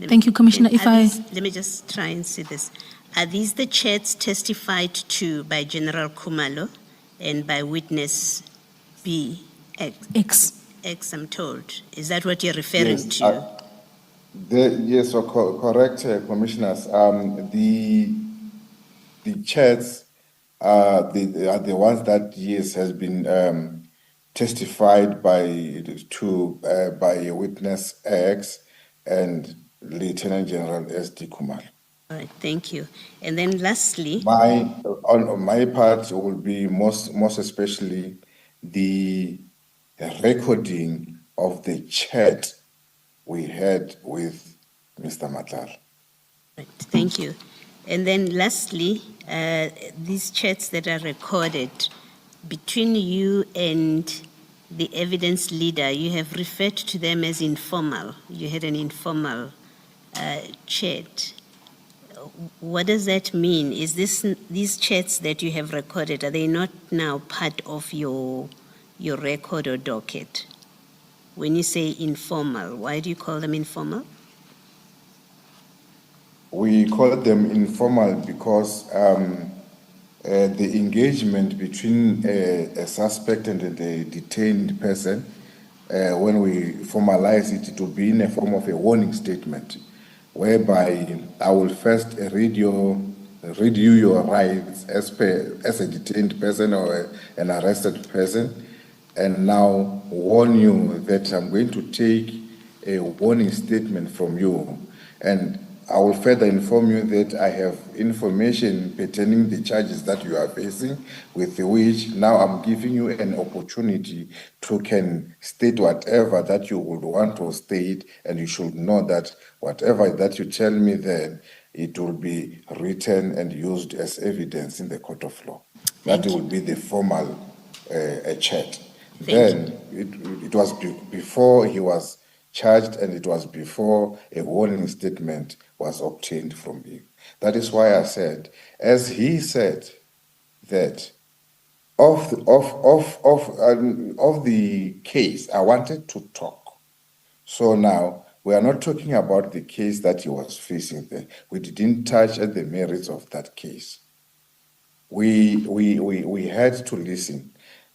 Thank you, Commissioner. Let me just try and see this. Are these the chats testified to by General Khumalo and by witness B? X. X, I'm told. Is that what you're referring to? Yes, correct, Commissioners. The chats are the ones that has been testified by witness X and Lieutenant General S.D. Khumalo. All right, thank you. And then lastly, On my part will be most especially the recording of the chat we had with Mr. Nhlanhla. right, thank you. And then lastly, these chats that are recorded between you and the evidence leader, you have referred to them as informal. You had an informal chat. What does that mean? Is these chats that you have recorded, are they not now part of your record or docket? When you say informal, why do you call them informal? We call them informal because the engagement between a suspect and a detained person, when we formalize it, it will be in a form of a warning statement, whereby I will first read you your rights as a detained person or an arrested person, and now warn you that I'm going to take a warning statement from you, and I will further inform you that I have information pertaining the charges that you are facing, with which now I'm giving you an opportunity to can state whatever that you would want to state, and you should know that whatever that you tell me then, it will be written and used as evidence in the court of law. That will be the formal chat. Then it was before he was charged, and it was before a warning statement was obtained from him. That is why I said, as he said, that of the case, I wanted to talk. So now we are not talking about the case that he was facing there. We didn't touch at the merits of that case. We had to listen.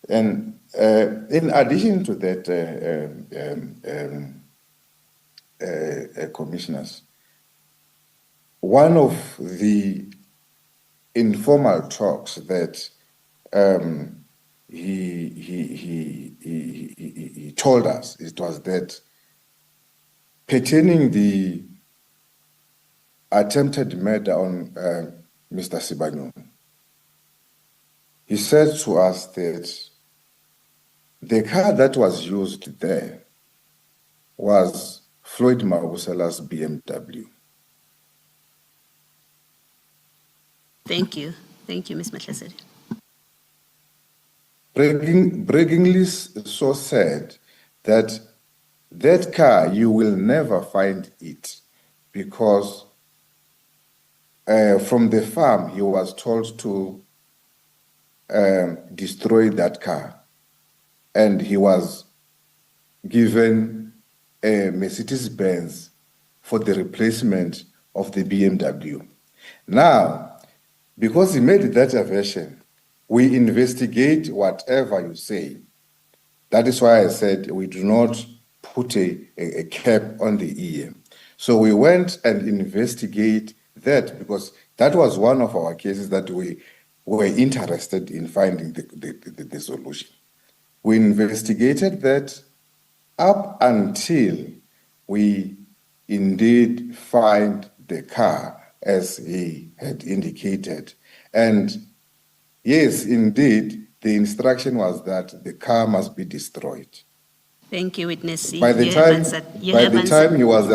And in addition to that, commissioners, one of the informal talks that he told us, it was that pertaining the attempted murder on Mr. Sibanyoni, he said to us that the car that was used there was Floyd Mabusela's BMW. Thank you. Thank you, Ms. Mahlasedi. Breakingly so said that that car, you will never find it because from the farm, he was told to destroy that car. And he was given a Mercedes-Benz for the replacement of the BMW. Now, because he made that aversion, we investigate whatever you say. That is why I said we do not put a cap on the EM. So we went and investigate that because that was one of our cases that we were interested in finding the solution. We investigated that up until we indeed find the car as he had indicated. And yes, indeed, the instruction was that the car must be destroyed. Thank you, Witness C. By the You time, have answered. he was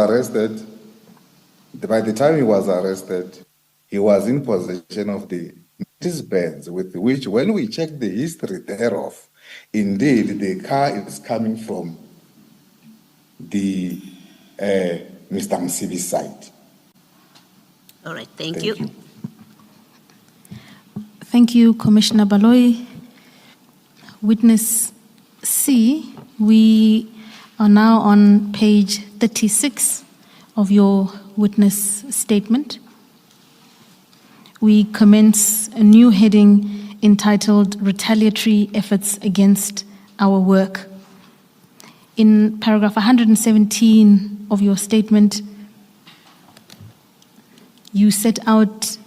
arrested, he was in possession of the Mercedes-Benz, with which, when we check the history thereof, indeed the car is coming from the Mr. Msibi's side. All right, thank you. Thank you, Commissioner Baloyi. Witness C, we are now on page 36 of your witness statement. We commence a new heading entitled Retaliatory Efforts Against Our Work. In paragraph 117 of your statement, you set out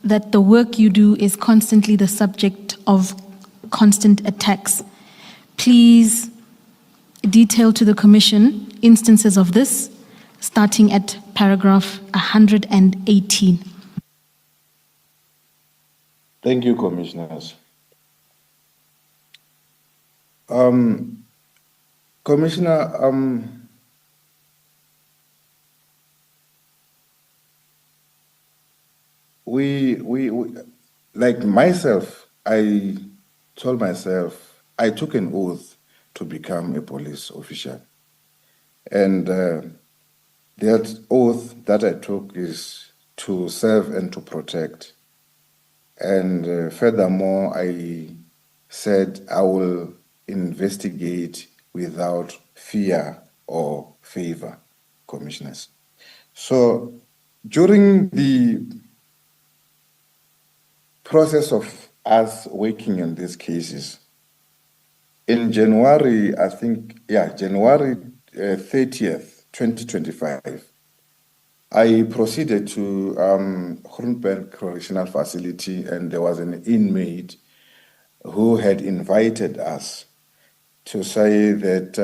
that the work you do is constantly the subject of constant attacks. Please detail to the Commission instances of this, starting at paragraph 118. Thank you, Commissioners. Commissioner, we like myself, I told myself, I took an oath to become a police official. And that oath that I took is to serve and to protect. And furthermore, I said I will investigate without fear or favor, Commissioners. So during the process of us working on these cases, in January, I think, January 30th, 2025, I proceeded to Groenberg Correctional Facility, and there was an inmate who had invited us to say that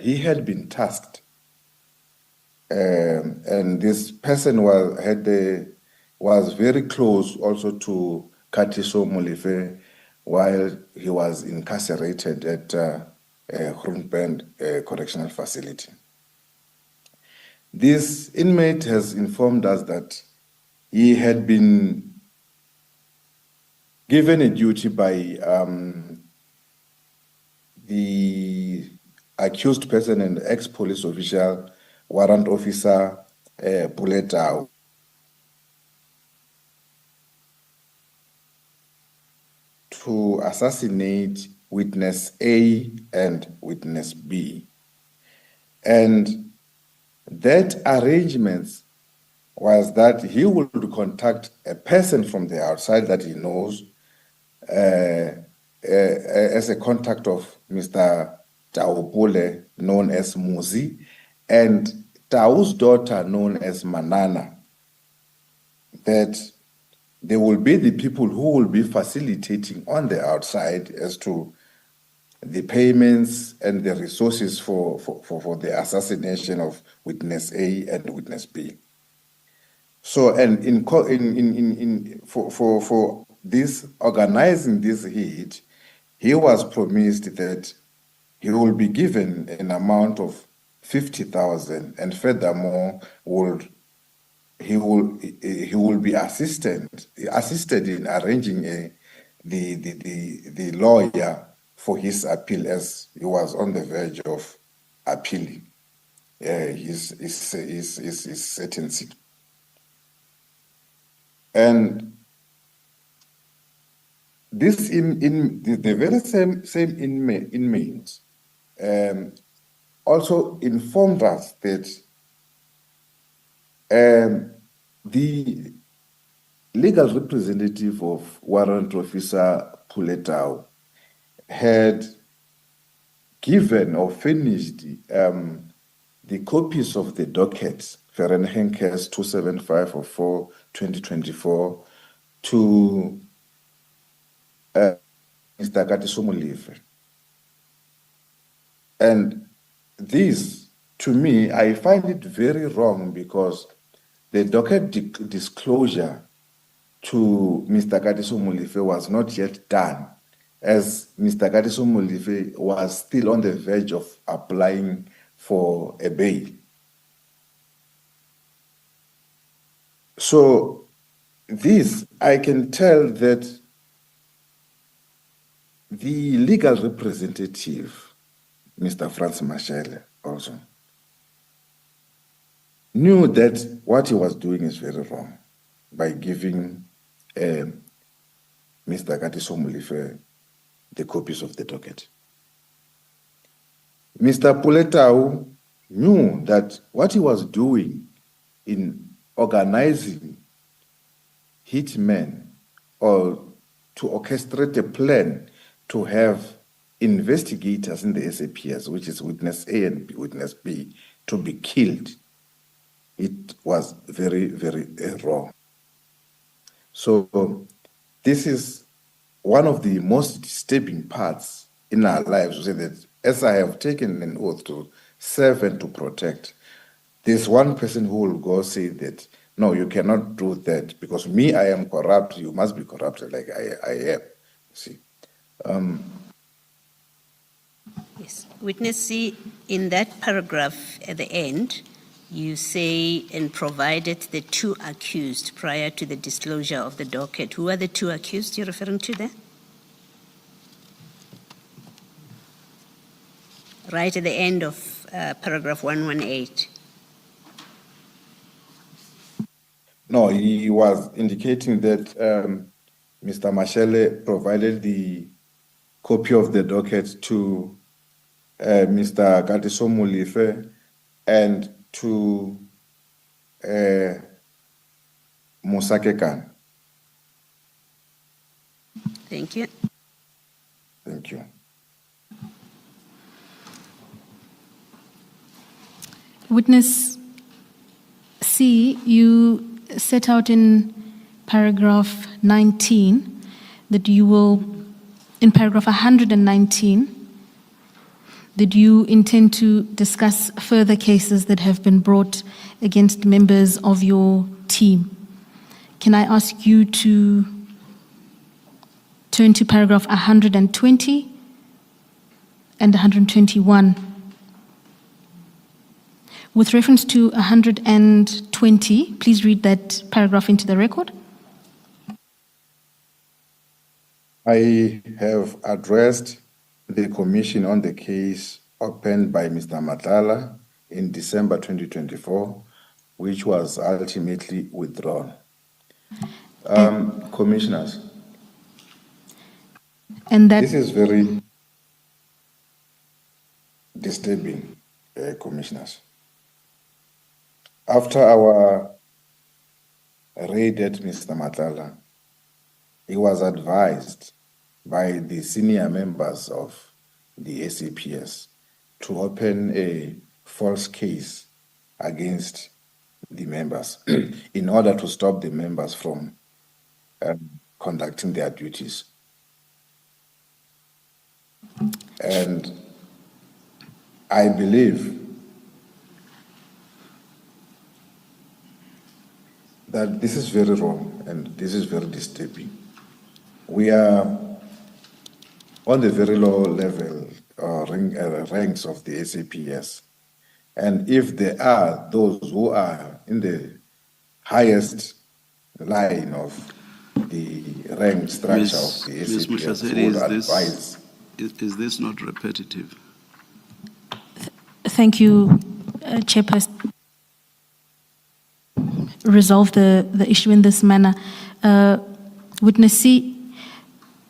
he had been tasked, and this person was very close also to Katiso Molefe while he was incarcerated at Groenberg Correctional Facility. This inmate has informed us that he had been given a duty by the accused person and ex-police official, warrant officer Puletau, to assassinate witness A and witness B. And that arrangement was that he would contact a person from the outside that he knows as a contact of Mr. Taupole, known as Muzi, and Tau's daughter, known as Manana, that they will be the people who will be facilitating on the outside as to the payments and the resources for the assassination of witness A and witness B. So, and for this organizing this hit, he was promised that he will be given an amount of 50,000, and furthermore would he will be assisted in arranging the lawyer for his appeal, as he was on the verge of appealing his sentencing. And this in the very same inmates also informed us that the legal representative of Warrant Officer Puletau had given or finished the copies of the dockets, Ferenhenkes 275 of 4/2024, to Mr. Katisumulife. And this, to me, I find it very wrong, because the docket disclosure to Mr. Katisumulife was not yet done, as Mr. Katisumulife was still on the verge of applying for a bail. So this, I can tell that the legal representative, Mr. Franz Mashele, also knew that what he was doing is very wrong by giving Mr. Katisumulife the copies of the docket. Mr. Puletau knew that what he was doing in organizing hitmen, or to orchestrate a plan to have investigators in the SAPS, which is witness A and witness B, to be killed, it was very, very wrong. So this is one of the most disturbing parts in our lives, to say that as I have taken an oath to serve and to protect, there's one person who will go say that, no, you cannot do that, because me, I am corrupt, you must be corrupted like I am. See. Yes. Witness C, in that paragraph at the end, you say, and provided the two accused prior to the disclosure of the docket. Who are the two accused you're referring to there? Right at the end of paragraph 118. No, he was indicating that Mr. Mashele provided the copy of the docket to Mr. Katisumulife and to Musakekan. Thank you. Thank you. Witness C, you set out in paragraph 19 that you will, in paragraph 119, that you intend to discuss further cases that have been brought against members of your team. Can I ask you to turn to paragraph 120 and 121? With reference to 120, please read that paragraph into the record. I have addressed the commission on the case opened by Mr. Nhlanhla in December 2024, which was ultimately withdrawn. Commissioners, And that this is very disturbing, commissioners. After our raid at Mr. Nhlanhla, he was advised by the senior members of the SAPS to open a false case against the members in order to stop the members from conducting their duties. And I believe that this is very wrong and this is very disturbing. We are on the very low level ranks of the SAPS. And if there are those who are in the highest line of the rank structure Ms. of the Ms. SAPS Mkhwanazi, would advise. is this not repetitive? Thank you, Chairperson. Resolve the issue in this manner. Witness C,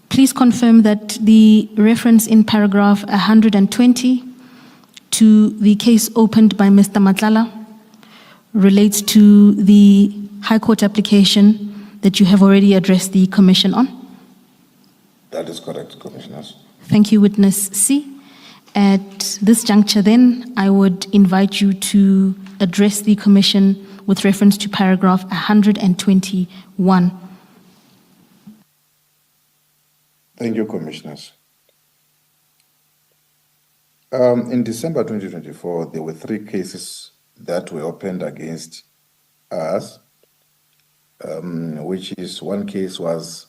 please confirm that the reference in paragraph 120 to the case opened by Mr. Madlanga relates to the High Court application that you have already addressed the Commission on. That is correct, Commissioners. Thank you, Witness C. At this juncture, then, I would invite you to address the Commission with reference to paragraph 121. Thank you, Commissioners. In December 2024, there were 3 cases that were opened against us, which is one case was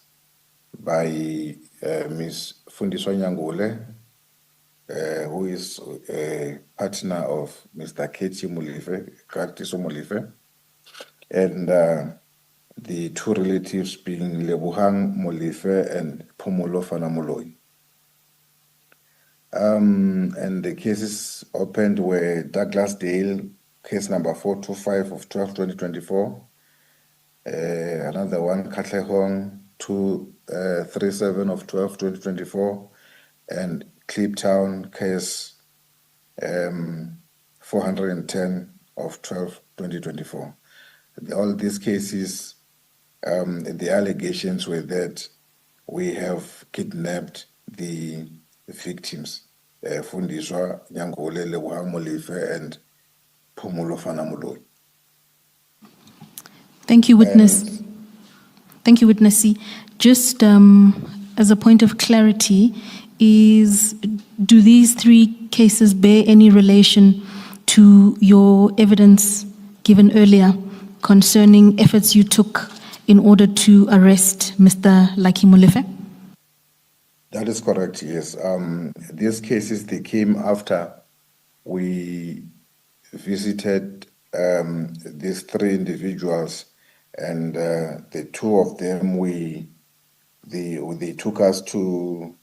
by Ms. Fundiswa Nyangule, who is a partner of Mr. Katiso Molefe, and the 2 relatives being Lebohang Molefe and Phumulo Fanamoloi. And the cases opened were Douglas Dale, case number 425 of 12/2024, another one, Katlehong 237 of 12/2024, and Kliptown case 410 of 12/2024. All these cases, the allegations were that we have kidnapped the victims, Fundiswa Nyangule, Lebohang Molefe, and Phumulo Fanamoloi. Thank you, Witness. Thank you, Witness C. Just as a point of clarity, do these 3 cases bear any relation to your evidence given earlier concerning efforts you took in order to arrest Mr. Lucky Molefe? That is correct, yes. These cases, they came after we visited these 3 individuals, and the 2 of them, they took us to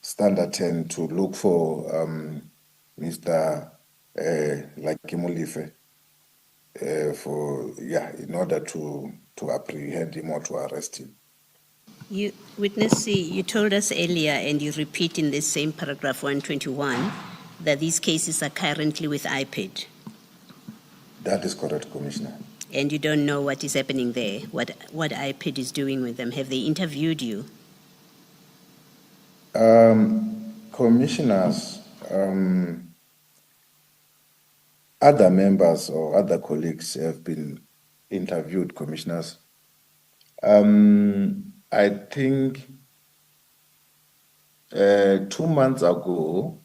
Standard 10 to look for Mr. Lucky Molefe in order to apprehend him or to arrest him. You, Witness C, you told us earlier, and you repeat in this same paragraph 121, that these cases are currently with IPID. That is correct, Commissioner. And you don't know what is happening there, what IPID is doing with them. Have they interviewed you? Commissioners, other members or other colleagues have been interviewed, Commissioners. I think 2 months ago,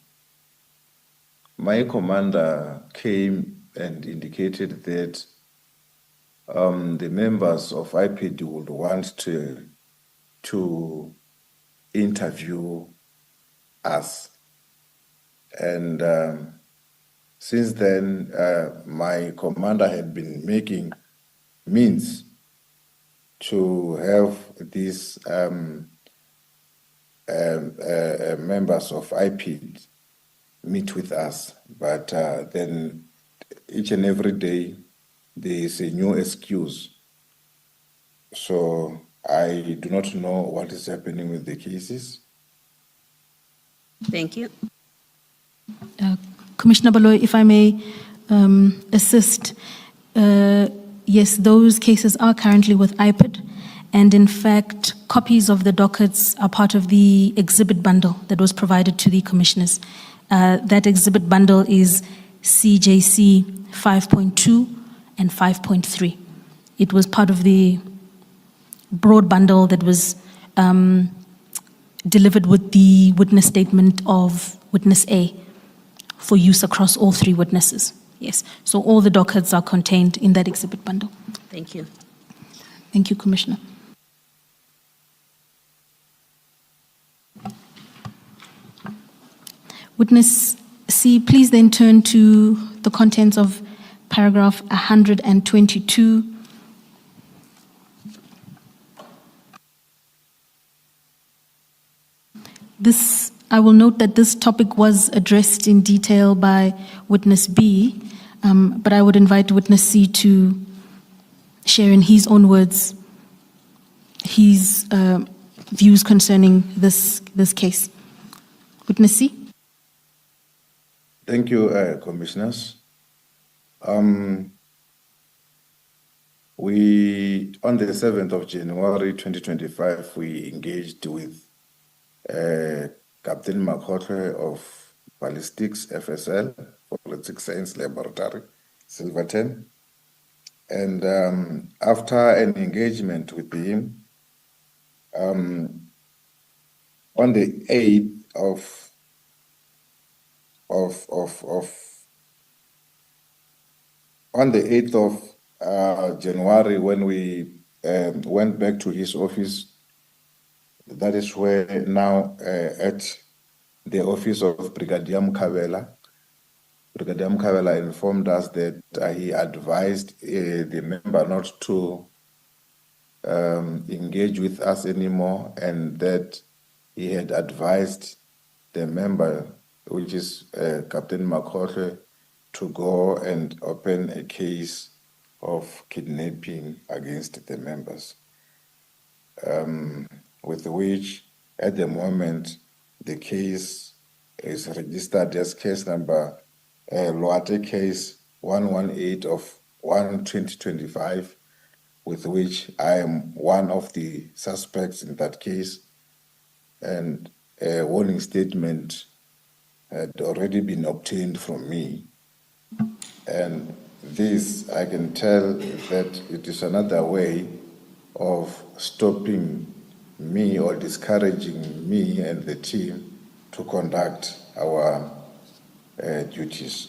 my commander came and indicated that the members of IPD would want to interview us. And since then, my commander had been making means to have these members of IPD meet with us. But then each and every day, there is a new excuse. So I do not know what is happening with the cases. Thank you. Commissioner Baloyi, if I may assist, yes, those cases are currently with IPID, and in fact, copies of the dockets are part of the exhibit bundle that was provided to the commissioners. That exhibit bundle is CJC 5.2 and 5.3. It was part of the broad bundle that was delivered with the witness statement of Witness A for use across all 3 witnesses. Yes, so all the dockets are contained in that exhibit bundle. Thank you. Thank you, Commissioner. Witness C, please then turn to the contents of paragraph 122 This, I will note that this topic was addressed in detail by witness B, but I would invite witness C to share in his own words his views concerning this case. Witness C. Thank you, commissioners. We, on the 7th of January 2025, we engaged with Captain Mkhwanazi of Ballistics FSL, Forensic Science Laboratory, Silverton. And after an engagement with him, on the 8th of January, when we went back to his office, that is where now at the office of Brigadier Mkhwanazi, Brigadier Mkhwanazi informed us that he advised the member not to engage with us anymore, and that he had advised the member, which is Captain Mkhwanazi, to go and open a case of kidnapping against the members, with which at the moment the case is registered as case number Loate case 118 of 1/2025, with which I am one of the suspects in that case, and a warning statement had already been obtained from me. And this, I can tell that it is another way of stopping me or discouraging me and the team to conduct our duties.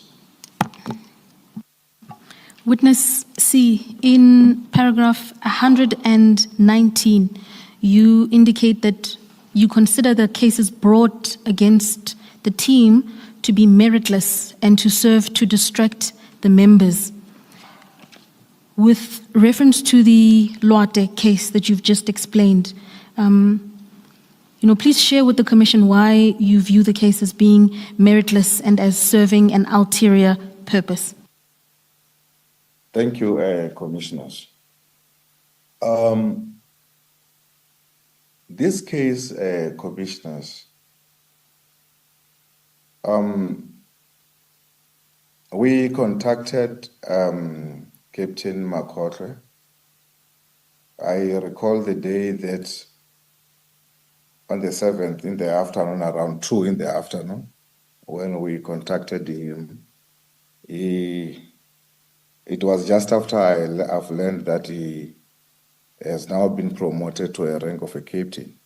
Witness C, in paragraph 119, you indicate that you consider the cases brought against the team to be meritless and to serve to distract the members. With reference to the Loate case that you've just explained, please share with the Commission why you view the case as being meritless and as serving an ulterior purpose. Thank you, Commissioners. This case, Commissioners, we contacted Captain Mkhwanazi. I recall the day that on the 7th in the afternoon, around 2 in the afternoon, when we contacted him, it was just after I've learned that he has now been promoted to a rank of a captain.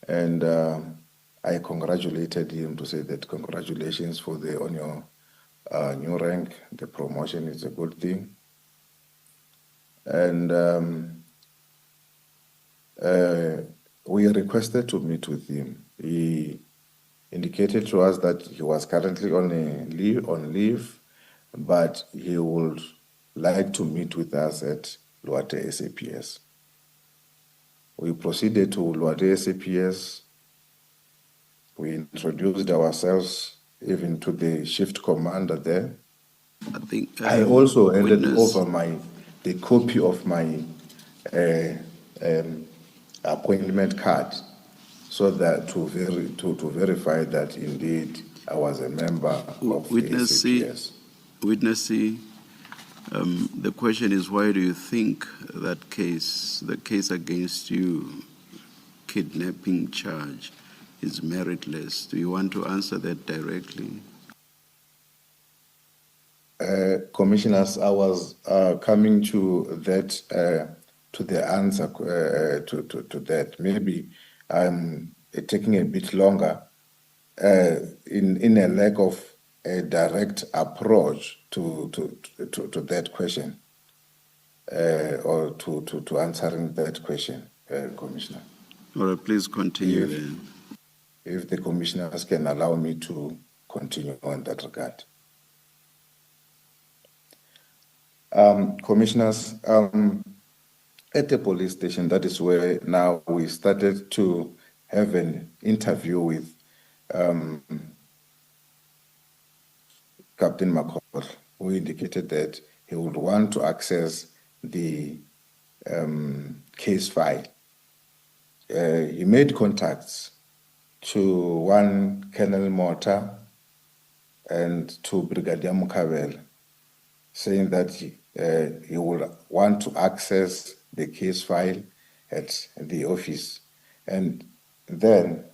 And I congratulated him to say that congratulations on your new rank. The promotion is a good thing. And we requested to meet with him. He indicated to us that he was currently on leave, but he would like to meet with us at Loate SAPS. We proceeded to Loate SAPS. We introduced ourselves even to the shift commander there. I think I also handed over the copy of my appointment card, so that to verify that indeed I was a member of the SAPS. Witness C, the question is, why do you think that the case against you, kidnapping charge, is meritless? Do you want to answer that directly? Commissioners, I was coming to that, to the answer to that. Maybe I'm taking a bit longer in a lack of a direct approach to that question, or to answering that question, Commissioner. All right, please continue then. If the commissioners can allow me to continue on that regard. Commissioners, at the police station, that is where now we started to have an interview with Captain Mkhwanazi, who indicated that he would want to access the case file. He made contacts to one Colonel Mota and to Brigadier Mkhwanazi, saying that he would want to access the case file at the office. And then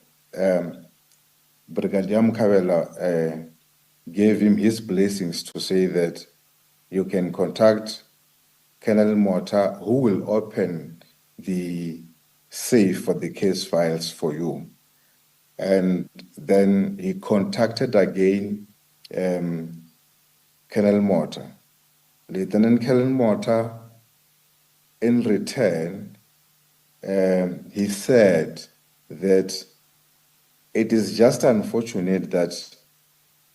Brigadier Mkhwanazi gave him his blessings to say that you can contact Colonel Mota, who will open the safe for the case files for you. And then he contacted again Colonel Mota. Lieutenant Colonel Mota, in return, he said that it is just unfortunate that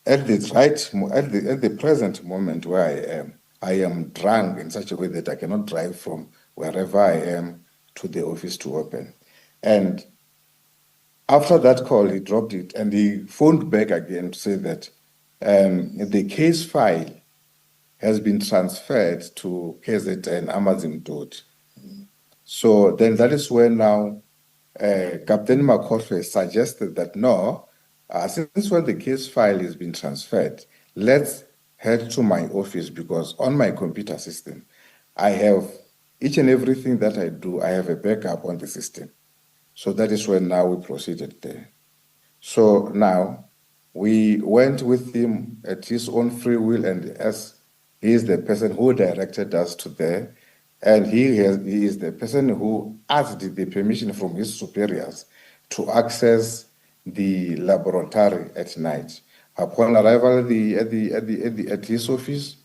at the present moment where I am drunk in such a way that I cannot drive from wherever I am to the office to open. And after that call, he dropped it and he phoned back again to say that the case file has been transferred to KZN Amazim Dot. So then that is where now Captain Mkhwanazi suggested that no, since when the case file has been transferred, let's head to my office, because on my computer system, I have each and everything that I do, I have a backup on the system. So that is when now we proceeded there. So now we went with him at his own free will, and as he is the person who directed us to there, and he is the person who asked the permission from his superiors to access the laboratory at night. Upon arrival at his office,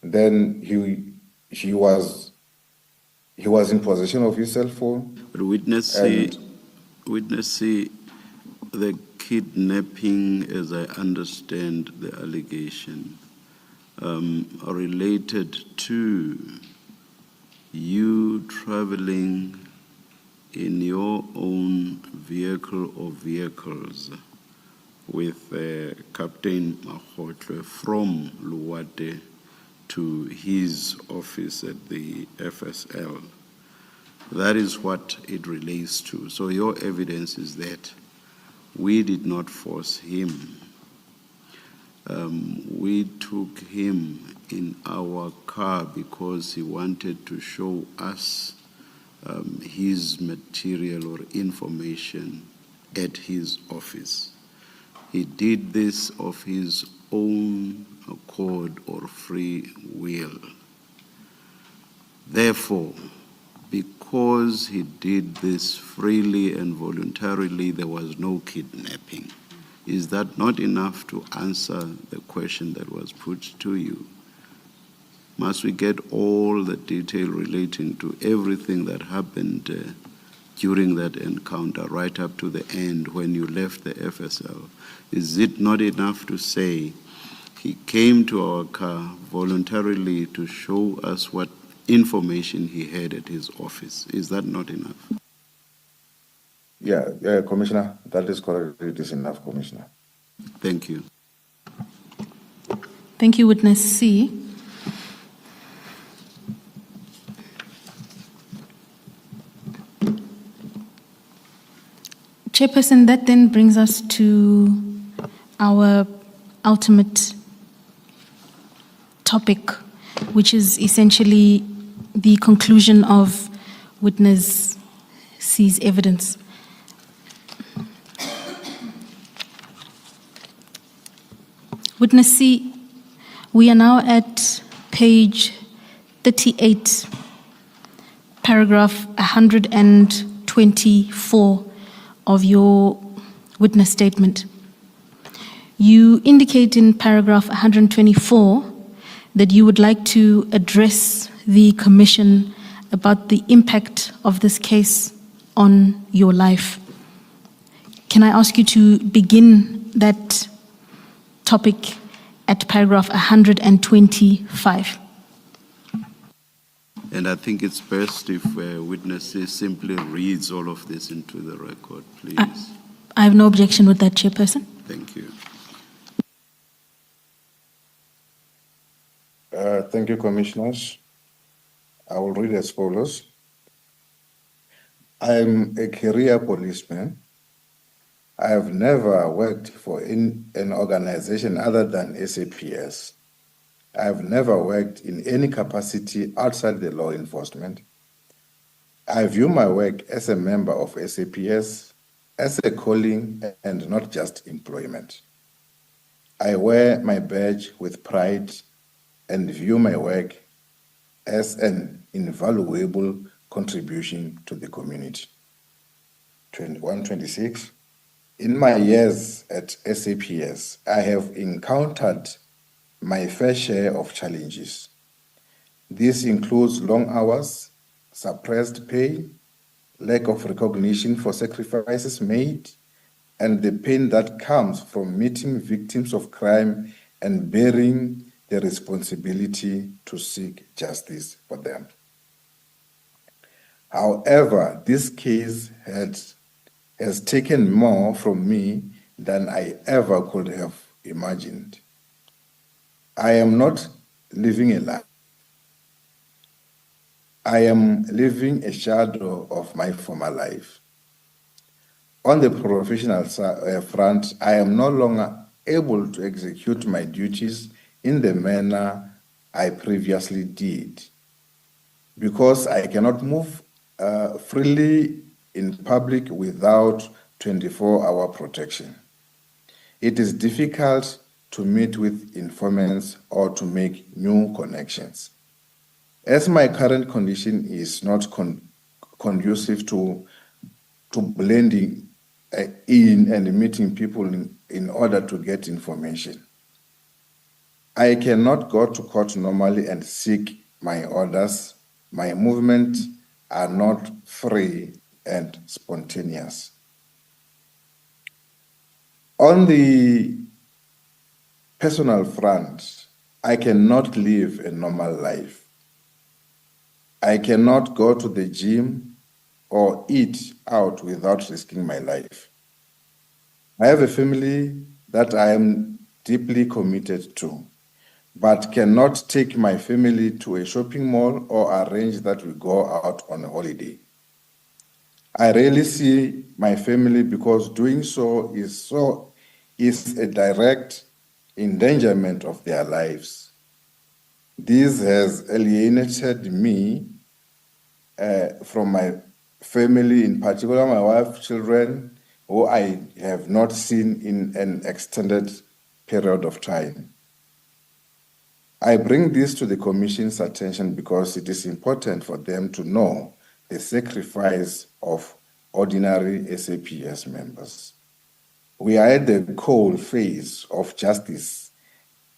then he was in possession of his cell phone. But witness C, the kidnapping, as I understand the allegation, are related to you traveling in your own vehicle or vehicles with Captain Mkhwanazi from Luwate to his office at the FSL. That is what it relates to. So your evidence is that we did not force him. We took him in our car because he wanted to show us his material or information at his office. He did this of his own accord or free will. Therefore, because he did this freely and voluntarily, there was no kidnapping. Is that not enough to answer the question that was put to you? Must we get all the detail relating to everything that happened during that encounter, right up to the end when you left the FSL? Is it not enough to say he came to our car voluntarily to show us what information he had at his office? Is that not enough? Yeah, Commissioner, that is correct. It is enough, Commissioner. Thank you. Thank you, Witness C. Chairperson, that then brings us to our ultimate topic, which is essentially the conclusion of Witness C's evidence. Witness C, we are now at page 38, paragraph 124 of your witness statement. You indicate in paragraph 124 that you would like to address the Commission about the impact of this case on your life. Can I ask you to begin that topic at paragraph 125? And I think it's best if witnesses simply reads all of this into the record, please. I have no objection with that, Chairperson. Thank you. Thank you, Commissioners. I will read as follows. I'm a career policeman. I have never worked for an organization other than SAPS. I have never worked in any capacity outside the law enforcement. I view my work as a member of SAPS as a calling and not just employment. I wear my badge with pride and view my work as an invaluable contribution to the community. 2126. In my years at SAPS, I have encountered my fair share of challenges. This includes long hours, suppressed pay, lack of recognition for sacrifices made, and the pain that comes from meeting victims of crime and bearing the responsibility to seek justice for them. However, this case has taken more from me than I ever could have imagined. I am not living a lie. I am living a shadow of my former life. On the professional front, I am no longer able to execute my duties in the manner I previously did because I cannot move freely in public without 24-hour protection. It is difficult to meet with informants or to make new connections. As my current condition is not conducive to blending in and meeting people in order to get information, I cannot go to court normally and seek my orders. My movements are not free and spontaneous. On the personal front, I cannot live a normal life. I cannot go to the gym or eat out without risking my life. I have a family that I am deeply committed to, but cannot take my family to a shopping mall or arrange that we go out on a holiday. I rarely see my family because doing so is a direct endangerment of their lives. This has alienated me from my family, in particular my wife, children, who I have not seen in an extended period of time. I bring this to the Commission's attention because it is important for them to know the sacrifice of ordinary SAPS members. We are at the cold face of justice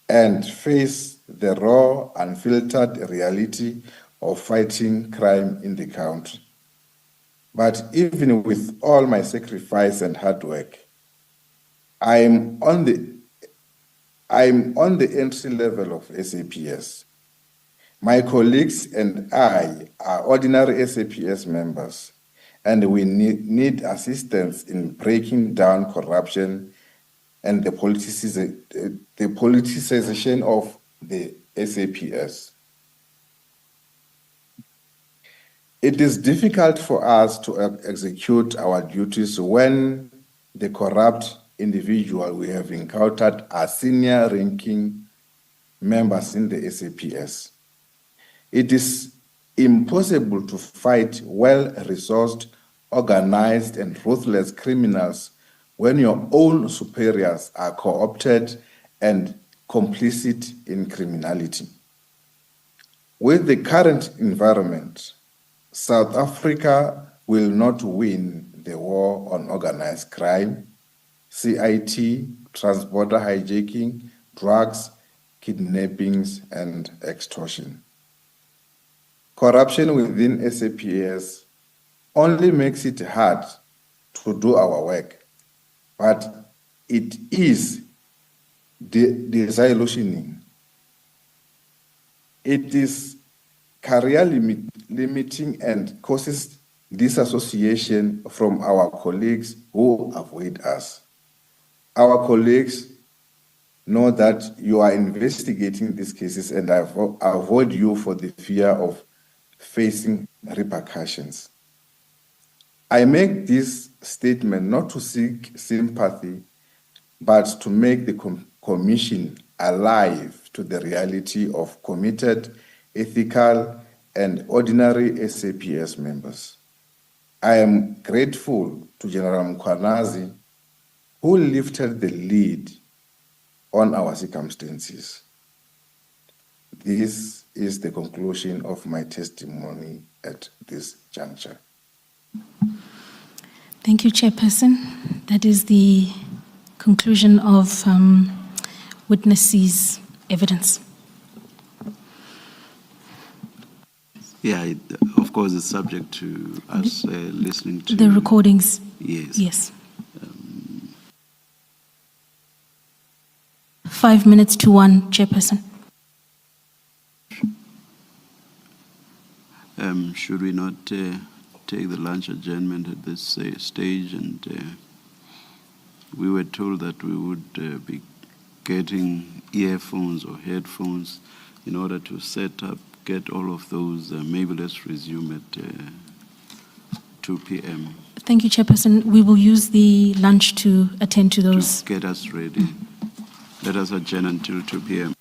and face the raw, unfiltered reality of fighting crime in the country. But even with all my sacrifice and hard work, I'm on the entry level of SAPS. My colleagues and I are ordinary SAPS members, and we need assistance in breaking down corruption and the politicization of the SAPS. It is difficult for us to execute our duties when the corrupt individual we have encountered are senior ranking members in the SAPS. It is impossible to fight well-resourced, organized, and ruthless criminals when your own superiors are co-opted and complicit in criminality. With the current environment, South Africa will not win the war on organized crime, CIT, transborder hijacking, drugs, kidnappings, and extortion. Corruption within SAPS only makes it hard to do our work, but it is disillusioning. It is career limiting and causes disassociation from our colleagues who avoid us. Our colleagues know that you are investigating these cases and avoid you for the fear of facing repercussions. I make this statement not to seek sympathy, but to make the Commission alive to the reality of committed, ethical, and ordinary SAPS members. I am grateful to General Mkhwanazi, who lifted the lead on our circumstances. This is the conclusion of my testimony at this juncture. Thank you, Chairperson. That is the conclusion of Witness C's evidence. Yeah, of course, it's subject to us listening to the recordings. Yes. Yes. 5 minutes to 1, Chairperson. Should we not take the lunch adjournment at this stage? And we were told that we would be getting earphones or headphones in order to set up, get all of those. Maybe let's resume at 2 p.m. Thank you, Chairperson. We will use the lunch to attend to those. To get us ready. Let us adjourn until 2 p.m.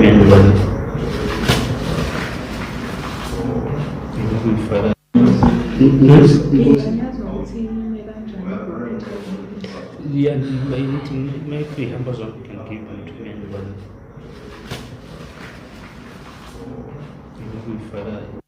anyone. Further. Yeah, my meeting, my free Amazon can give them to anyone. Further.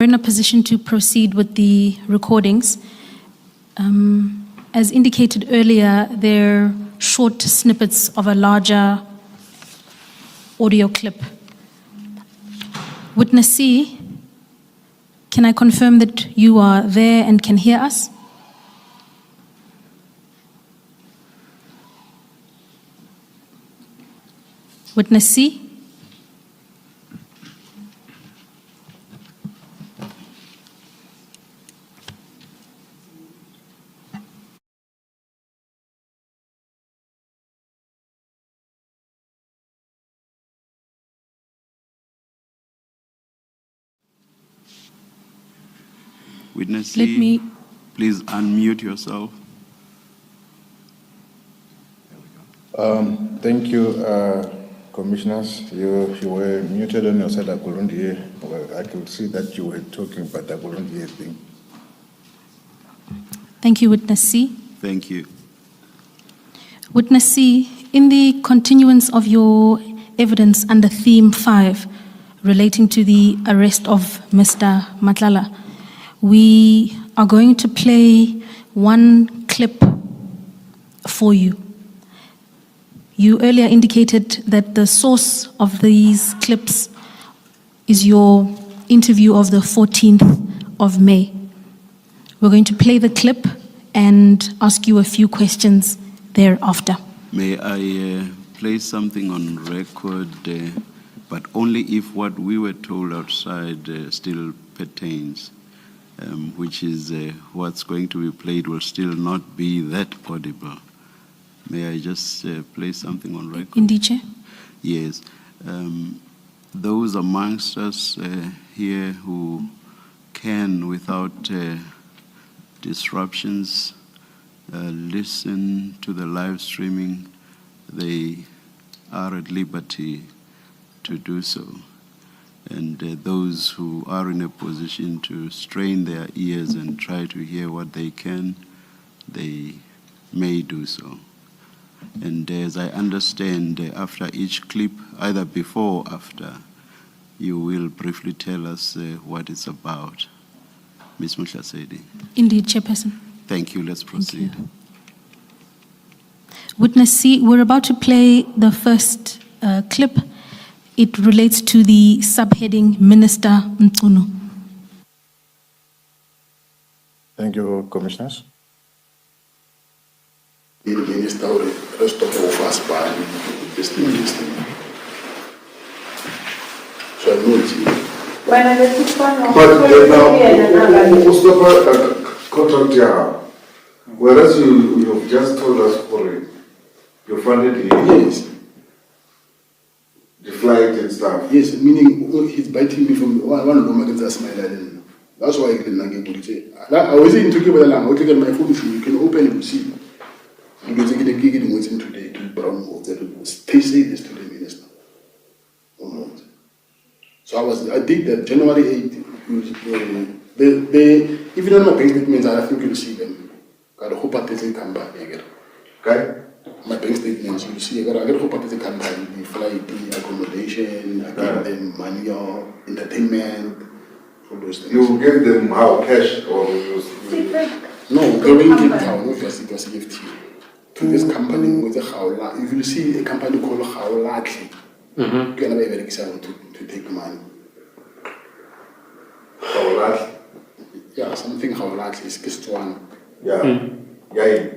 We're in a position to proceed with the recordings. As indicated earlier, they're short snippets of a larger audio clip. Witness C, can I confirm that you are there and can hear us? Witness C? Witness C, Let me- please unmute yourself. Thank you, commissioners. You were muted on your side. I couldn't hear. Well, I could see that you were talking, but I couldn't hear a thing. Thank you, Witness C. Thank you. Witness C, in the continuance of your evidence under theme 5 relating to the arrest of Mr. Madlanga, we are going to play one clip for you. You earlier indicated that the source of these clips is your interview of the 14th of May. We're going to play the clip and ask you a few questions thereafter. May I place something on record, but only if what we were told outside still pertains, which is what's going to be played will still not be that audible. May I just place something on record? Indeed, Chair. Yes. Those amongst us here who can, without disruptions, listen to the live streaming, they are at liberty to do so. And those who are in a position to strain their ears and try to hear what they can, they may do so. And as I understand, after each clip, either before or after, you will briefly tell us what it's about. Ms. Mkhwanazi. Indeed, Chairperson. Thank you. Let's proceed. Thank you. Witness C, we're about to play the first clip. It relates to the subheading Minister Mkhwanazi. Thank you, commissioners. The minister will rest of the fast by this thing. So I know it's But what's the contract here? Whereas you've just told us for it, you funded yes. the flight and stuff. Yes, meaning he's biting me from one of them against us, my island. That's why I didn't get it. I was in to give a lamb, I take my phone, you can open it and see. Because I get a gig in waiting today to Brown Hall, that they say this to the minister. So I did that January 8th. Even on my bank statements, I think you'll see them. I hope that they come back again. Okay? My bank statements, you'll see. I hope that they come back. The flight, the accommodation, I gave them money or entertainment, all those things. You gave them how? Cash or No, going Cape Town, it was a gift to this company with a Khawla. If you see a company called Khawlatli, you can have a very excited to take money. Khawlatli? Yeah, something Khawlatli is just one. Yeah. Yeah.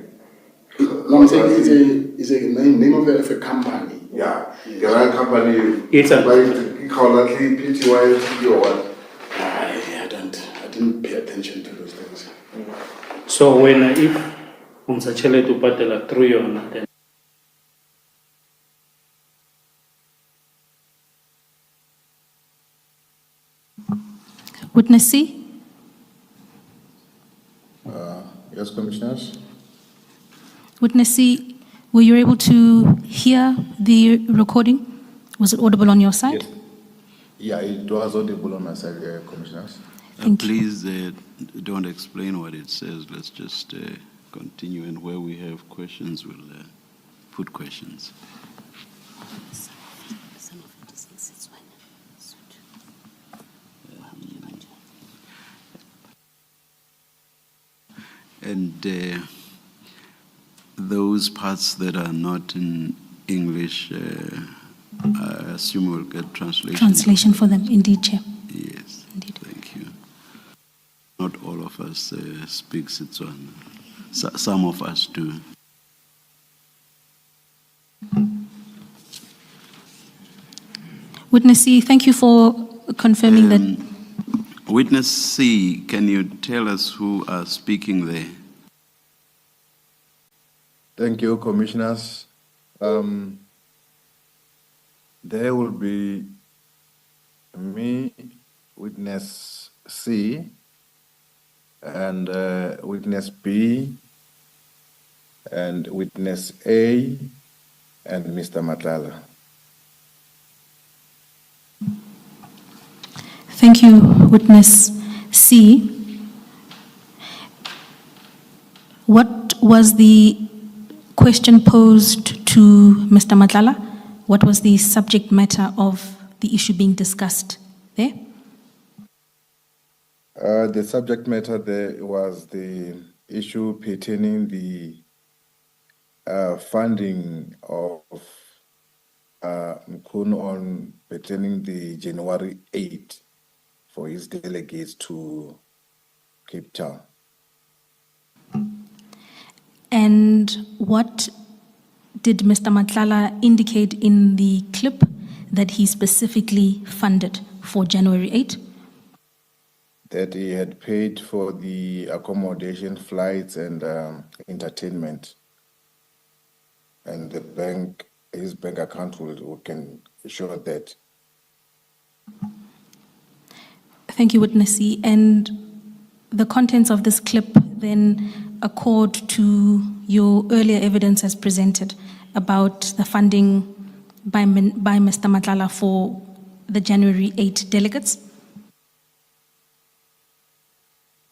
No, I'm saying it's a name of a company. Yeah. Garage company. It's a Khawlatli, PTY, or what? I didn't pay attention to those things. so when if umsachele to patela through yona then Witness C, Yes, commissioners. Witness C, were you able to hear the recording? Was it audible on your side? Yes. Yeah, it was audible on my side, commissioners. Thank you. Please don't explain what it says. Let's just continue, and where we have questions, we'll put questions. And those parts that are not in English, I assume we'll get translation. Translation for them, indeed, Chair. Yes, Indeed. thank you. Not all of us speak Setswana. Some of us do. Witness C, thank you for confirming that. Witness C, can you tell us who are speaking there? Thank you, Commissioners. There will be me, Witness C, and Witness B, and Witness A, and Mr. Nhlanhla. Thank you, Witness C. What was the question posed to Mr. Nhlanhla? What was the subject matter of the issue being discussed there? The subject matter there was the issue pertaining the funding of Mkhwanazi on pertaining the January 8 for his delegates to Cape Town. And what did Mr. Nhlanhla indicate in the clip that he specifically funded for January 8? That he had paid for the accommodation, flights, and entertainment. And the bank, his bank account can show that. Thank you, Witness C. And the contents of this clip then accord to your earlier evidence as presented about the funding by Mr. Nhlanhla for the January 8 delegates?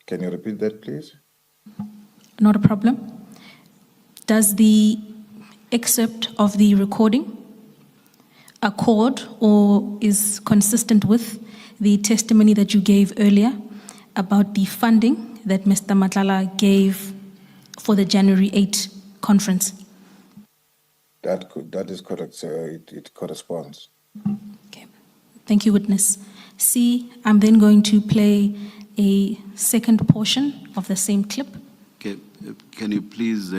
Can you repeat that, please? Not a problem. Does the excerpt of the recording accord or is consistent with the testimony that you gave earlier about the funding that Mr. Nhlanhla gave for the January 8 conference? That is correct, sir. It corresponds. Okay. Thank you, Witness C. I'm then going to play a second portion of the same clip. Okay. Can you please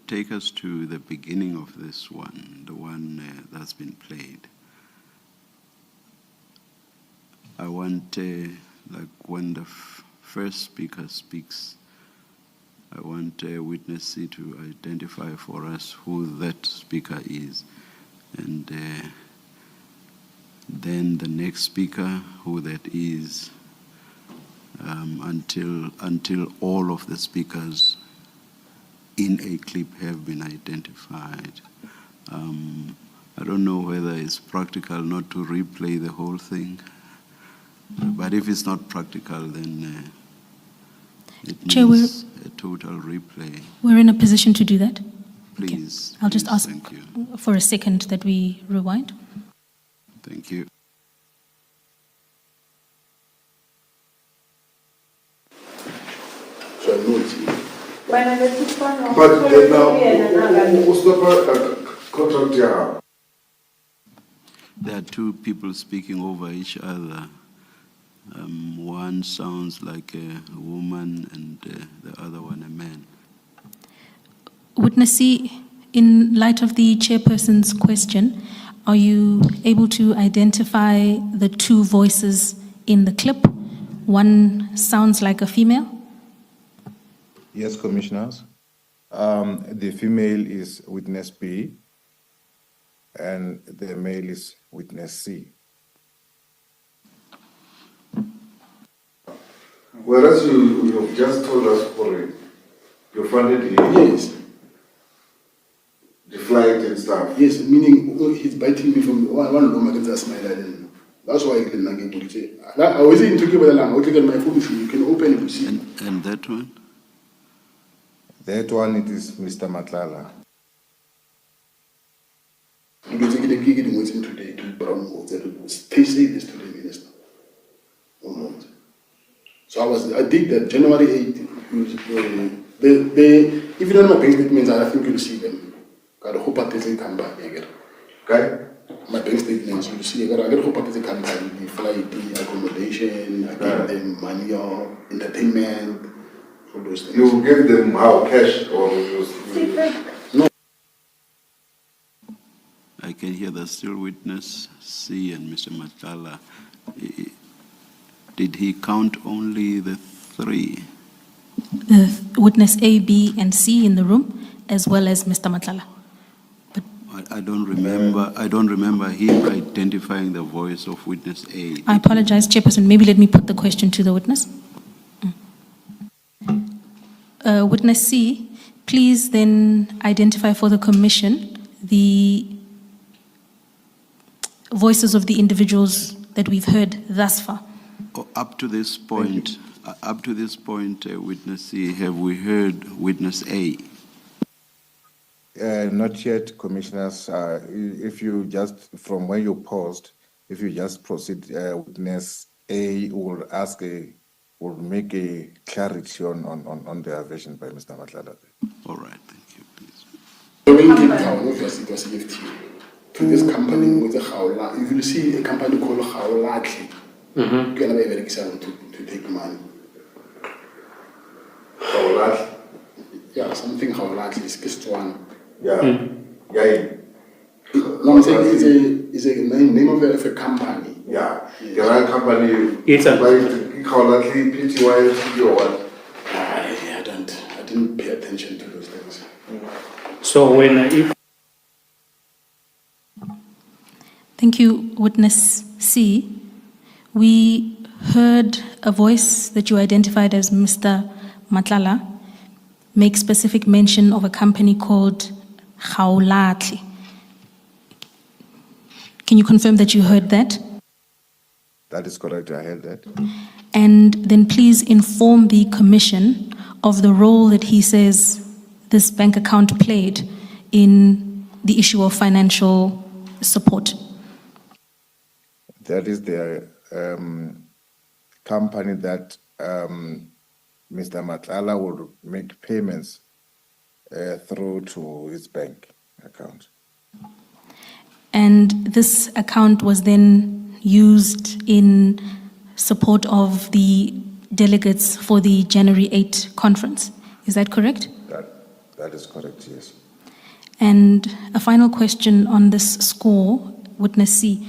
take us to the beginning of this one, the one that's been played? I want, like when the first speaker speaks, I want Witness C to identify for us who that speaker is. And then the next speaker, who that is, until all of the speakers in a clip have been identified. I don't know whether it's practical not to replay the whole thing, but if it's not practical, then it Chair, means a total replay. We're in a position to do that. Please. Okay. I'll just ask thank you. for a second that we rewind. Thank you. So I know it's me. But then now, what's the contract here? There are two people speaking over each other. One sounds like a woman and the other one a man. Witness C, in light of the chairperson's question, are you able to identify the two voices in the clip? One sounds like a female. Yes, Commissioners. The female is Witness B, and the male is Witness C. Whereas you've just told us for it, you funded him. Yes. The flight and stuff. Yes, meaning he's biting me from one room against a smile. That's why I didn't say. I was in Turkey with a lamb. I my phone, you can open it to see. And that one? That one, it is Mr. Nhlanhla. Because they getting what's in today to Brown Walls, that was they say this to the minister. So I did that January 8th. If you don't know my bank statements, I think you'll see them. Got a whole part of the company again. Okay? My bank statements, you'll see. I got a whole part of the company, the flight, the accommodation, I gave them money or entertainment, all those things. You gave them how, cash or you? No. I can hear the still witness C and Mr. Madlanga. Did he count only the three? The witness A, B, and C in the room, as well as Mr. Madlanga. I don't remember. I don't remember him identifying the voice of witness A. I apologize, Chairperson. Maybe let me put the question to the witness. Witness C, please then identify for the commission the voices of the individuals that we've heard thus far. Oh, up to this point, witness C, have we heard witness A? Not yet, commissioners. If you just, from where you paused, if you just proceed, witness A will will make a clarity on the version by Mr. Nhlanhla. All right, thank you, please. When Cape Town, obviously, it was EFT. To this company with the Nhlanhla, if you see a company called Nhlanhla, you can be very excited to take money. Nhlanhla? Yeah, something Nhlanhla is just one. Yeah. Yeah. No, I'm saying it's a name of a company. Yeah. The right company. It's a. Nhlanhla, PTY, or what? I didn't pay attention to those things. So when if. Thank you, witness C. We heard a voice that you identified as Mr. Madlanga make specific mention of a company called Nhlanhla. Can you confirm that you heard that? That is correct, I heard that. And then please inform the commission of the role that he says this bank account played in the issue of financial support. That is the company that Mr. Nhlanhla will make payments through to his bank account. And this account was then used in support of the delegates for the January 8 conference. Is that correct? That is correct, yes. And a final question on this score, witness C.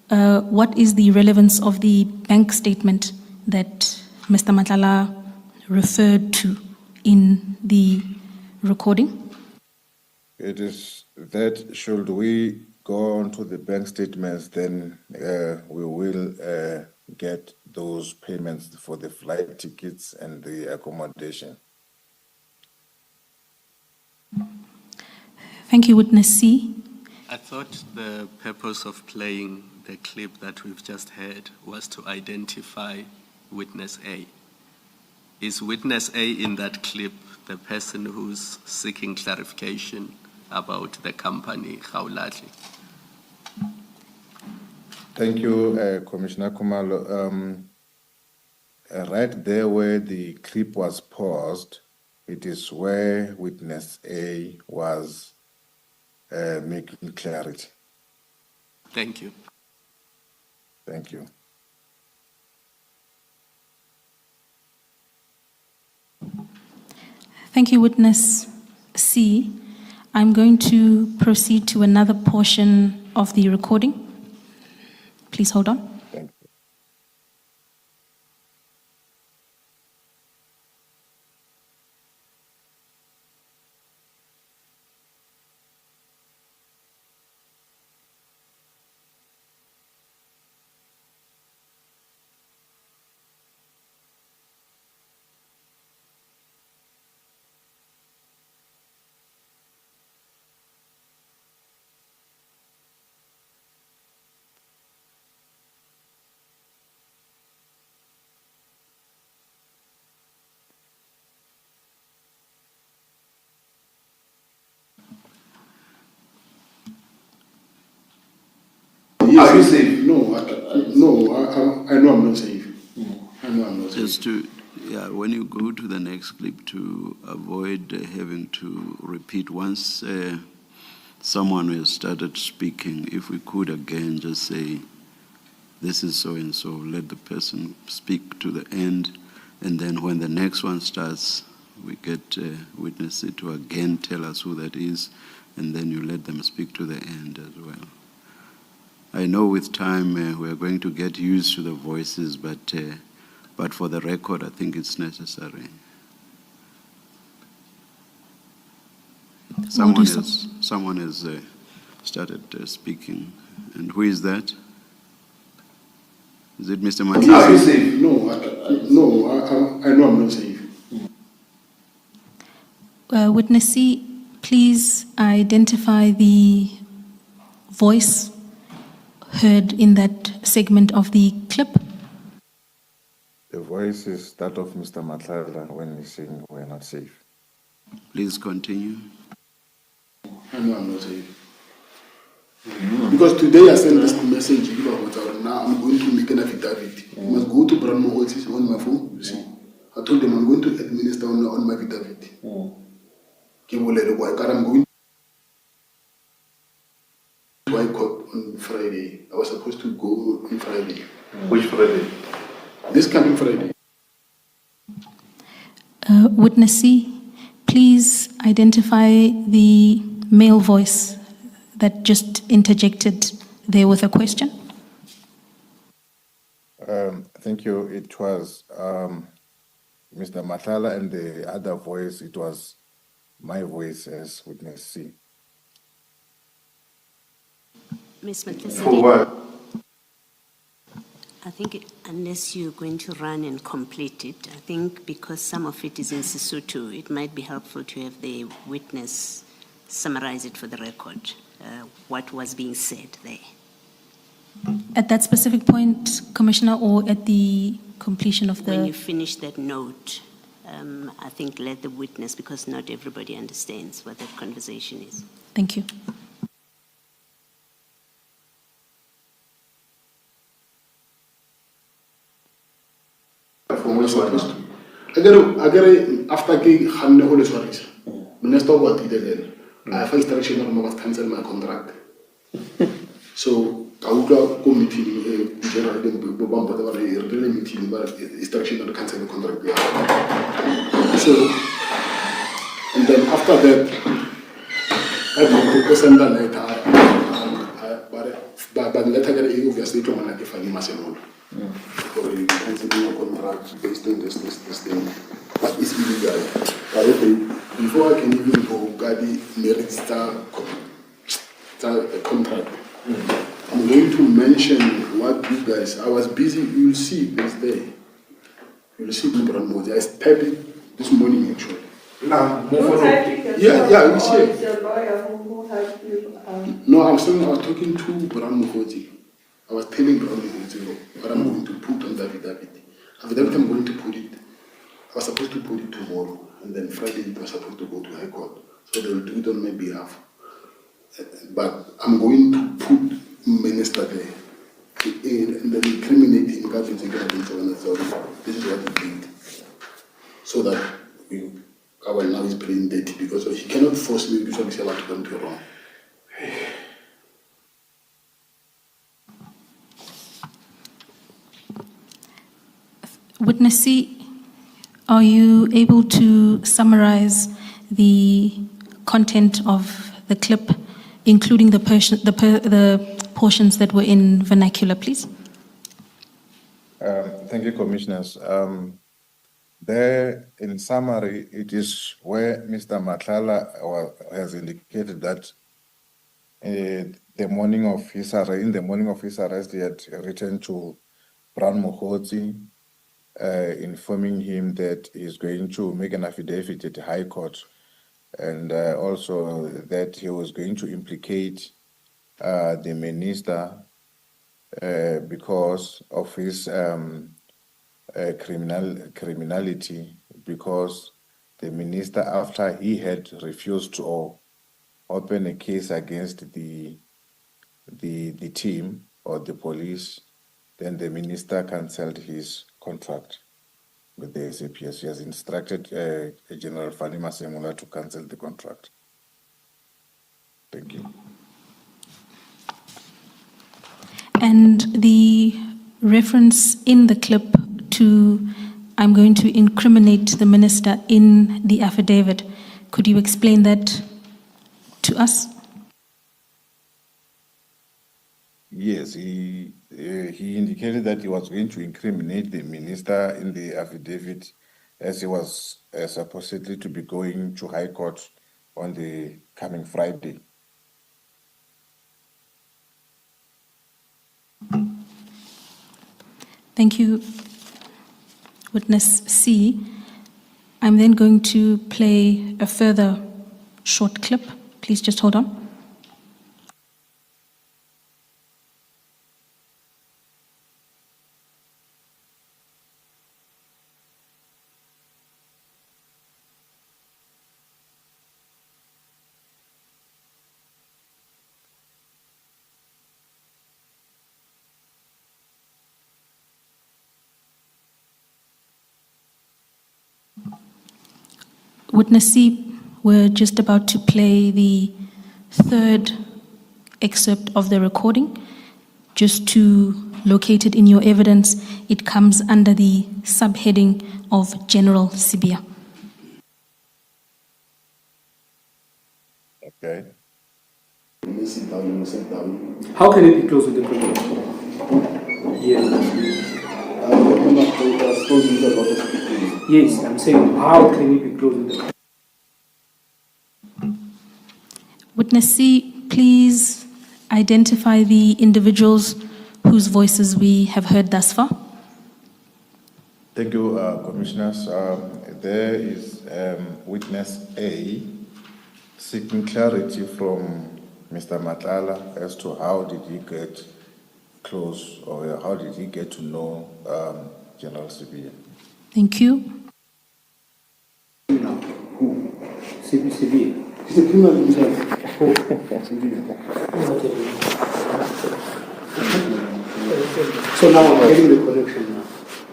What is the relevance of the bank statement that Mr. Nhlanhla referred to in the recording? It is that should we go on to the bank statements, then we will get those payments for the flight tickets and the accommodation. Thank you, witness C. I thought the purpose of playing the clip that we've just heard was to identify witness A. Is witness A in that clip the person who's seeking clarification about the company Nhlanhla? Thank you, Commissioner Khumalo. Right there where the clip was paused, it is where witness A was making clarity. Thank you. Thank you. Thank you, witness C. I'm going to proceed to another portion of the recording. Please hold on. Thank you. Yes, Are you safe? No, I know I'm not safe. I know I'm not safe. Just to Yeah, when you go to the next clip, to avoid having to repeat, once someone has started speaking, if we could again just say, this is so and so, let the person speak to the end, and then when the next one starts, we get witness it to again tell us who that is, and then you let them speak to the end as well. I know with time we're going to get used to the voices, but for the record, I think it's necessary. Someone has started speaking, and who is that? Is it Mr. Are Mkhwanazi? you safe? No, I know I'm not safe. Witness C, please identify the voice heard in that segment of the clip. The voice is that of Mr. Madlanga when he's saying we're not safe. Please continue. I know I'm not safe. Because today I sent this message about now I'm going to make an affidavit. You must go to Mkhwanazi on my phone. You see, I told them I'm going to administer on my affidavit. I'm going to High Court on Friday. I was supposed to go on Friday. Which Friday? This coming Friday. Witness C, please identify the male voice that just interjected there with a question. Thank you. It was Mr. Nhlanhla, and the other voice, it was my voice as witness C. Ms. For Mkhwanazi, what? I think unless you're going to run and complete it, I think because some of it is in Sesotho, it might be helpful to have the witness summarize it for the record, what was being said there. At that specific point, Commissioner, or at the completion of When you the... finish that note, I think let the witness, because not everybody understands what that conversation is. Thank you. From where supposed to. I get after getting Hanne Holy Swaris. Minister what did again? I have instruction on must cancel my contract. So I would go meeting general really meeting but instruction on cancel the contract. So and then after that I want to send a letter but the letter get obviously to man like Fanny Masenol. Already canceling your contract based on this thing. But it's illegal. But okay, before I can even go Gadi register a contract, I'm going to mention what you guys, I was busy, you'll see it's there. You'll see Mkhwanazi. I typed it this morning actually. Yeah, you see it. Your lawyer who helped you. No, I was talking to Mkhwanazi. I was telling Mkhwanazi what I'm going to put on the affidavit. Affidavit, I'm going to put it. I was supposed to put it tomorrow, and then Friday it was supposed to go to High Court. So they will do it on my behalf. But I'm going to put Minister there and then incriminate him. This is what he did. So that our now is playing dirty because he cannot force me because he's about to come to wrong. Witness C, are you able to summarize the content of the clip, including the portions that were in vernacular, please? Thank you, Commissioners. There, in summary, it is where Mr. Nhlanhla has indicated that in the morning of his arrest, he had written to Mkhwanazi, informing him that he's going to make an affidavit at the High Court, and also that he was going to implicate the minister because of his criminality, because the minister, after he had refused to open a case against the team or the police, then the minister cancelled his contract. with the SAPS. He has instructed General Fani Masemula to cancel the contract. Thank you. And the reference in the clip to, I'm going to incriminate the minister in the affidavit, could you explain that to us? Yes, he indicated that he was going to incriminate the minister in the affidavit, as he was supposedly to be going to High Court on the coming Friday. Thank you, Witness C. I'm then going to play a further short clip. Please just hold on. Witness C, we're just about to play the third excerpt of the recording. Just to locate it in your evidence, it comes under the subheading of General Sibia. Okay. How can it be close with the criminal? Yes. Yes, I'm saying, how can it be close with the criminal? Witness C, please identify the individuals whose voices we have heard thus far. Thank you, Commissioners. There is Witness A seeking clarity from Mr. Nhlanhla as to how did he get close, or how did he get to know General Sibia. Thank you. Who? CB. He's a criminal himself. So now I'm getting the connection now.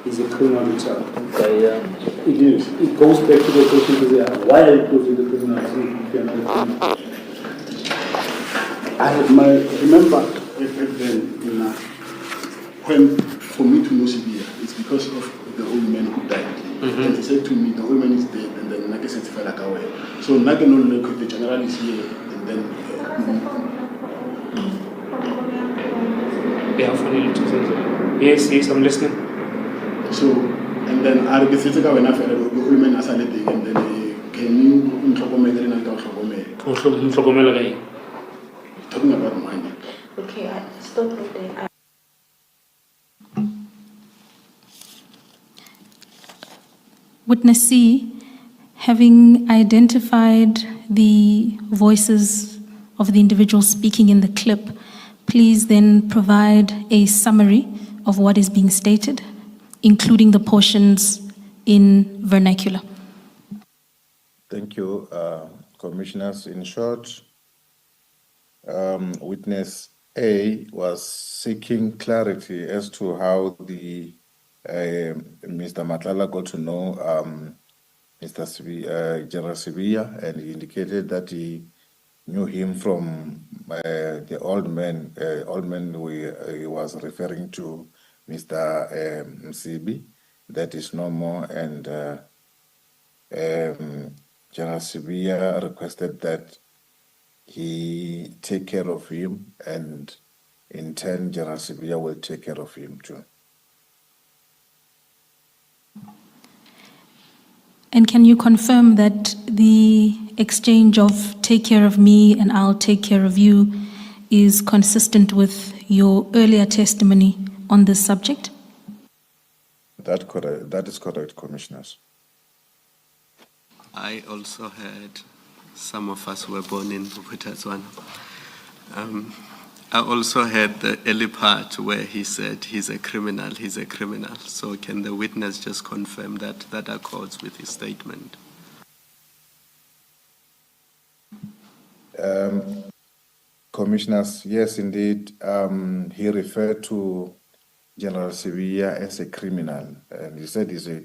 He's a criminal himself. It is. It goes back to the question to say, why are you close with the criminal if you are not a criminal? Remember then, when for me to know Sibia, it's because of the old man who died. And he said to me, the old man is dead, and then Nake certified like away. So Nake no look, the general is here, and then Yeah, funny to say. Yes, I'm listening. So, and then I repeated when I felt the old man as a lady, and then can you talking about money. Okay, I stop right there. Witness C, having identified the voices of the individuals speaking in the clip, please then provide a summary of what is being stated, including the portions in vernacular. Thank you, Commissioners. In short, Witness A was seeking clarity as to how the Mr. Nhlanhla got to know Mr. General Sibia, and he indicated that he knew him from the old man he was referring to, Mr. Msibi, that is no more, and General Sibia requested that he take care of him, and in turn, General Sibia will take care of him too. And can you confirm that the exchange of take care of me and I'll take care of you is consistent with your earlier testimony on this subject? That is correct, Commissioners. I also heard, some of us were born in Bophuthatswana. I also heard the early part where he said he's a criminal. So can the witness just confirm that that accords with his statement? Commissioners, yes, indeed. He referred to General Sibia as a criminal, and he said he's a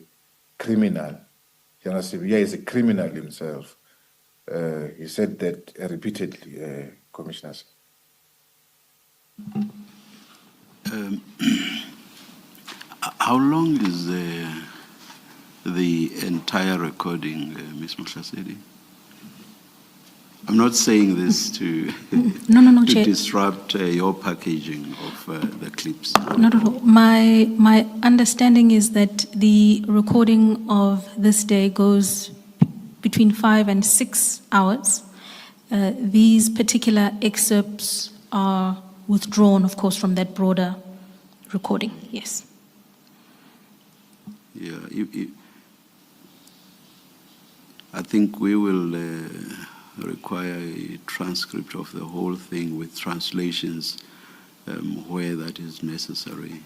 criminal. Nhlanhla is a criminal himself. He said that repeatedly, Commissioners. How long is the entire recording, Ms. Mkhwanazi? I'm not saying this to, No, to Chair. disrupt your packaging of the clips. Not at all. My understanding is that the recording of this day goes between 5 and 6 hours. These particular excerpts are withdrawn, of course, from that broader recording. Yes. Yeah, I think we will require a transcript of the whole thing with translations where that is necessary.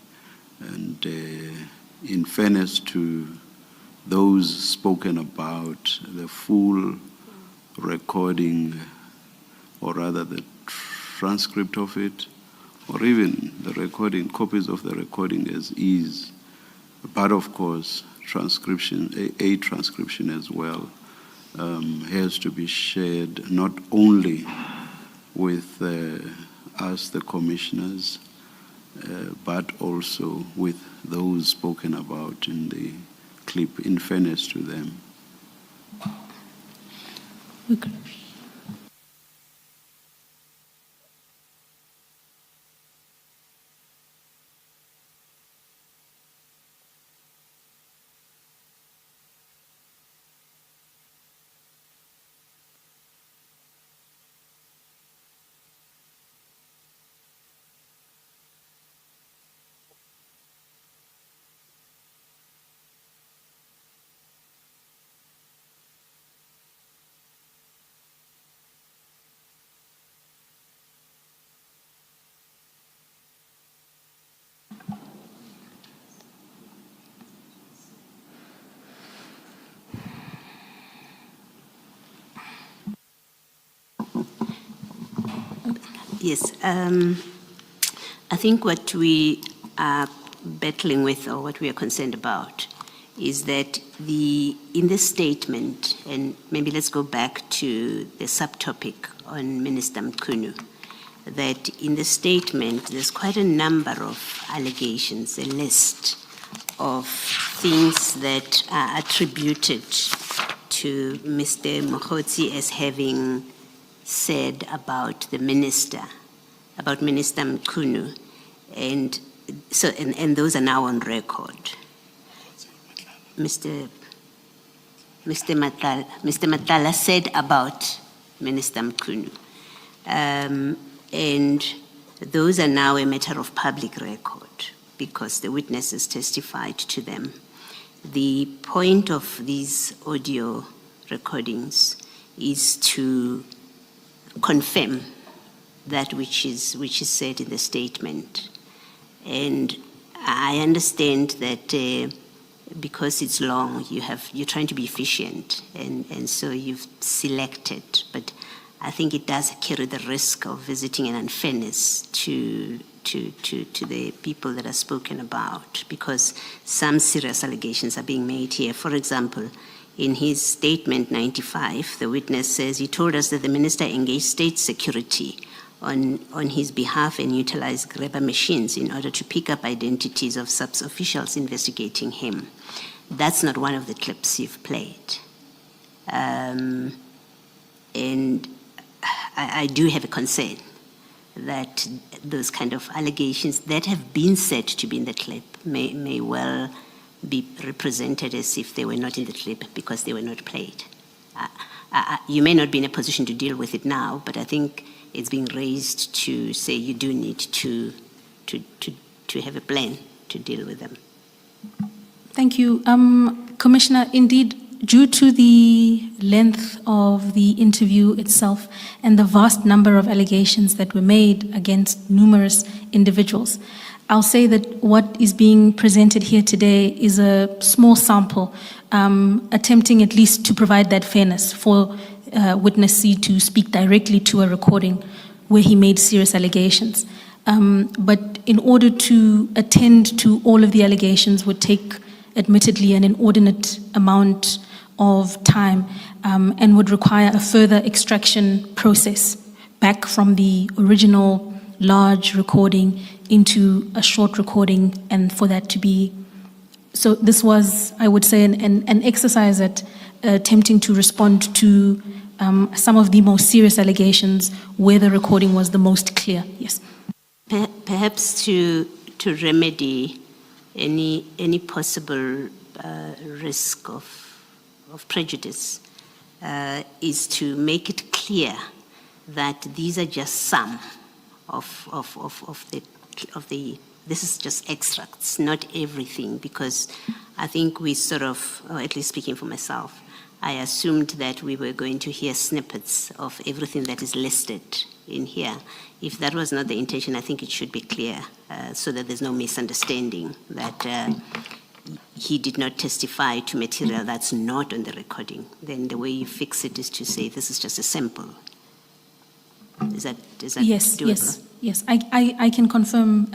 And in fairness to those spoken about, the full recording, or rather the transcript of it, or even the recording, copies of the recording as is. But of course, transcription, a transcription as well, has to be shared not only with us, the commissioners, but also with those spoken about in the clip, in fairness to them. Okay. Yes, I think what we are battling with, or what we are concerned about, is that in this statement, and maybe let's go back to the subtopic on Minister Mkhwanazi, that in the statement there's quite a number of allegations, a list of things that are attributed to Mr. Mkhwanazi as having said about the minister, about Minister Mkhwanazi, and so and those are now on record. Mr. Madlanga said about Minister Mkhwanazi, and those are now a matter of public record because the witnesses testified to them. The point of these audio recordings is to confirm that which is said in the statement. And I understand that because it's long, you're trying to be efficient, and so you've selected, but I think it does carry the risk of visiting an unfairness to the people that are spoken about, because some serious allegations are being made here. For example, in his statement 95, the witness says he told us that the minister engaged state security on his behalf and utilized grabber machines in order to pick up identities of sub-officials investigating him. That's not one of the clips you've played. And I do have a concern that those kind of allegations that have been said to be in the clip may well be represented as if they were not in the clip because they were not played. You may not be in a position to deal with it now, but I think it's being raised to say you do need to have a plan to deal with them. Thank you. Commissioner, indeed, due to the length of the interview itself and the vast number of allegations that were made against numerous individuals, I'll say that what is being presented here today is a small sample, attempting at least to provide that fairness for witness C to speak directly to a recording where he made serious allegations. But in order to attend to all of the allegations would take admittedly an inordinate amount of time and would require a further extraction process back from the original large recording into a short recording, and for that to be. So this was, I would say, an exercise at attempting to respond to some of the most serious allegations where the recording was the most clear. Yes. Perhaps to remedy any possible risk of prejudice is to make it clear that these are just some of the this is just extracts, not everything, because I think we sort of, or at least speaking for myself, I assumed that we were going to hear snippets of everything that is listed in here. If that was not the intention, I think it should be clear so that there's no misunderstanding that he did not testify to material that's not on the recording. Then the way you fix it is to say this is just a sample. Is that Yes, doable? yes. I can confirm,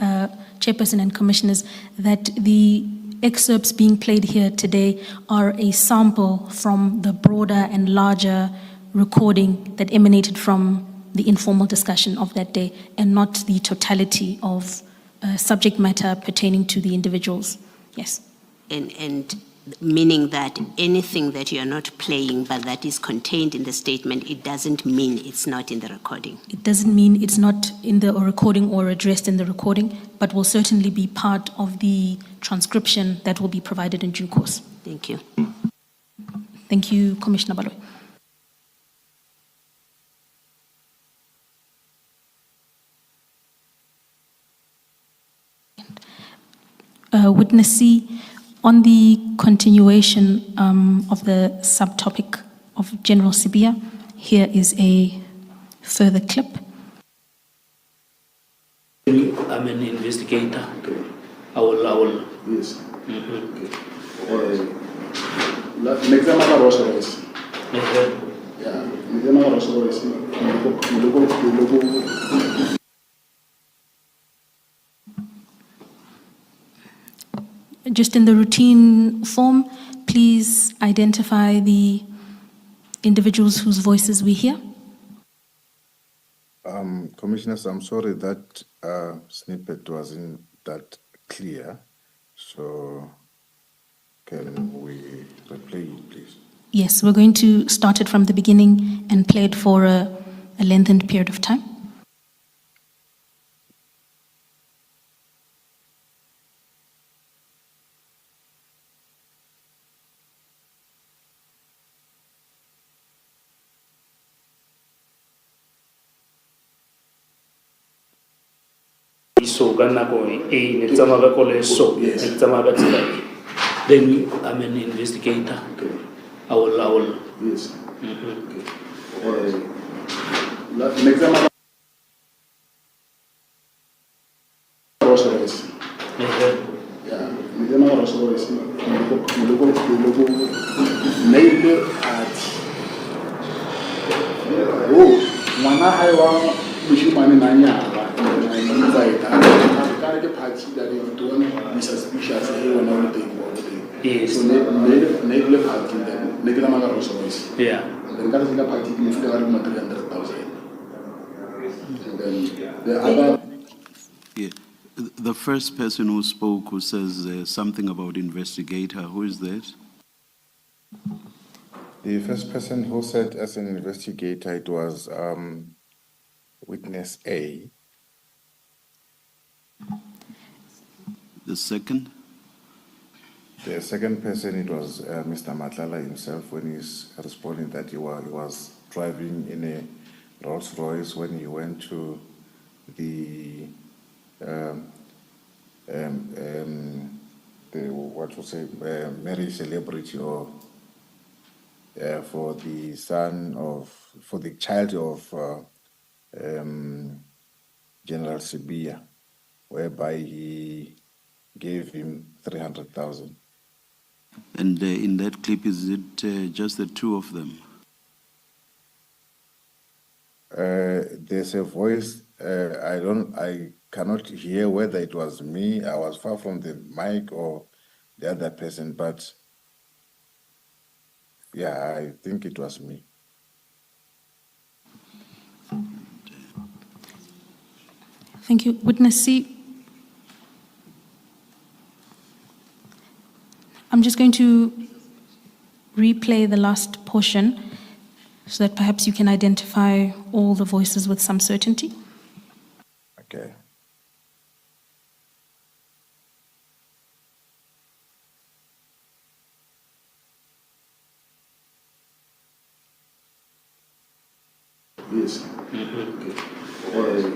Chairperson and Commissioners, that the excerpts being played here today are a sample from the broader and larger recording that emanated from the informal discussion of that day, and not the totality of subject matter pertaining to the individuals. Yes. And meaning that anything that you are not playing but that is contained in the statement, it doesn't mean it's not in the recording. It doesn't mean it's not in the recording or addressed in the recording, but will certainly be part of the transcription that will be provided in due course. Thank you. Thank you, Commissioner Baloyi. Witness C, on the continuation of the subtopic of General Sibia, here is a further clip. I'm an investigator. I will. Yes. Next time I was arrested. Yeah. Next time I was arrested. Just in the routine form, please identify the individuals whose voices we hear. Commissioners, I'm sorry that snippet wasn't that clear. So can we replay it, please? Yes, we're going to start it from the beginning and play it for a lengthened period of time. So then I'm an investigator. I will. Yes. Next time I was arrested. Yeah. Next time I was arrested. Neighbor at Mana Haiwa Mishimani Nanya. Party that they don't be suspicious when everything. Yes. So neighbor party then neighbor Maga Rosos. Yeah. Then got a party if they are 300,000. And then the other. Yeah. The first person who spoke, who says something about investigator, who is that? The first person who said as an investigator, it was witness A. The second? The second person, it was Mr. Madlanga himself, when he's responding that he was driving in a Rolls Royce when he went to the marriage celebrity or for the child of General Sibia, whereby he gave him 300,000. And in that clip, is it just the two of them? There's a voice. I cannot hear whether it was me. I was far from the mic, or the other person, but yeah, I think it was me. Thank you. Witness C. I'm just going to replay the last portion so that perhaps you can identify all the voices with some certainty. Okay. Yes. Okay.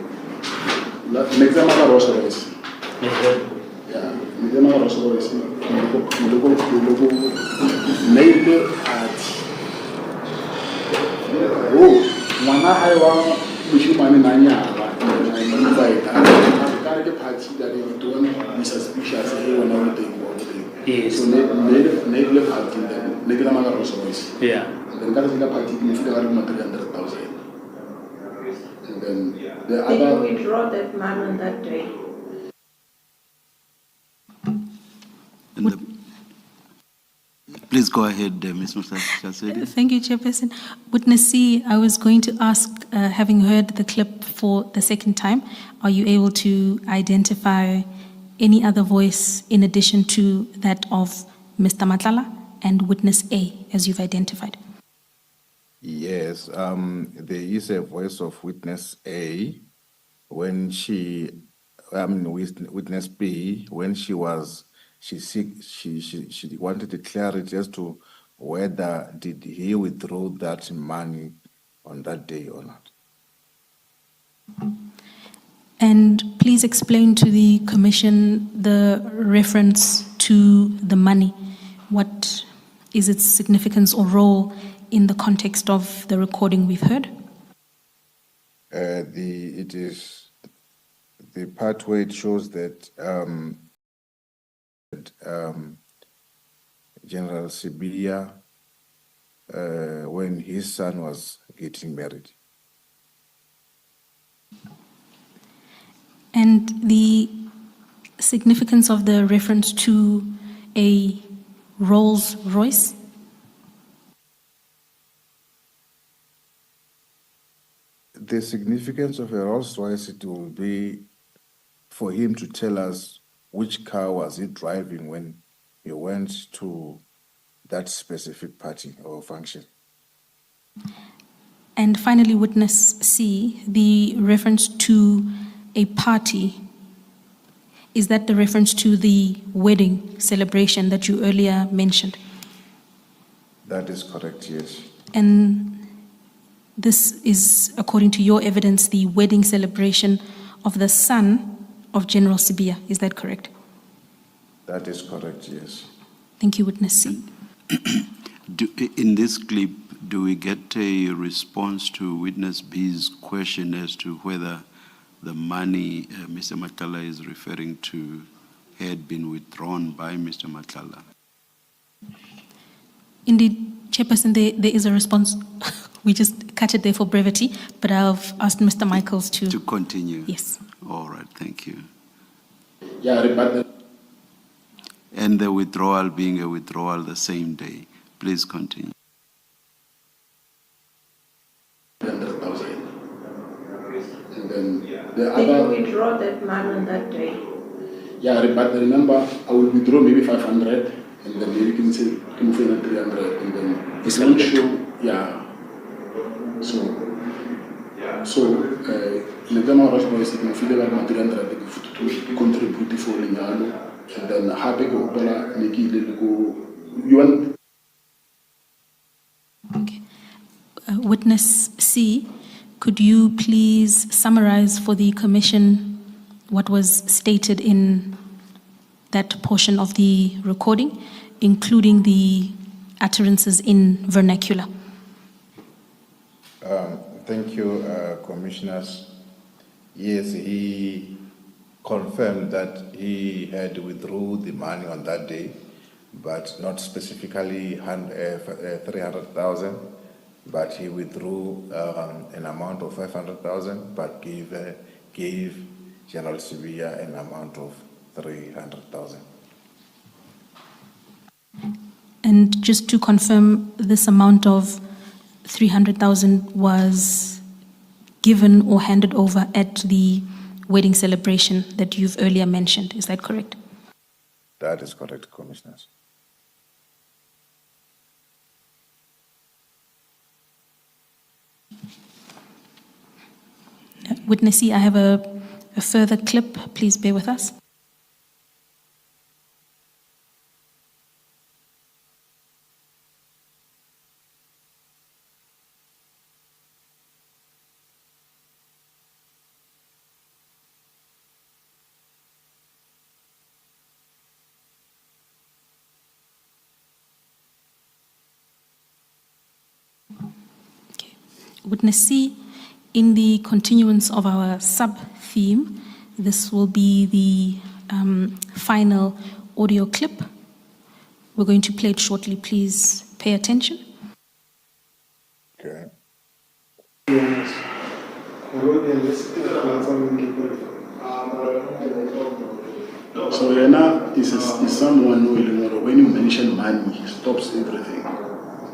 Next time I was always. Yeah. Next time I was always. Logo. Neighbor at. Oh, mwana haiwa mshimani nanya. Invite. I can't party that you don't be suspicious. Everyone everything. Yes. So neighbor party then. Next time I was always. Yeah. Then got a party. You figure out 300,000. And then the Did other. you withdraw that man on that day? Please go ahead, Ms. Mkhwanazi. Thank you, Chairperson. Witness C, I was going to ask, having heard the clip for the second time, are you able to identify any other voice in addition to that of Mr. Nhlanhla and Witness A, as you've identified? Yes, there is a voice of witness A when witness B, when she wanted clarity as to whether did he withdraw that money on that day or not. And please explain to the Commission the reference to the money. What is its significance or role in the context of the recording we've heard? It is the part where it shows that General Sibiya, when his son was getting married. And the significance of the reference to a Rolls Royce? The significance of a Rolls Royce, it will be for him to tell us which car was he driving when he went to that specific party or function. And finally, Witness C, the reference to a party, is that the reference to the wedding celebration that you earlier mentioned? That is correct, yes. And this is, according to your evidence, the wedding celebration of the son of General Sibiya, is that correct? That is correct, yes. Thank you, Witness C. In this clip, do we get a response to Witness B's question as to whether the money Mr. Nhlanhla is referring to had been withdrawn by Mr. Nhlanhla? Indeed, Chairperson, there is a response. We just cut it there for brevity, but I've asked Mr. Michaels to... To continue? Yes. All right, thank you. Yeah, but And the withdrawal being a withdrawal the same day. Please continue. 300,000. And then the Did other. you withdraw that man on that day? Yeah, but remember, I will withdraw maybe 500, and then maybe you can say, can find 300, and then it's not sure. Yeah. So, le tema rush boys can feel about 300 to contribute for Nyalo, and then happy go opera, Nikki, go. You want? Okay. Witness C, could you please summarize for the Commission what was stated in that portion of the recording, including the utterances in vernacular? Thank you, Commissioners. Yes, he confirmed that he had withdrew the money on that day, but not specifically 300,000, but he withdrew an amount of 500,000, but gave General Sibiya an amount of 300,000. And just to confirm, this amount of 300,000 was given or handed over at the wedding celebration that you've earlier mentioned. Is that correct? That is correct, Commissioners. Witness C, I have a further clip. Please bear with us. Okay. Witness C, in the continuance of our sub-theme, this will be the final audio clip. We're going to play it shortly. Please pay attention. Okay. So Yena is someone who, when you mention money, he stops everything.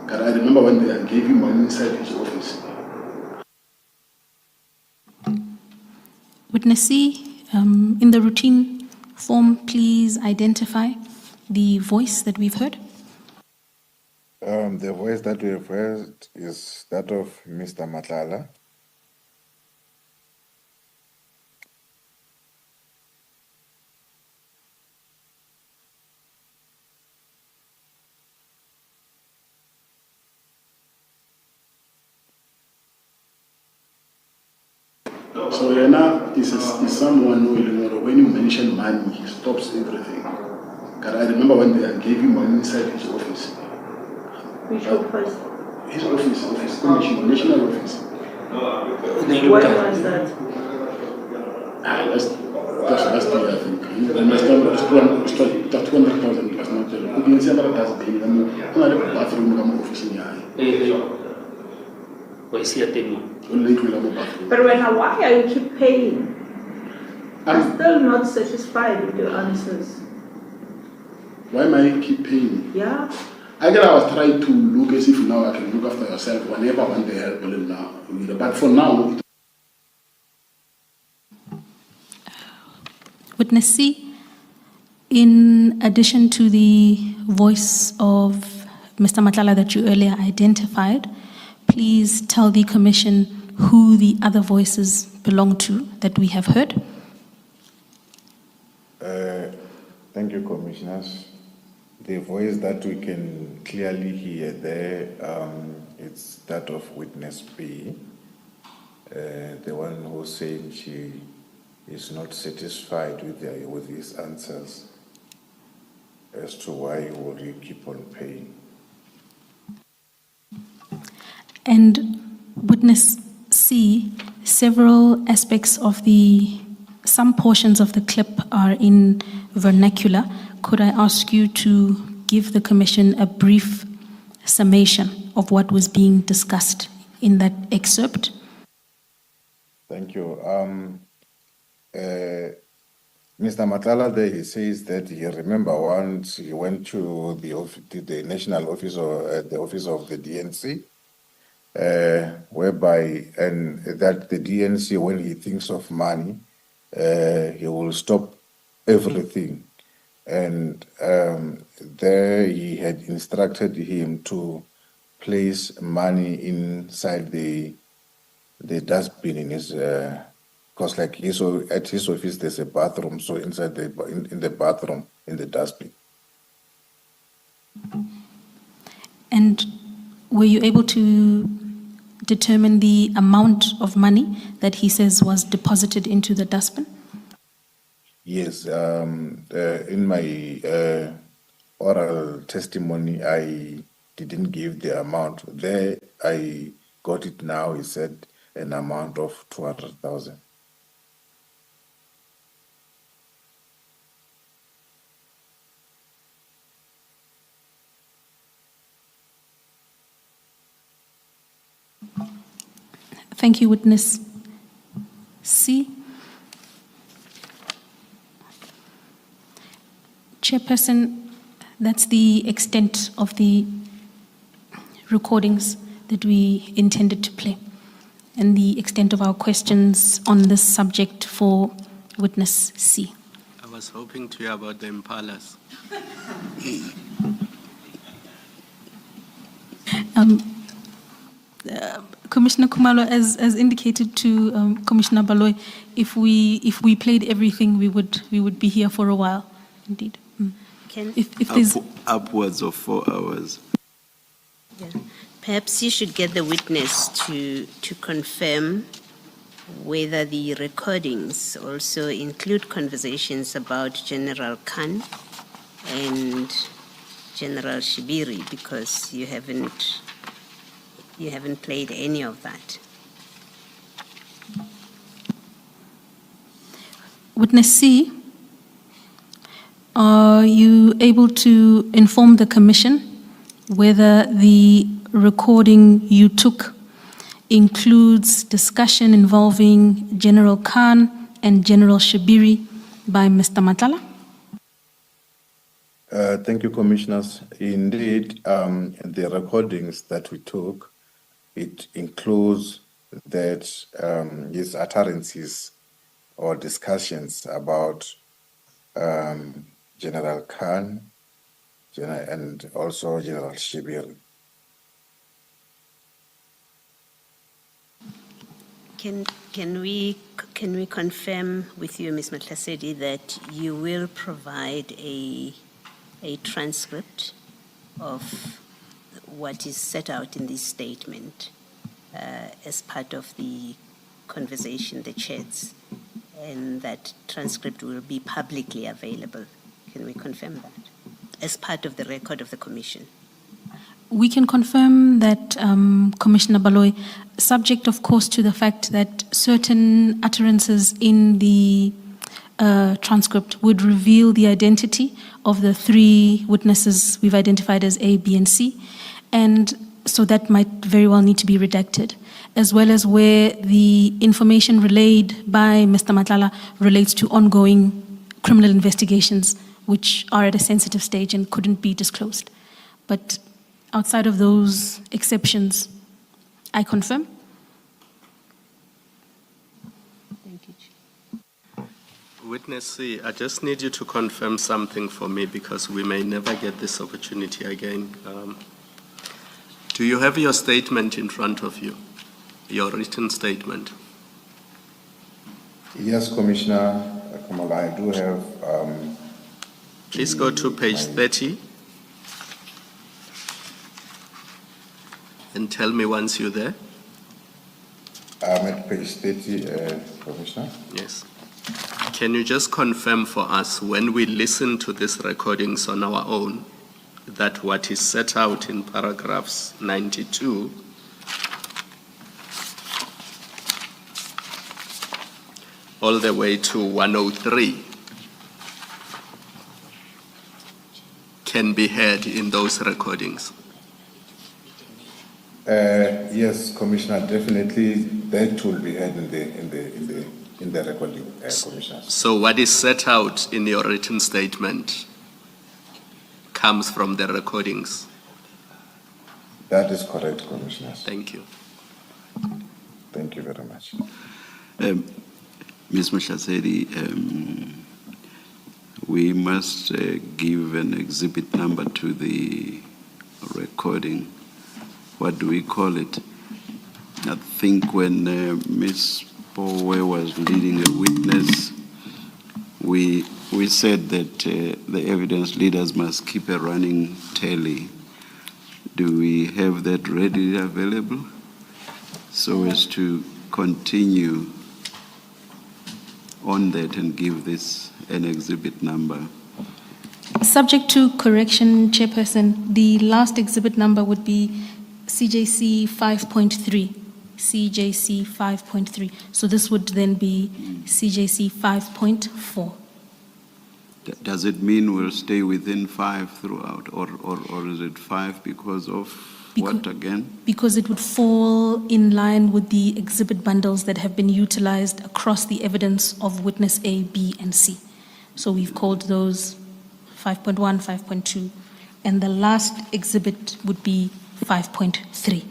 But I remember when they gave him money inside his office. Witness C, in the routine form, please identify the voice that we've heard. The voice that we have heard is that of Mr. Nhlanhla. So Yena is someone who, when you mention money, he stops everything. But I remember when they gave him money inside his office. Which office? His office, commission, national office. When was that? That's last year, I think. And last time it was 200,000. It was not there. You can see another does pay. I'm not a bathroom, I'm office in here. But why are you keep paying? I'm still not satisfied with your answers. Why am I keep paying? Yeah. I was trying to look as if now I can look after yourself whenever I want the help now. But for now. Witness C, in addition to the voice of Mr. Nhlanhla that you earlier identified, please tell the Commission who the other voices belong to that we have heard. Thank you, Commissioners. The voice that we can clearly hear there, it's that of Witness B, the one who's saying she is not satisfied with his answers as to why would you keep on paying. And Witness C, several aspects of some portions of the clip are in vernacular. Could I ask you to give the Commission a brief summation of what was being discussed in that excerpt? Thank you. Mr. Nhlanhla there, he says that he remember once he went to the national office or the office of the DNC, whereby, and that the DNC, when he thinks of money, he will stop everything. And there he had instructed him to place money inside the dustbin in his, because like at his office there's a bathroom, so inside in the bathroom, in the dustbin. And were you able to determine the amount of money that he says was deposited into the dustbin? Yes, in my oral testimony, I didn't give the amount. There, I got it now. He said an amount of 200,000. Thank you, Witness C. Chairperson, That's the extent of the recordings that we intended to play, and the extent of our questions on this subject for witness C. I was hoping to hear about the impalas. Commissioner Khumalo, as indicated to Commissioner Baloy, if we played everything, we would be here for a while, indeed. If there's Upwards of 4 hours. Yeah. Perhaps you should get the witness to confirm whether the recordings also include conversations about General Khan and General Shibiri, because you haven't played any of that. Witness C, are you able to inform the Commission whether the recording you took includes discussion involving General Khan and General Shibiri by Mr. Nhlanhla? Thank you, Commissioners. Indeed, the recordings that we took, it includes that his utterances or discussions about General Khan and also General Shibiri. Can we confirm with you, Ms. Mkhwanazi, that you will provide a transcript of what is set out in this statement as part of the conversation, the chats, and that transcript will be publicly available? Can we confirm that as part of the record of the Commission? We can confirm that, Commissioner Baloy, subject, of course, to the fact that certain utterances in the transcript would reveal the identity of the 3 witnesses we've identified as A, B, and C, and so that might very well need to be redacted, as well as where the information relayed by Mr. Nhlanhla relates to ongoing criminal investigations, which are at a sensitive stage and couldn't be disclosed. But outside of those exceptions, I confirm. Thank you, Chief. Witness C, I just need you to confirm something for me, because we may never get this opportunity again. Do you have your statement in front of you, your written statement? Yes, Commissioner Kamala, I do have. Please go to page 30 and tell me once you're there. I'm at page 30, Commissioner. Yes. Can you just confirm for us, when we listen to these recordings on our own, that what is set out in paragraphs 92 all the way to 103 can be heard in those recordings? Yes, Commissioner, definitely that will be heard in the recording, Commissioner. So what is set out in your written statement comes from the recordings? That is correct, Commissioner. Thank you. Thank you very much. Ms. Mkhwanazi, we must give an exhibit number to the recording. What do we call it? I think when Ms. Powe was leading a witness, we said that the evidence leaders must keep a running tally. Do we have that readily available so as to continue on that and give this an exhibit number? Subject to correction, Chairperson, the last exhibit number would be CJC 5.3. CJC 5.3. So this would then be CJC 5.4. Does it mean we'll stay within 5 throughout, or is it 5 because of what again? Because it would fall in line with the exhibit bundles that have been utilized across the evidence of witness A, B, and C. So we've called those 5.1, 5.2, and the last exhibit would be 5.3.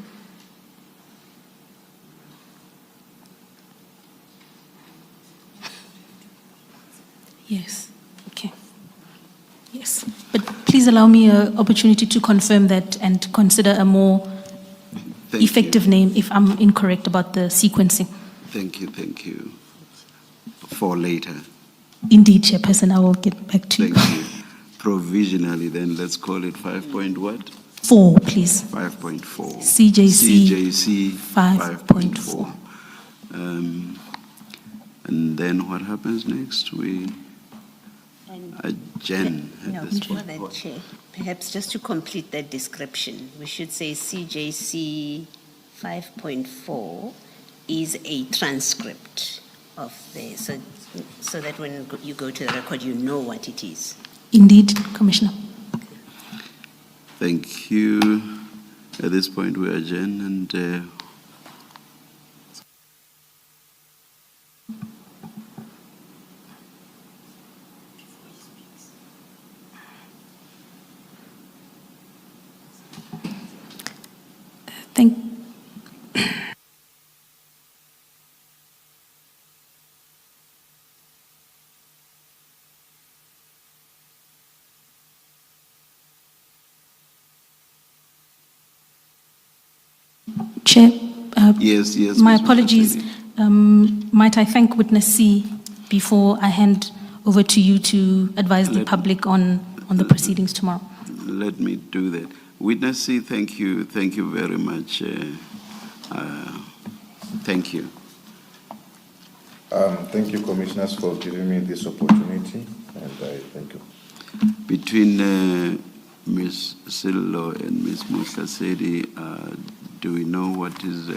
Yes, okay. Yes, but please allow me an opportunity to confirm that and consider a more effective name if I'm incorrect about the sequencing. Thank you. For later. Indeed, Chairperson, I will get back to you. Thank you. Provisionally, then let's call it 5 point what? 4, please. 5.4. CJC 5.4. And then what happens next? We adjourn No, at this before point. that, Chair, perhaps just to complete that description, we should say CJC 5.4 is a transcript of the, so that when you go to the record, you know what it is. Indeed, Commissioner. Thank you. At this point, we adjourn and Chair, yes. my Ms. apologies. Mkhwanazi. Might I thank Witness C before I hand over to you to advise the public on the proceedings tomorrow? Let me do that. Witness C, thank you very much. Thank you. Thank you, Commissioners, for giving me this opportunity, and I thank you. Between Ms. Sillo and Ms. Mkhwanazi, do we know what is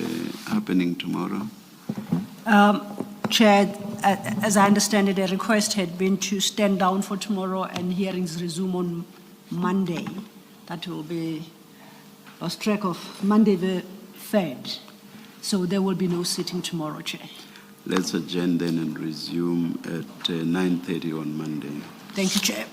happening tomorrow? Chair, as I understand it, a request had been to stand down for tomorrow and hearings resume on Monday. That will be lost track of Monday the 3rd. So there will be no sitting tomorrow, Chair. Let's adjourn then and resume at 9:30 on Monday. Thank you, Chair.